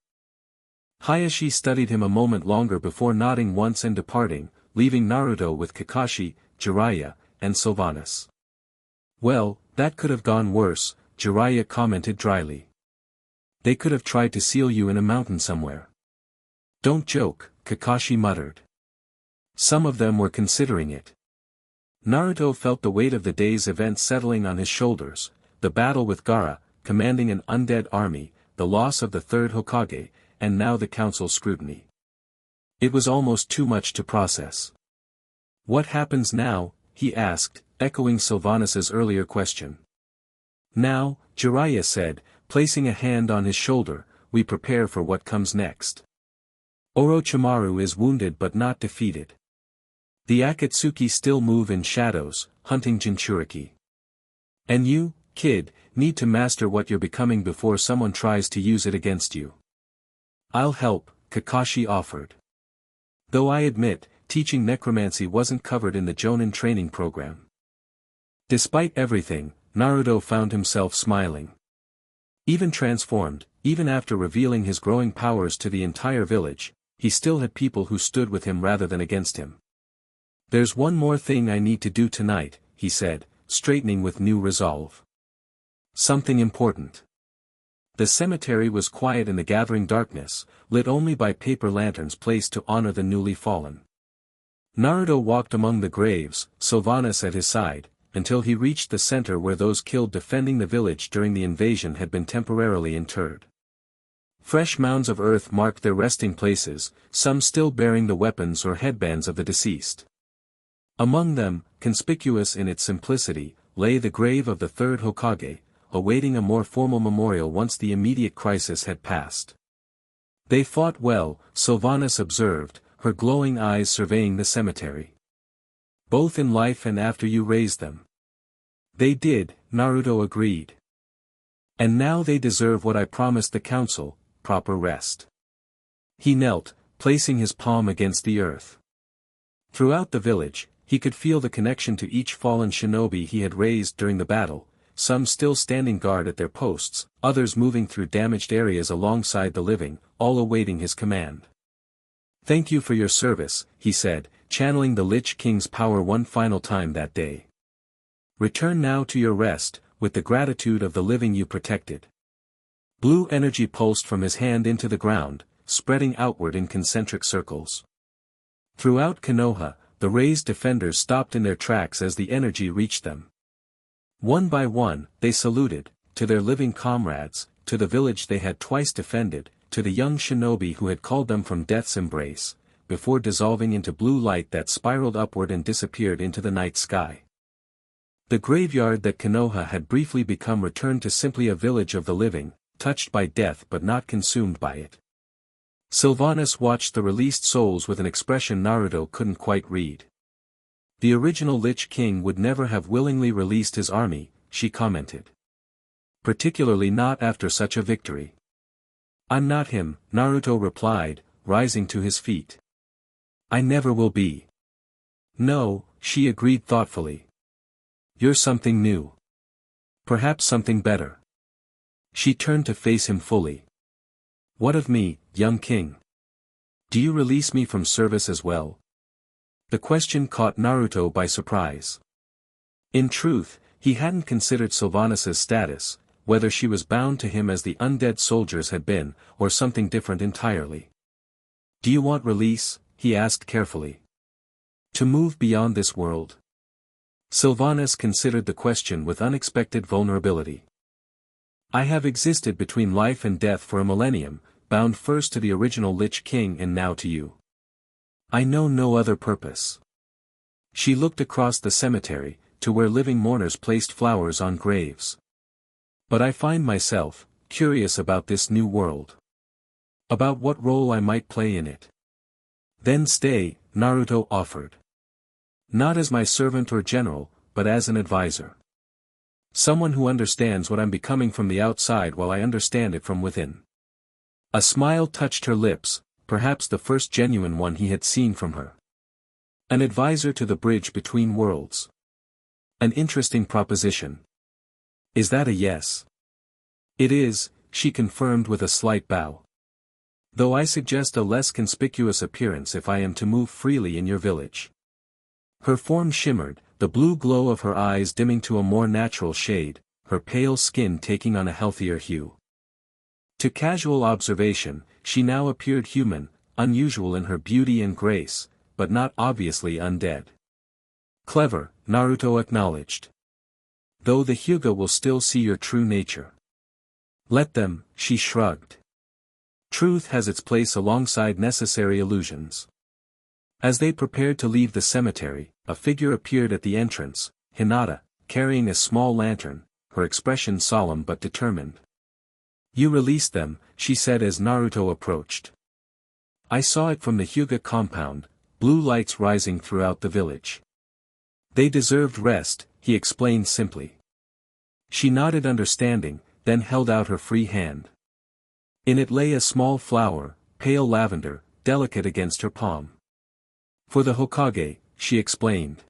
Hayashi studied him a moment longer before nodding once and departing, leaving Naruto with Kakashi, Jiraiya, and Sylvanas. Well, that could have gone worse, Jiraiya commented dryly. They could have tried to seal you in a mountain somewhere. Don't joke, Kakashi muttered. Some of them were considering it. Naruto felt the weight of the day's events settling on his shoulders, the battle with Gaara, commanding an undead army, the loss of the third Hokage, and now the council's scrutiny. It was almost too much to process. What happens now? He asked, echoing Sylvanas's earlier question. Now, Jiraiya said, placing a hand on his shoulder, we prepare for what comes next. Orochimaru is wounded but not defeated. The Akatsuki still move in shadows, hunting Jinchuriki. And you, kid, need to master what you're becoming before someone tries to use it against you. I'll help, Kakashi offered. Though I admit, teaching necromancy wasn't covered in the Jonin training program. Despite everything, Naruto found himself smiling. Even transformed, even after revealing his growing powers to the entire village, he still had people who stood with him rather than against him. There's one more thing I need to do tonight, he said, straightening with new resolve. Something important. The cemetery was quiet in the gathering darkness, lit only by paper lanterns placed to honor the newly fallen. Naruto walked among the graves, Sylvanas at his side, until he reached the center where those killed defending the village during the invasion had been temporarily interred. Fresh mounds of earth marked their resting places, some still bearing the weapons or headbands of the deceased. Among them, conspicuous in its simplicity, lay the grave of the third Hokage, awaiting a more formal memorial once the immediate crisis had passed. They fought well, Sylvanas observed, her glowing eyes surveying the cemetery. Both in life and after you raised them. They did, Naruto agreed. And now they deserve what I promised the council, proper rest. He knelt, placing his palm against the earth. Throughout the village, he could feel the connection to each fallen shinobi he had raised during the battle, some still standing guard at their posts, others moving through damaged areas alongside the living, all awaiting his command. Thank you for your service, he said, channeling the Lich King's power one final time that day. Return now to your rest, with the gratitude of the living you protected. Blue energy pulsed from his hand into the ground, spreading outward in concentric circles. Throughout Konoha, the raised defenders stopped in their tracks as the energy reached them. One by one, they saluted, to their living comrades, to the village they had twice defended, to the young shinobi who had called them from death's embrace, before dissolving into blue light that spiraled upward and disappeared into the night sky. The graveyard that Konoha had briefly become returned to simply a village of the living, touched by death but not consumed by it. Sylvanas watched the released souls with an expression Naruto couldn't quite read. The original Lich King would never have willingly released his army, she commented. Particularly not after such a victory. I'm not him, Naruto replied, rising to his feet. I never will be. No, she agreed thoughtfully. You're something new. Perhaps something better. She turned to face him fully. What of me, young king? Do you release me from service as well? The question caught Naruto by surprise. In truth, he hadn't considered Sylvanas's status, whether she was bound to him as the undead soldiers had been, or something different entirely. Do you want release? He asked carefully. To move beyond this world? Sylvanas considered the question with unexpected vulnerability. I have existed between life and death for a millennium, bound first to the original Lich King and now to you. I know no other purpose. She looked across the cemetery, to where living mourners placed flowers on graves. But I find myself, curious about this new world. About what role I might play in it. Then stay, Naruto offered. Not as my servant or general, but as an advisor. Someone who understands what I'm becoming from the outside while I understand it from within. A smile touched her lips, perhaps the first genuine one he had seen from her. An advisor to the bridge between worlds. An interesting proposition. Is that a yes? It is, she confirmed with a slight bow. Though I suggest a less conspicuous appearance if I am to move freely in your village. Her form shimmered, the blue glow of her eyes dimming to a more natural shade, her pale skin taking on a healthier hue. To casual observation, she now appeared human, unusual in her beauty and grace, but not obviously undead. Clever, Naruto acknowledged. Though the Hyuga will still see your true nature. Let them, she shrugged. Truth has its place alongside necessary illusions. As they prepared to leave the cemetery, a figure appeared at the entrance, Hinata, carrying a small lantern, her expression solemn but determined. You released them, she said as Naruto approached. I saw it from the Hyuga compound, blue lights rising throughout the village. They deserved rest, he explained simply. She nodded understanding, then held out her free hand. In it lay a small flower, pale lavender, delicate against her palm. For the Hokage, she explained.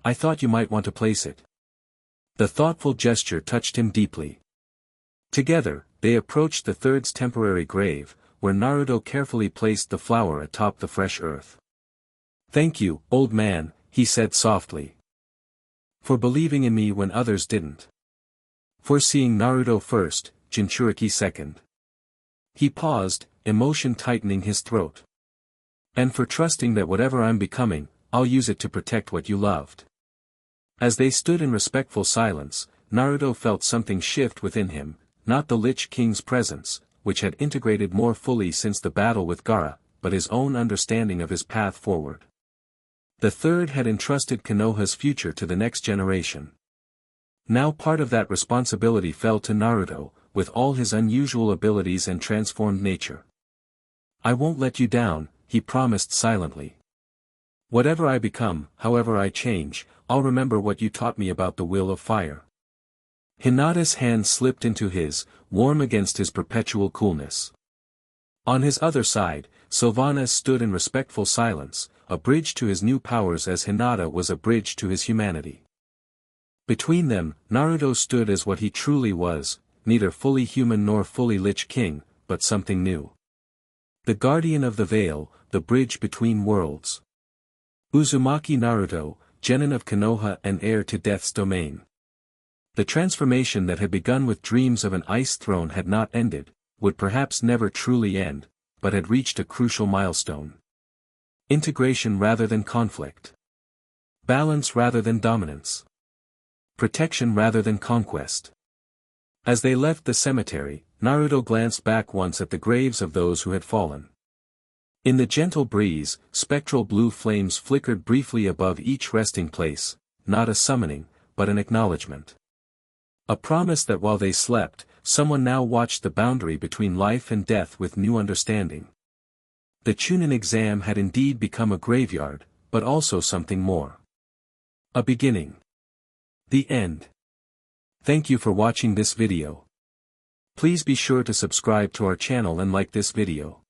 I thought you might want to place it. The thoughtful gesture touched him deeply. Together, they approached the third's temporary grave, where Naruto carefully placed the flower atop the fresh earth. Thank you, old man, he said softly. For believing in me when others didn't. For seeing Naruto first, Jinchuriki second. He paused, emotion tightening his throat. And for trusting that whatever I'm becoming, I'll use it to protect what you loved. As they stood in respectful silence, Naruto felt something shift within him, not the Lich King's presence, which had integrated more fully since the battle with Gaara, but his own understanding of his path forward. The third had entrusted Konoha's future to the next generation. Now part of that responsibility fell to Naruto, with all his unusual abilities and transformed nature. I won't let you down, he promised silently. Whatever I become, however I change, I'll remember what you taught me about the will of fire. Hinata's hand slipped into his, warm against his perpetual coolness. On his other side, Sylvanas stood in respectful silence, a bridge to his new powers as Hinata was a bridge to his humanity. Between them, Naruto stood as what he truly was, neither fully human nor fully Lich King, but something new. The guardian of the veil, the bridge between worlds. Uzumaki Naruto, genin of Konoha and heir to Death's domain. The transformation that had begun with dreams of an ice throne had not ended, would perhaps never truly end, but had reached a crucial milestone. Integration rather than conflict. Balance rather than dominance. Protection rather than conquest. As they left the cemetery, Naruto glanced back once at the graves of those who had fallen. In the gentle breeze, spectral blue flames flickered briefly above each resting place, not a summoning, but an acknowledgement. A promise that while they slept, someone now watched the boundary between life and death with new understanding. The Chunin exam had indeed become a graveyard, but also something more. A beginning. The end. Thank you for watching this video. Please be sure to subscribe to our channel and like this video.